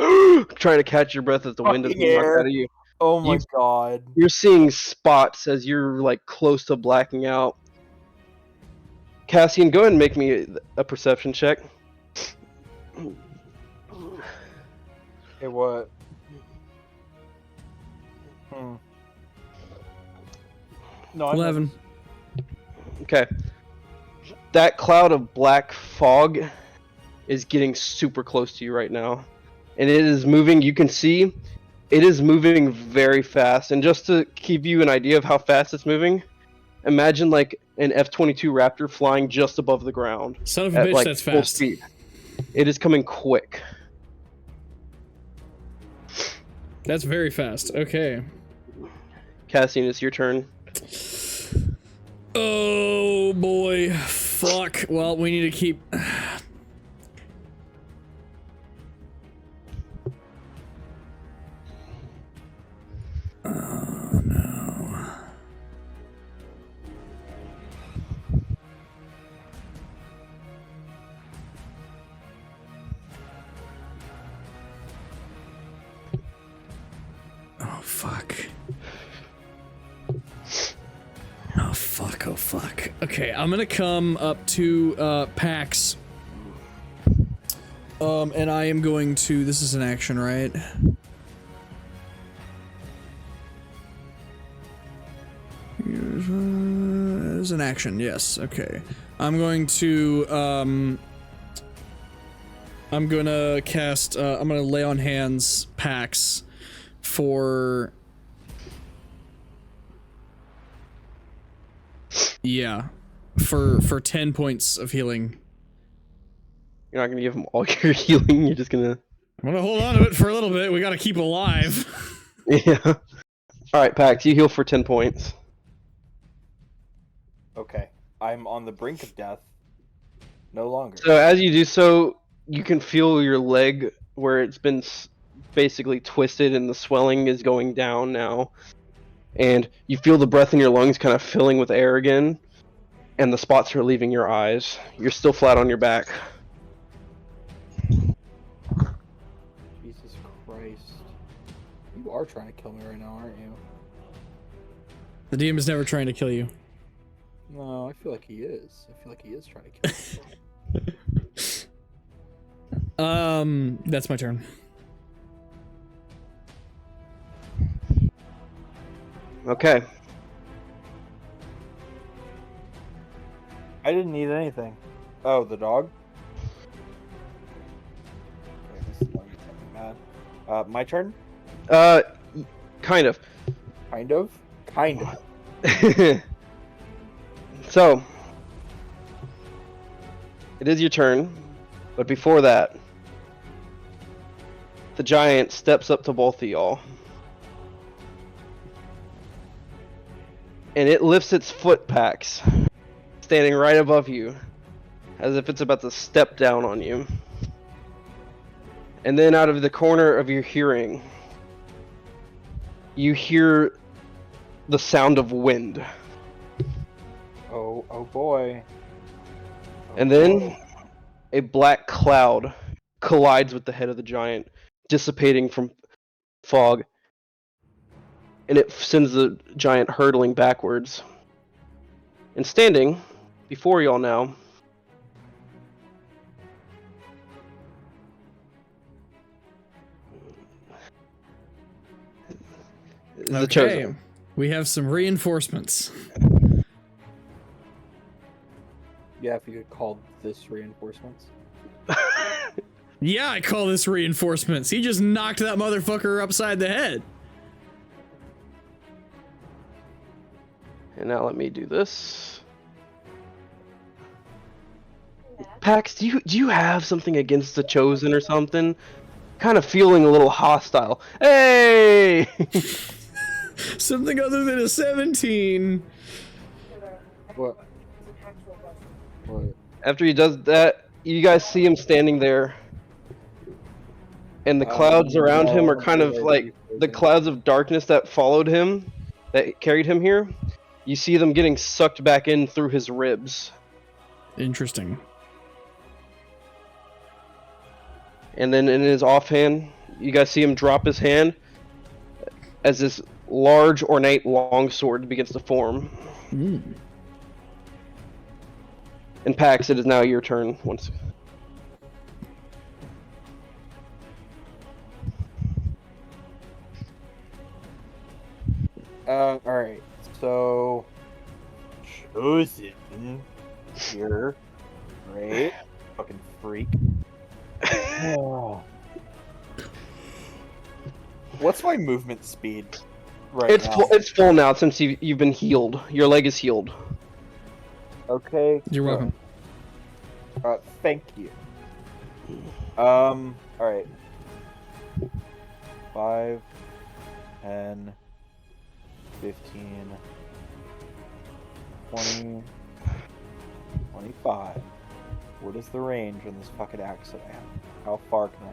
trying to catch your breath as the wind is Fucking knocked air. out of you. Oh my god. You're seeing spots as you're like close to blacking out. Cassian, go ahead and make me a perception check. Hey, what? No, I'm 11. Okay. That cloud of black fog is getting super close to you right now. And it is moving, you can see, it is moving very fast. And just to give you an idea of how fast it's moving, imagine like an F-22 Raptor flying just above the ground. Son of a at, bitch, like, that's full fast. speed. It is coming quick. That's very fast. Okay. Cassian, it's your turn. Oh boy. Fuck. Well, we need to keep... Oh no. Oh fuck. Oh fuck, oh fuck. Okay, I'm gonna come up to Pax. And I am going to, this is an action, right? It's an action, yes, okay. I'm going to I'm gonna cast I'm gonna lay on hands Pax for for 10 points of healing. You're not gonna give him all your healing. You're just gonna. I'm gonna hold on to it for a little bit. We gotta keep alive. Yeah. All right, Pax. You heal for 10 points. Okay. I'm on the brink of death. No longer. So as you do so, you can feel your leg where it's been basically twisted, and the swelling is going down now. And you feel the breath in your lungs kind of filling with air again, and the spots are leaving your eyes. You're still flat on your back. Jesus Christ. You are trying to kill me right now, aren't you? The DM is never trying to kill you. No, I feel like he is. I feel like he is trying to kill me. That's my turn. Okay. I didn't need anything. Oh, the dog? Okay, this dog is something mad. My turn? Kind of. Kind of? Kind of. So, it is your turn, but before that, the giant steps up to both of y'all. And it lifts its foot packs, standing right above you, as if it's about to step down on you. And then out of the corner of your hearing, you hear the sound of wind. Oh boy. Oh, And then boy. a black cloud collides with the head of the giant, dissipating from fog. And it sends the giant hurtling backwards. And standing before y'all now is the Chosen. We have some reinforcements. Yeah, if you could call this reinforcements. Yeah, I call this reinforcements. He just knocked that motherfucker upside the head. And now let me do this. Pax, do you have something against the Chosen or something? Kind of feeling a little hostile. Hey! Something other than a 17. What? What? After he does that, you guys see him standing there. And the clouds around him are kind of like the clouds of darkness that followed him, that carried him here. You see them getting sucked back in through his ribs. Interesting. And then in his offhand, you guys see him drop his hand as this large, ornate longsword begins to form. And Pax, it is now your turn. Once. Alright. So... Chosen. Here. Great. Fucking freak. Oh. What's my movement speed right now? It's full now since you've been healed. Your leg is healed. Okay. You're welcome. Thank you. Alright. 5, 10, 15, 20, 25. What is the range on this fucking axe that I have? How far can I?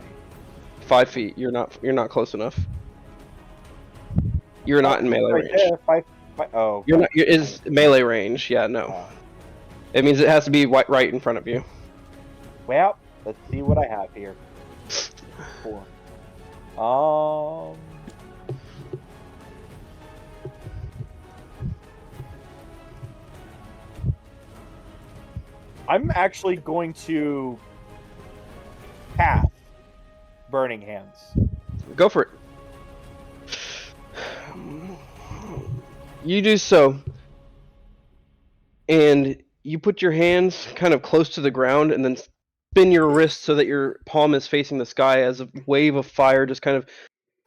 5 feet. You're not close enough. You're not in melee Right range. there, oh. You're not. Is melee range? Yeah, no. It means it has to be right in front of you. Well, let's see what I have here. 4. I'm actually going to cast Burning Hands. Go for it. You do so, and you put your hands kind of close to the ground and then spin your wrist so that your palm is facing the sky as a wave of fire just kind of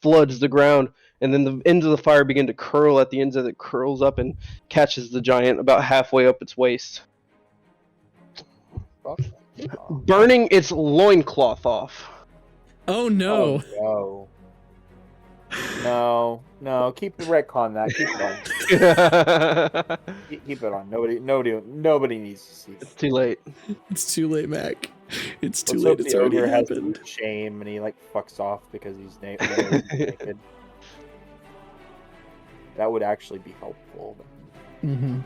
floods the ground. And then the ends of the fire begin to curl at the ends of it, curls up and catches the giant about halfway up its waist, Fuck. burning its loincloth off. Oh no. Oh, no. No, keep the retcon that. Keep it on. Keep it on. Nobody needs to see. It's too late. It's too late, Mac. It's too Let's late. hope It's the already ogre has happened. shame and he like fucks off because he's naked. That would actually be helpful. Mm-hmm.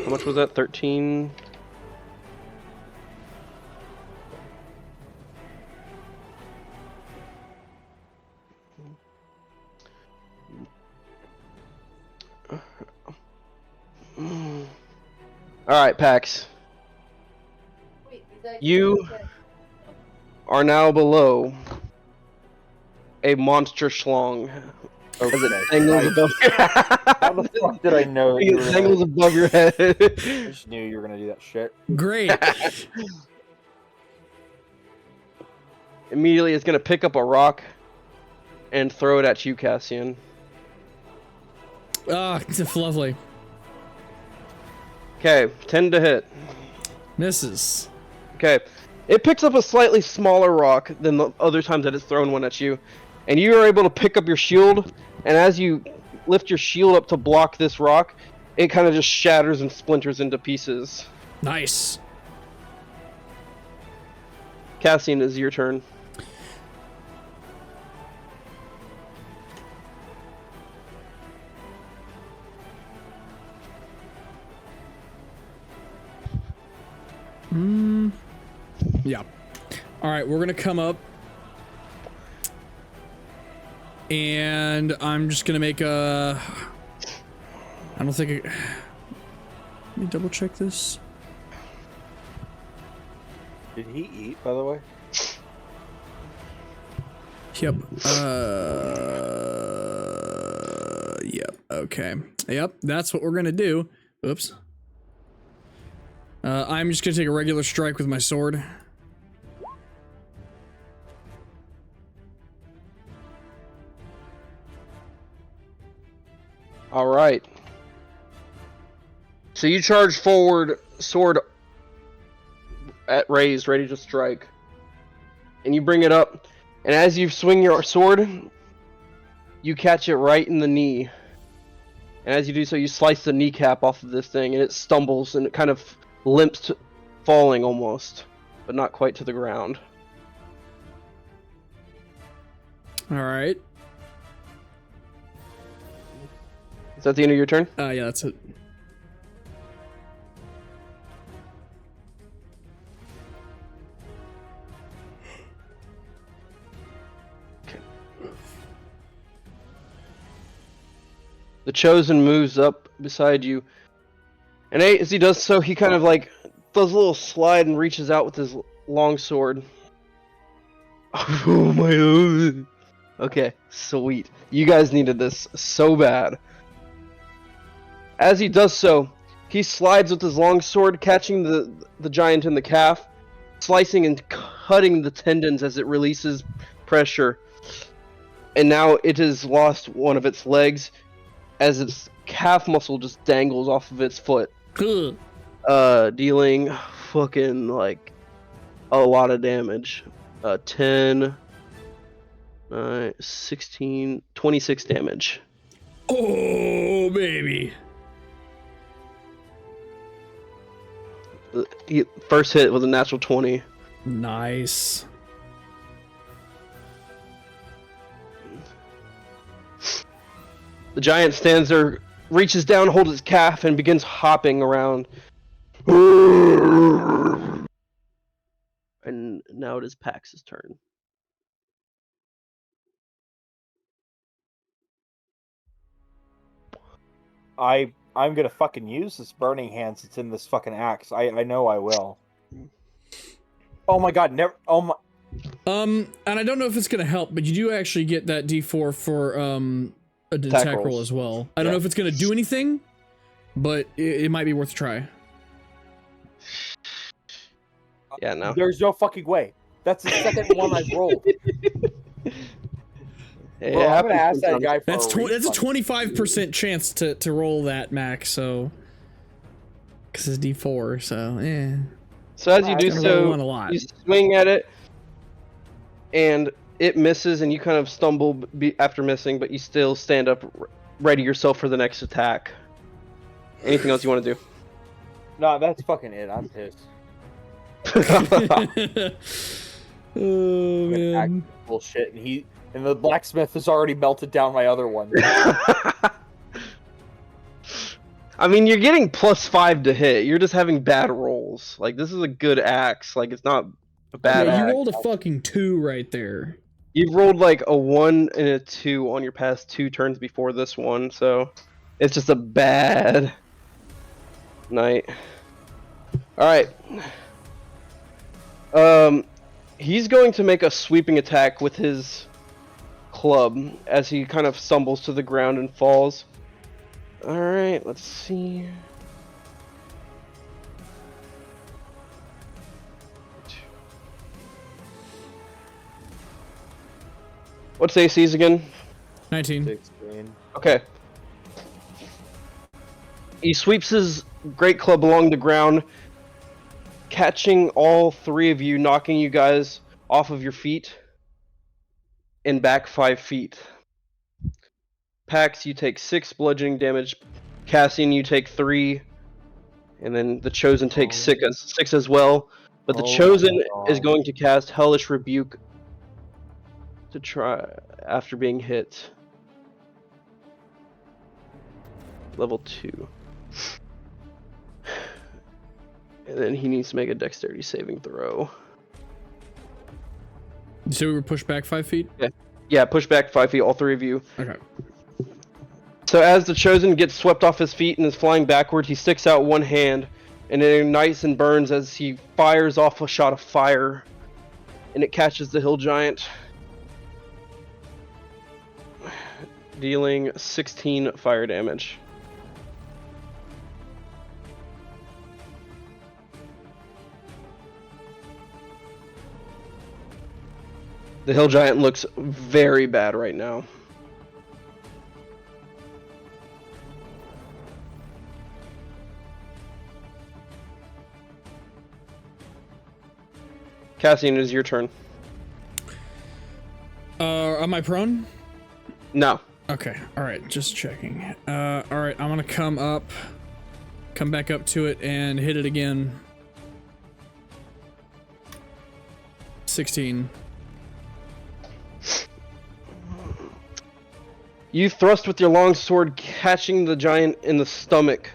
How much was that? 13? Alright, Pax. Wait, is that You are now below a monster schlong. As it dangles above your How the fuck did I know that you It were dangles gonna... above your head. I just knew you were gonna do that shit. Great. Immediately, it's gonna pick up a rock and throw it at you, Cassian. Ah, it's lovely. Okay, 10 to hit. Misses. Okay, it picks up a slightly smaller rock than the other times that it's thrown one at you, and you are able to pick up your shield. And as you lift your shield up to block this rock, it kind of just shatters and splinters into pieces. Nice. Cassian, is your turn. Yeah. All right, we're gonna come up, and I'm just gonna make a. I don't think. Let me double check this. Did he eat, by the way? Yep. Yep. Okay. Yep. That's what we're gonna do. Oops. I'm just gonna take a regular strike with my sword. All right. So you charge forward, sword at raised, ready to strike, and you bring it up. And as you swing your sword, you catch it right in the knee. And as you do so, you slice the kneecap off of this thing, and it stumbles and it kind of limps, falling almost, but not quite to the ground. All right. Is that the end of your turn? Yeah, that's it. The Chosen moves up beside you, and as he does so, he kind of like does a little slide and reaches out with his long sword. Oh my! Okay, sweet. You guys needed this so bad. As he does so, he slides with his long sword, catching the giant in the calf, slicing and cutting the tendons as it releases pressure. And now it has lost one of its legs, as its calf muscle just dangles off of its foot. Dealing fucking like a lot of damage. 10, 16, 26 damage. Oh, baby. First hit was a natural 20. Nice. The giant stands there, reaches down, holds its calf, and begins hopping around. And now it is Pax's turn. I'm gonna fucking use this burning hands that's in this fucking axe. I know I will. Oh my god, never. Oh my. And I don't know if it's gonna help, but you do actually get that D4 for a attack roll rolls. as well. I don't know if it's gonna do anything, but it might be worth a try. Yeah, no. There's no fucking way. That's the second one I've rolled. It Bro, I'm gonna happens ask that sometimes. guy for That's a that's a refund. 25% chance to roll that, Max. So, because it's D4, so yeah. So as you do Gonna roll one a so, lot. you swing at it, and it misses, and you kind of stumble after missing, but you still stand up, ready yourself for the next attack. Anything else you want to do? No, that's fucking it. I'm pissed. Oh man. Bullshit, and the blacksmith has already melted down my other one. I mean, you're getting +5 to hit. You're just having bad rolls. Like, this is a good axe. Like, it's not a bad Yeah, you axe. rolled a fucking 2 right there. You've rolled like a 1 and a 2 on your past 2 turns before this one, so it's just a bad night. Alright. He's going to make a sweeping attack with his club as he kind of stumbles to the ground and falls. Alright, let's see. What's AC's again? 19. 16. Okay. He sweeps his great club along the ground, catching all 3 of you, knocking you guys off of your feet and back 5 feet. Pax, you take 6 bludgeoning damage. Cassian, you take 3. And then the Chosen takes 6 as well. But the Chosen is going to cast Hellish Rebuke to try after being hit. Level 2. And then he needs to make a dexterity saving throw. So we were pushed back 5 feet? Yeah, push back 5 feet, all 3 of you. Okay. So as the Chosen gets swept off his feet and is flying backward, he sticks out one hand, and it ignites and burns as he fires off a shot of fire, and it catches the hill giant, dealing 16 fire damage. The hill giant looks very bad right now. Cassian, it is your turn. Am I prone? No. Okay, alright, just checking. Alright, I'm gonna come back up to it and hit it again. 16. You thrust with your long sword, catching the giant in the stomach.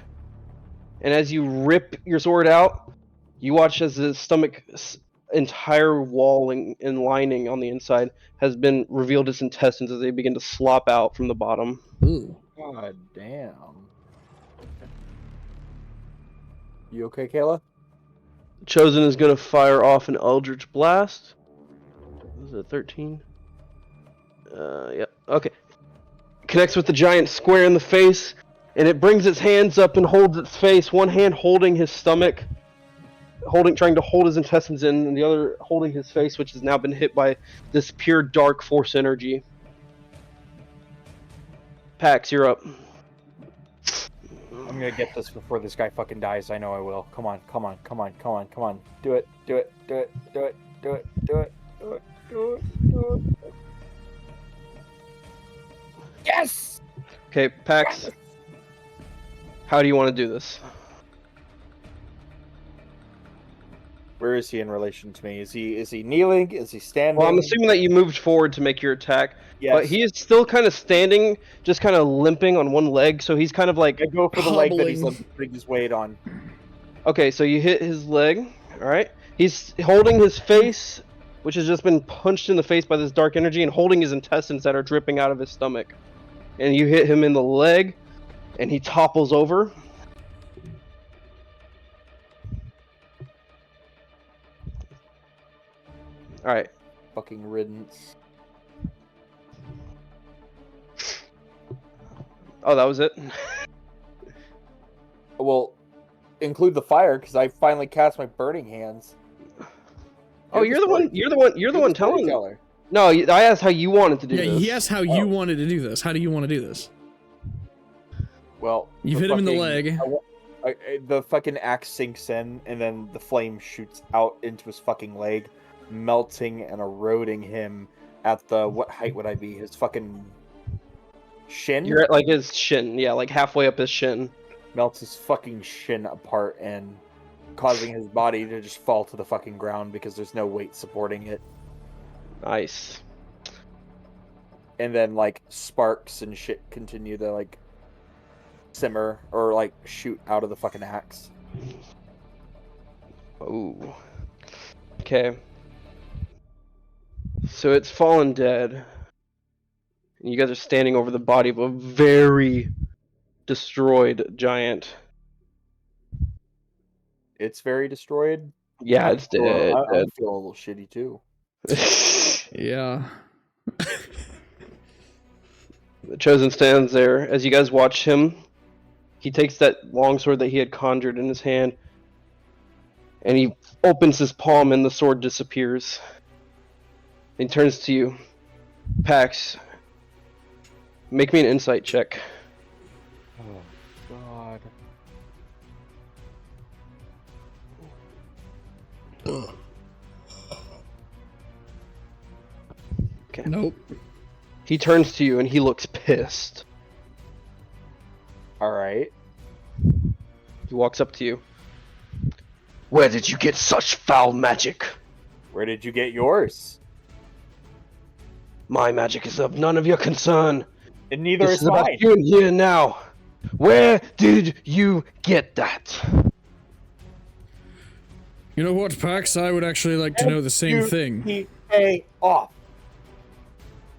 And as you rip your sword out, you watch as the stomach's entire wall and lining on the inside has been revealed its intestines as they begin to slop out from the bottom. Ooh. God damn. You okay, Kayla? Chosen is going to fire off an Eldritch Blast. Was it 13? Yep. Okay. Connects with the giant square in the face, and it brings its hands up and holds its face, one hand holding his stomach, trying to hold his intestines in, and the other holding his face, which has now been hit by this pure dark force energy. Pax, you're up. I'm gonna get this before this guy fucking dies. I know I will. Come on, come on, come on, come on, come on. Do it, do it, do it, do it, do it, do it, do it, do it, do it. Yes! Okay, Pax. How do you want to do this? Where is he in relation to me? Is he kneeling? Is he standing? Well, I'm assuming that you moved forward to make your attack, Yes. but he is still kind of standing, just kind of limping on one leg, so he's kind of like... I go for the leg that he's Hobbling. putting his weight on. Okay, so you hit his leg, alright? He's holding his face, which has just been punched in the face by this dark energy, and holding his intestines that are dripping out of his stomach. And you hit him in the leg, and he topples over. Alright. fucking riddance. Oh, that was it? Well, include the fire because I finally cast my burning hands. Oh, you're the one telling. Storyteller. No, I asked how you wanted to do Yeah, this. he asked how you wanted to do this. How do you want to do this? Well, You've hit him in the leg. The fucking axe sinks in, and then the flame shoots out into his fucking leg, melting and eroding him at the, what height would I be? His fucking shin? You're at like his shin, yeah, like halfway up his shin. Melts his fucking shin apart and causing his body to just fall to the fucking ground because there's no weight supporting it. Nice. And then like sparks and shit continue to like simmer or like shoot out of the fucking axe. Oh. Okay. So it's fallen dead. And you guys are standing over the body of a very destroyed giant. It's very destroyed. Yeah, it's dead. I feel a little shitty too. Yeah. The Chosen stands there. As you guys watch him, he takes that longsword that he had conjured in his hand, and he opens his palm and the sword disappears. He turns to you. Pax, make me an insight check. Oh, God. Okay. Nope. He turns to you and he looks pissed. Alright. He walks up to you. Where did you get such foul magic? Where did you get yours? My magic is of none of your concern. And neither This is is about mine. you and here now. Where did you get that? You know what, Pax? I would actually like to know the same thing. Pay off.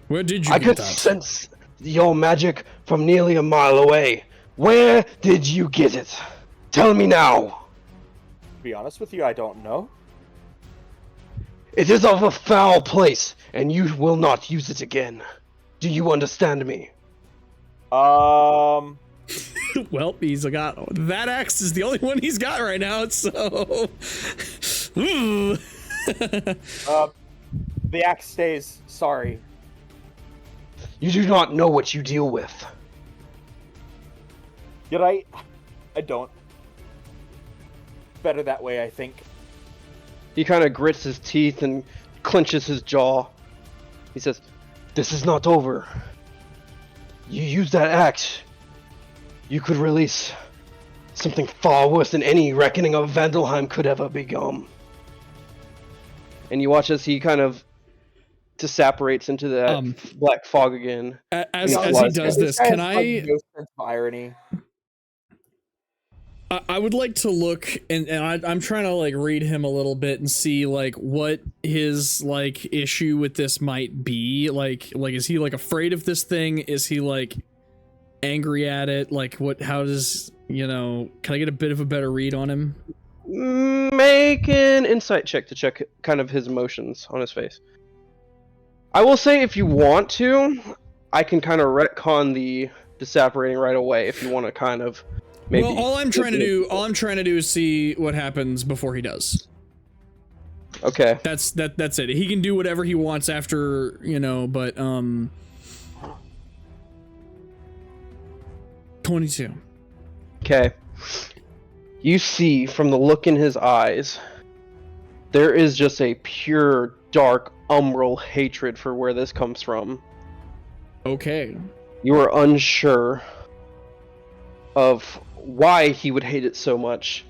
Where did you I get could that? sense your magic from nearly a mile away. Where did you get it? Tell me now. To be honest with you, I don't know. It is of a foul place, and you will not use it again. Do you understand me? Well, he's got that axe is the only one he's got right now, so. Ooh. The axe stays. Sorry. You do not know what you deal with. You're right. I don't. Better that way, I think. He kind of grits his teeth and clenches his jaw. He says, "This is not over. You use that axe, you could release something far worse than any reckoning of Vandelheim could ever become." And you watch as he kind of disapparates into that black fog again. As he does this, can I? No sense of irony. I would like to look and I'm trying to like read him a little bit and see like what his like issue with this might be. Like is he like afraid of this thing? Is he like angry at it? Like what? How does can I get a bit of a better read on him? Make an insight check to check kind of his emotions on his face. I will say if you want to, I can kind of retcon the disapparating right away if you want to kind of maybe. Well, all I'm trying to do is see what happens before he does. Okay. That's it. He can do whatever he wants after, but 22. Okay. You see from the look in his eyes, there is just a pure, dark, umbral hatred for where this comes from. Okay. You are unsure of why he would hate it so much,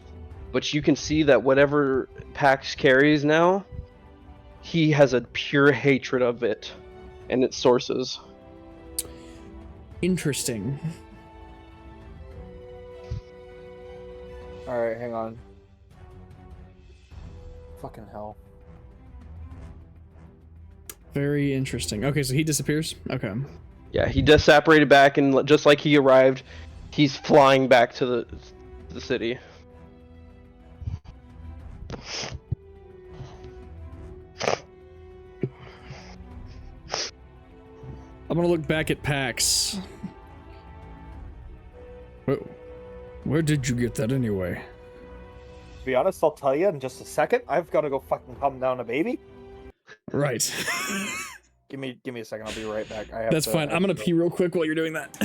but you can see that whatever Pax carries now, he has a pure hatred of it and its sources. Interesting. Alright, hang on. Fucking hell. Very interesting. Okay, so he disappears? Okay. Yeah, he disapparated back, and just like he arrived, he's flying back to the city. I'm gonna look back at Pax. Where did you get that anyway? To be honest, I'll tell you in just a second. I've got to go fucking calm down a baby. Right. Give me a second. I'll be right back. That's fine. I'm gonna pee real quick while you're doing that.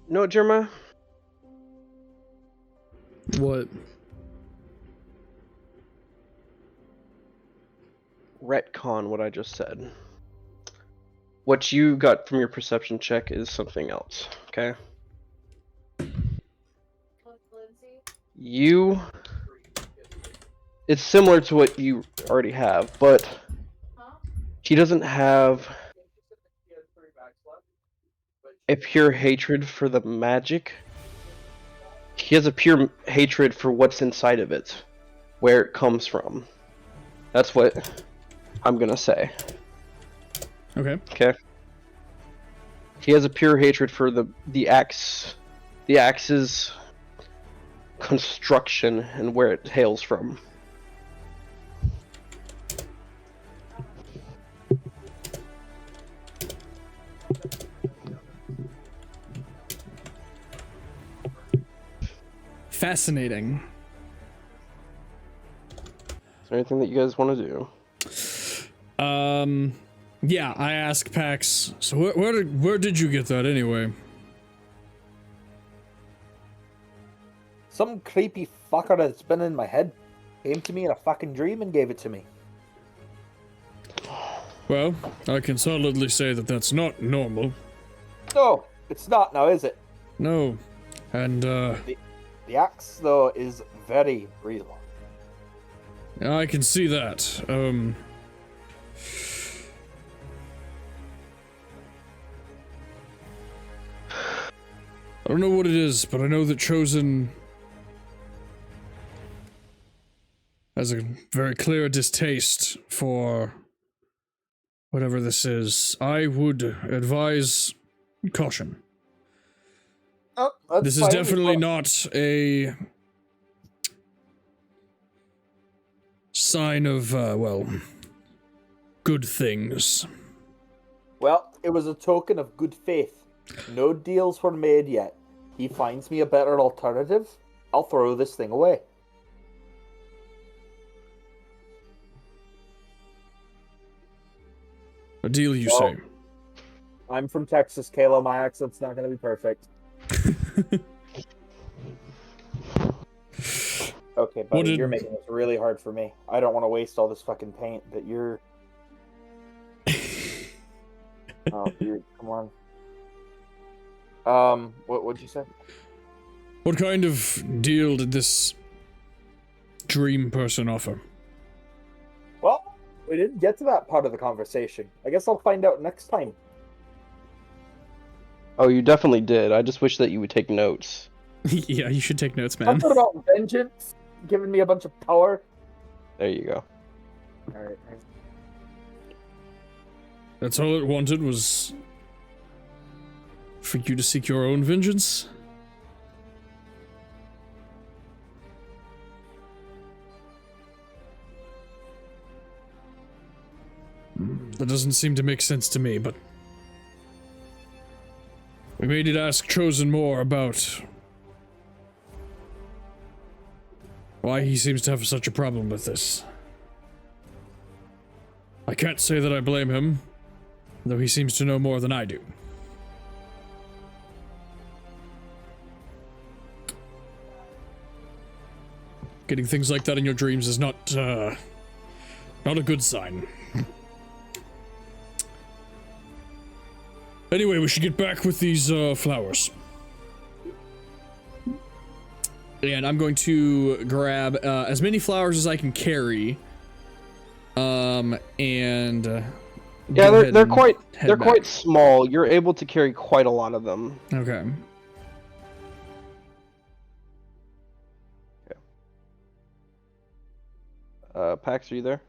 No, Jeremiah? What? Retcon what I just said. What you got from your perception check is something else, okay? You... It's similar to what you already have, but he doesn't have a pure hatred for the magic. He has a pure hatred for what's inside of it, where it comes from. That's what I'm gonna say. Okay. Okay. He has a pure hatred for the axe's construction and where it hails from. Fascinating. Is there anything that you guys want to do? Yeah, I ask Pax, so where did you get that anyway? Some creepy fucker that's been in my head came to me in a fucking dream and gave it to me. Well, I can solidly say that that's not normal. No, it's not now, is it? No. And, The axe, though, is very real. I can see that. I don't know what it is, but I know that Chosen has a very clear distaste for whatever this is. I would advise caution. Oh, that's This is fine. definitely not a sign of, well, good things. Well, it was a token of good faith. No deals were made yet. He finds me a better alternative, I'll throw this thing away. A deal, you Well, say? I'm from Texas, Kayla. My accent's not going to be perfect. Okay, buddy, you're making this really hard for me. I don't want to waste all this fucking paint that you're... Oh, dude, come on. What'd you say? What kind of deal did this dream person offer? Well, we didn't get to that part of the conversation. I guess I'll find out next time. Oh, you definitely did. I just wish that you would take notes. Yeah, you should take notes, man. Something about vengeance, giving me a bunch of power. There you go. Alright. That's all it wanted, was for you to seek your own vengeance? That doesn't seem to make sense to me, but we may need to ask Chosen more about why he seems to have such a problem with this. I can't say that I blame him, though he seems to know more than I do. Getting things like that in your dreams is not a good sign. Anyway, we should get back with these flowers. And I'm going to grab as many flowers as I can carry. And Yeah, they're quite small. You're able to carry quite a lot of them. Okay. Pax, are you there?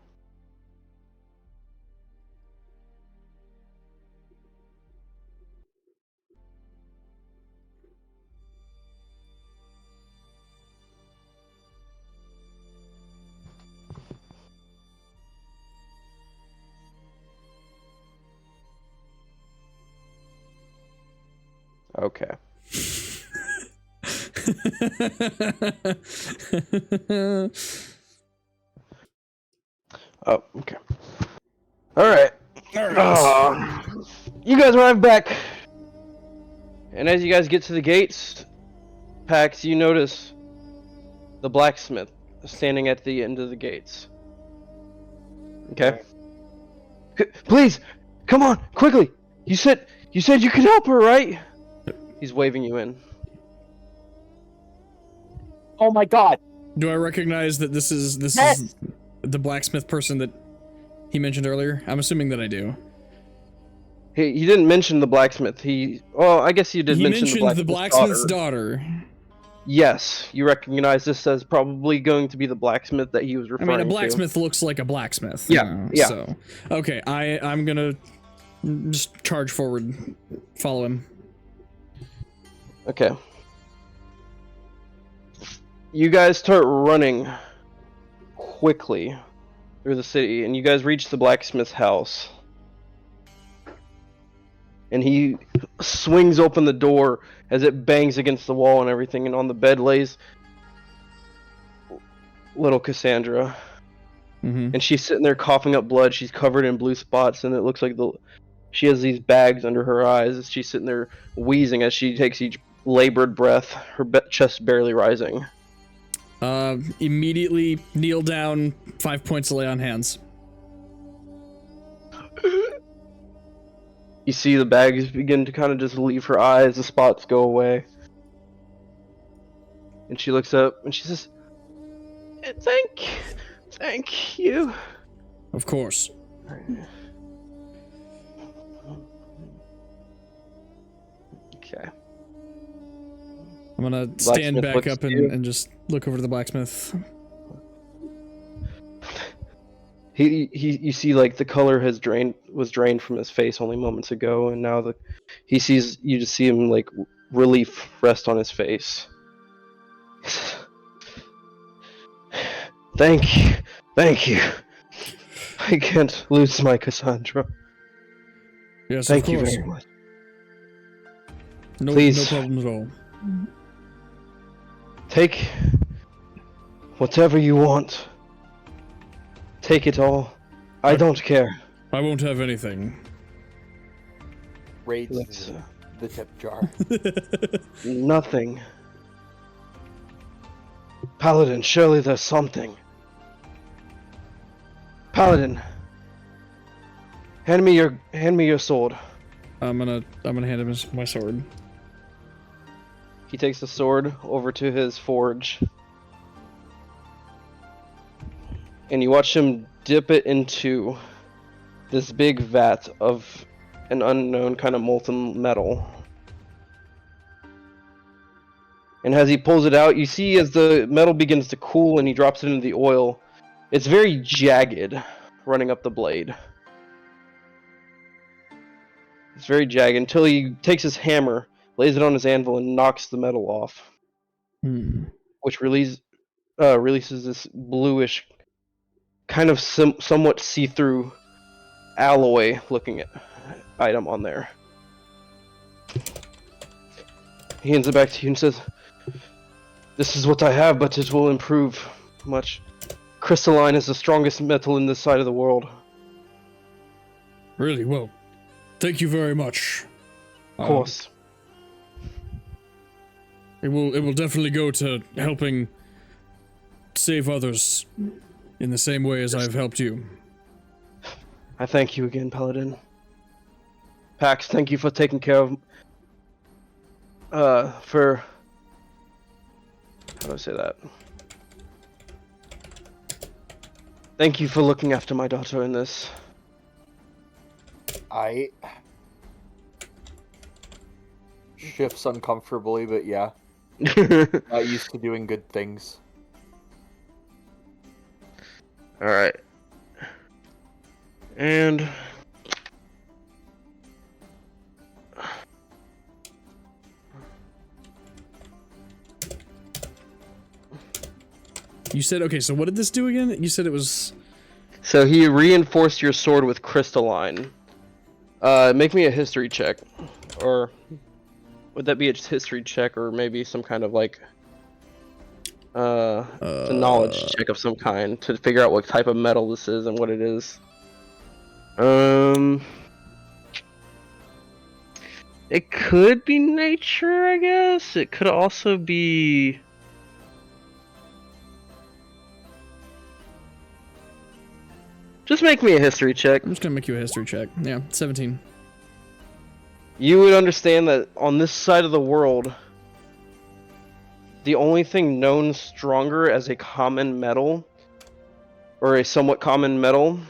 Okay. Oh, okay. Alright. You guys arrive back. And as you guys get to the gates, Pax, you notice the blacksmith standing at the end of the gates. Okay? Please, come on, quickly! You said you could help her, right? He's waving you in. Oh my god! Do I recognize that this is Yes! is the blacksmith person that he mentioned earlier? I'm assuming that I do. He didn't mention the blacksmith. Well, I guess you did mention the blacksmith's daughter. Yes, you recognize this as probably going to be the blacksmith that he was I referring to. mean, a blacksmith looks like a blacksmith. Yeah, yeah. So, okay, I'm gonna just charge forward, follow him. Okay. You guys start running quickly through the city, and you guys reach the blacksmith's house. And he swings open the door as it bangs against the wall and everything, and on the bed lays little Cassandra. Mm-hmm. And she's sitting there coughing up blood. She's covered in blue spots, and it looks like she has these bags under her eyes as she's sitting there wheezing as she takes each labored breath, her chest barely rising. Immediately kneel down, 5 points to lay on hands. You see the bags begin to kind of just leave her eyes, the spots go away. And she looks up and she says, Thank you. Of course. Okay. I'm gonna stand Blacksmith back looks up to you. and just look over to the blacksmith. You see like the color was drained from his face only moments ago, and now you just see him like relief rest on his face. Thank you. I can't lose my Cassandra. Yes, Thank of you course. very much. No, Please. no problem at all. Take whatever you want. Take it all. I don't care. I won't have anything. Raids Let's, the tip jar. Nothing. Paladin, surely there's something. Paladin, hand me your sword. I'm gonna hand him my sword. He takes the sword over to his forge. And you watch him dip it into this big vat of an unknown kind of molten metal. And as he pulls it out, you see as the metal begins to cool and he drops it into the oil, it's very jagged running up the blade. It's very jagged until he takes his hammer, lays it on his anvil, and knocks the metal off. Which releases this bluish, kind of somewhat see-through alloy-looking item on there. He hands it back to you and says, "This is what I have, but it will improve much. Crystalline is the strongest metal in this side of the world." Really? Well, thank you very much. Of course. It will definitely go to helping save others in the same way as I've helped you. I thank you again, Paladin. Pax, thank you for taking care of... How do I say that? Thank you for looking after my daughter in this. I shifts uncomfortably, but yeah. Not used to doing good things. Alright. And... You said, okay, so what did this do again? You said it was... So he reinforced your sword with crystalline. Make me a history check. Or... Would that be a history check or maybe some kind of like a knowledge check of some kind to figure out what type of metal this is and what it is? It could be nature, I guess. It could also be. Just make me a history check. I'm just gonna make you a history check. Yeah, 17. You would understand that on this side of the world, the only thing known stronger as a common metal, or a somewhat common metal,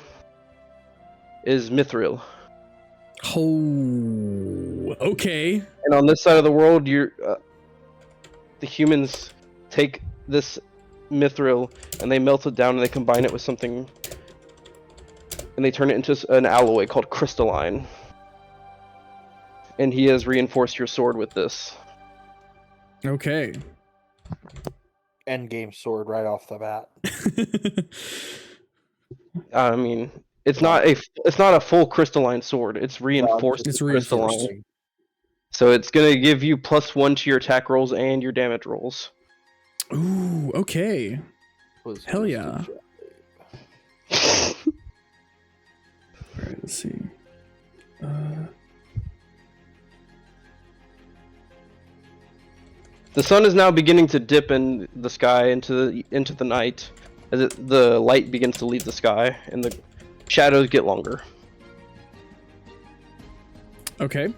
is mithril. Oh, okay. And on this side of the world, the humans take this mithril and they melt it down and they combine it with something, and they turn it into an alloy called crystalline. And he has reinforced your sword with this. Okay. Endgame sword right off the bat. I mean, it's not a full crystalline sword. It's reinforced. It's with crystalline. reinforced. So it's gonna give you +1 to your attack rolls and your damage rolls. Ooh, okay. Hell yeah. Alright, let's see. The sun is now beginning to dip in the sky into the night, as the light begins to leave the sky and the shadows get longer. Okay.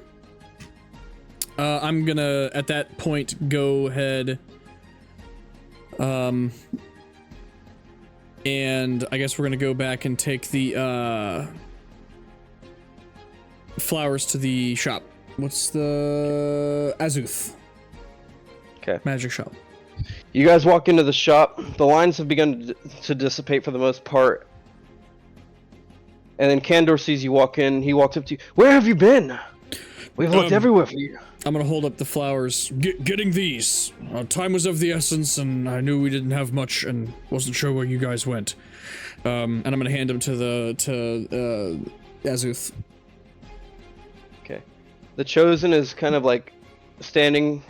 I'm gonna, at that point, go ahead. And I guess we're gonna go back and take the flowers to the shop. What's the Azuth? Okay. Magic shop. You guys walk into the shop. The lines have begun to dissipate for the most part. And then Kandor sees you walk in. He walks up to you. Where have you been? We've looked everywhere for you. I'm gonna hold up the flowers. Getting these. Time was of the essence, and I knew we didn't have much, and wasn't sure where you guys went. And I'm gonna hand them to Azuth. Okay. The Chosen is kind of like standing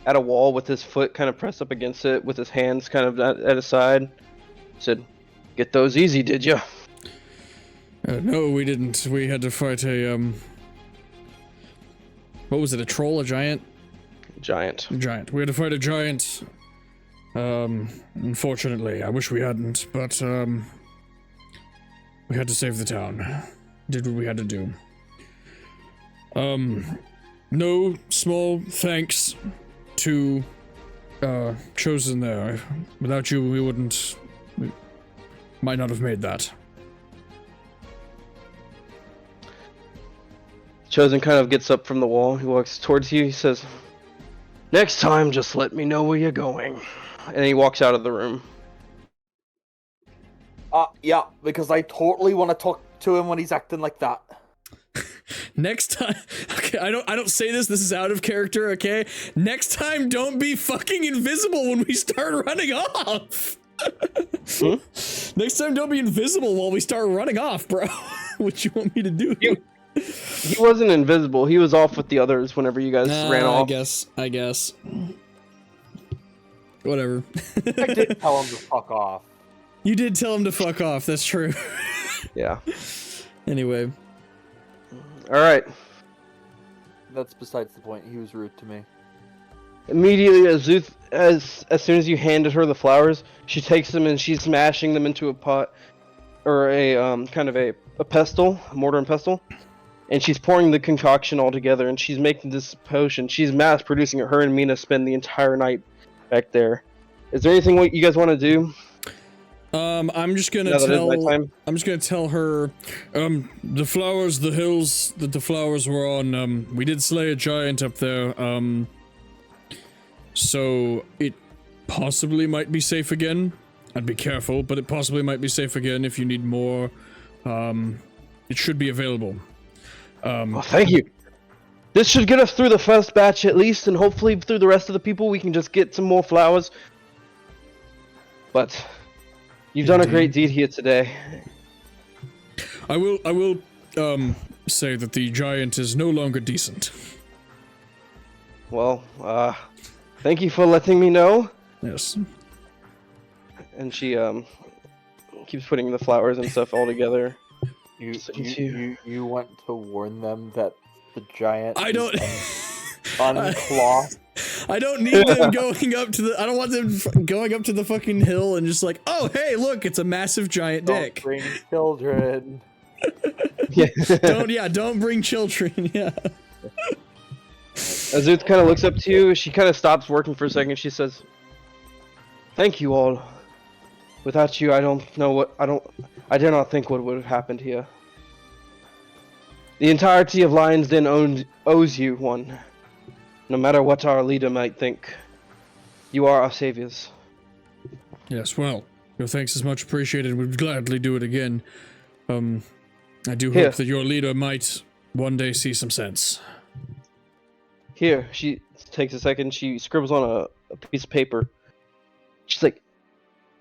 at a wall with his foot kind of pressed up against it, with his hands kind of at his side. Said, "Get those easy, did you?" No, we didn't. We had to fight a what was it? A troll? A giant? Giant. A giant. We had to fight a giant. Unfortunately, I wish we hadn't, but we had to save the town. Did what we had to do. No small thanks to Chosen there. Without you, we might not have made that. Chosen kind of gets up from the wall. He walks towards you. He says, "Next time, just let me know where you're going." And he walks out of the room. Yeah, because I totally want to talk to him when he's acting like that. Next time, okay, I don't say this is out of character, okay? Next time, don't be fucking invisible when we start running off. Next time, don't be invisible while we start running off, bro. What you want me to do? He wasn't invisible. He was off with the others whenever you guys ran off. I guess. Whatever. I did tell him to fuck off. You did tell him to fuck off, that's true. Yeah. Anyway. Alright. That's besides the point. He was rude to me. Immediately, as soon as you handed her the flowers, she takes them and she's smashing them into a pot, or a kind of a pestle, a mortar and pestle, and she's pouring the concoction all together, and she's making this potion. She's mass producing it. Her and Mina spend the entire night back there. Is there anything what you guys want to do? I'm just gonna tell her, the flowers, the hills that the flowers were on, we did slay a giant up there, so it possibly might be safe again. I'd be careful, but it possibly might be safe again if you need more. It should be available. Well, thank you. This should get us through the first batch at least, and hopefully through the rest of the people we can just get some more flowers. But you've done a great deed here today. I will say that the giant is no longer decent. Well, thank you for letting me know. Yes. And she keeps putting the flowers and stuff all together. You went to warn them that the giant I don't. unclaw. I don't need them going up to the. I don't want them going up to the fucking hill and just like, oh hey, look, it's a massive giant Don't dick. bring children. Yeah. Don't bring children. Yeah. Azuz kind of looks up to you. She kind of stops working for a second. She says, "Thank you all. Without you, I don't know what I dare not think what would have happened here. The entirety of Lion's Den owes you one. No matter what our leader might think, you are our saviors." Yes. Well, your thanks is much appreciated. We'd gladly do it again. I do Here. hope that your leader might one day see some sense. Here, she takes a second. She scribbles on a piece of paper. She's like,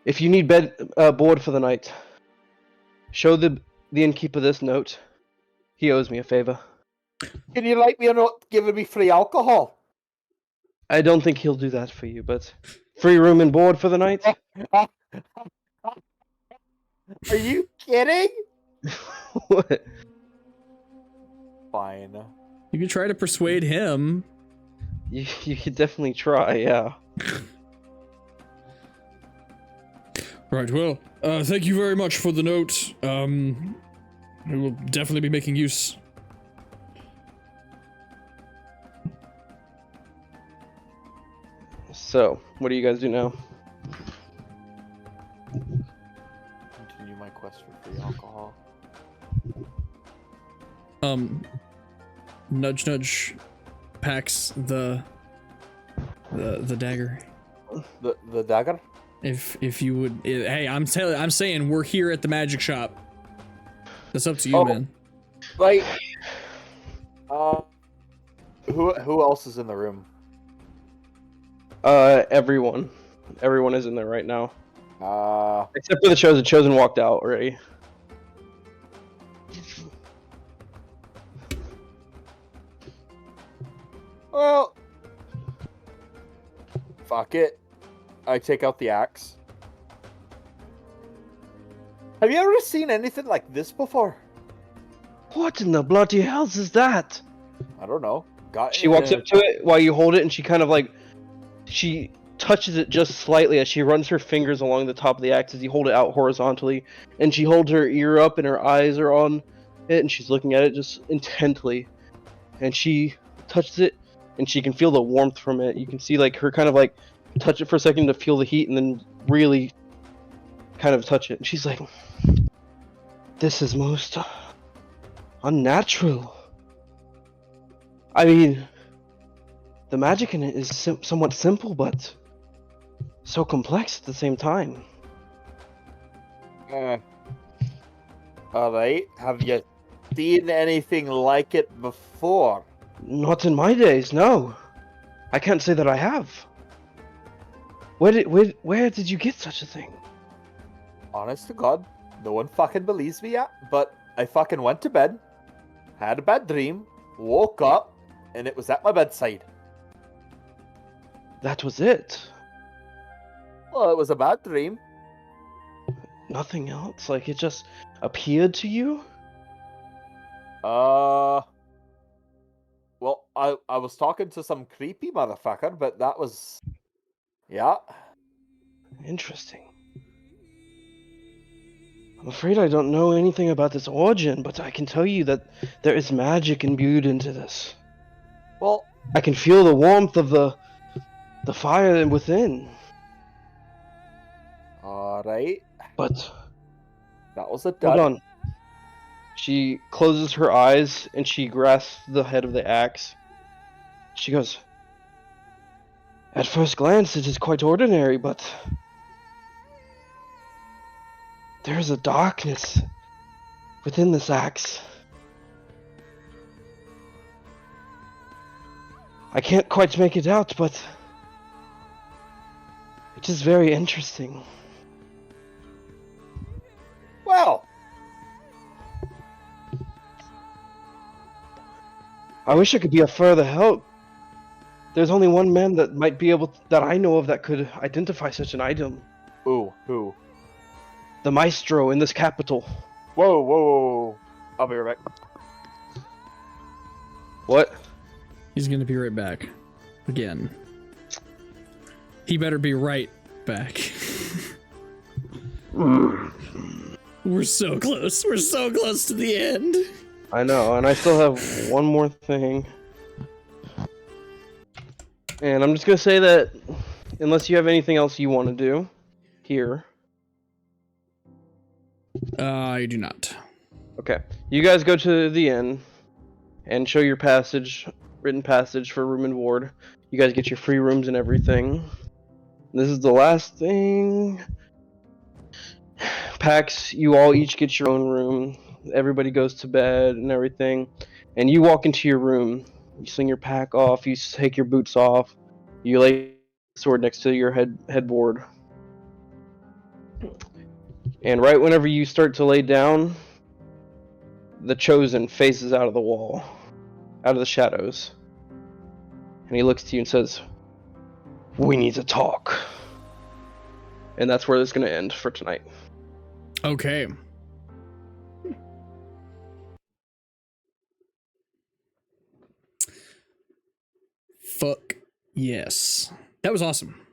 "If you need board for the night, show the innkeeper this note. He owes me a favor." Can you like me or not giving me free alcohol? I don't think he'll do that for you, but free room and board for the night? Are you kidding? What? Fine. You could try to persuade him. You could definitely try, yeah. Right. Well, thank you very much for the note. We will definitely be making use. So, what do you guys do now? Continue my quest for free alcohol. Nudge nudge packs the dagger. The dagger? If you would, hey, I'm saying we're here at the magic shop. That's up to you, man. Like, who else is in the room? Everyone. Everyone is in there right now. Except for the Chosen. Chosen walked out already. Well, fuck it. I take out the axe. Have you ever seen anything like this before? What in the bloody hells is that? I don't know. She walks up to it while you hold it, and she kind of like, she touches it just slightly as she runs her fingers along the top of the axe as you hold it out horizontally, and she holds her ear up and her eyes are on it, and she's looking at it just intently, and she touches it, and she can feel the warmth from it. You can see like her kind of like touch it for a second to feel the heat, and then really kind of touch it. And she's like, "This is most unnatural. I mean, the magic in it is somewhat simple, but so complex at the same time." Alright. Have you seen anything like it before? Not in my days, no. I can't say that I have. Where did you get such a thing? Honest to God, no one fucking believes me yet, but I fucking went to bed, had a bad dream, woke up, and it was at my bedside. That was it. Well, it was a bad dream. Nothing else? Like it just appeared to you? Well, I was talking to some creepy motherfucker, but that was... Yeah. Interesting. I'm afraid I don't know anything about this origin, but I can tell you that there is magic imbued into this. Well, I can feel the warmth of the fire within. alright. But That was a dud. hold on. She closes her eyes and she grasps the head of the axe. She goes, "At first glance, it is quite ordinary, but there is a darkness within this axe. I can't quite make it out, but it is very interesting." Well, I wish I could be of further help. There's only one man that might be able that I know of that could identify such an item. Ooh, who? The maestro in this capital. Whoa, whoa, whoa. I'll be right back. What? He's gonna be right back. Again. He better be right back. We're so close. We're so close to the end. I know, and I still have one more thing. And I'm just gonna say that unless you have anything else you want to do here. I do not. Okay. You guys go to the inn and show your passage, written passage for room and board. You guys get your free rooms and everything. This is the last thing. Pax, you all each get your own room. Everybody goes to bed and everything. And you walk into your room. You sling your pack off. You take your boots off. You lay your sword next to your headboard. And right whenever you start to lay down, the Chosen faces out of the wall, out of the shadows. And he looks to you and says, "We need to talk." And that's where it's going to end for tonight. Okay. Fuck yes. That was awesome.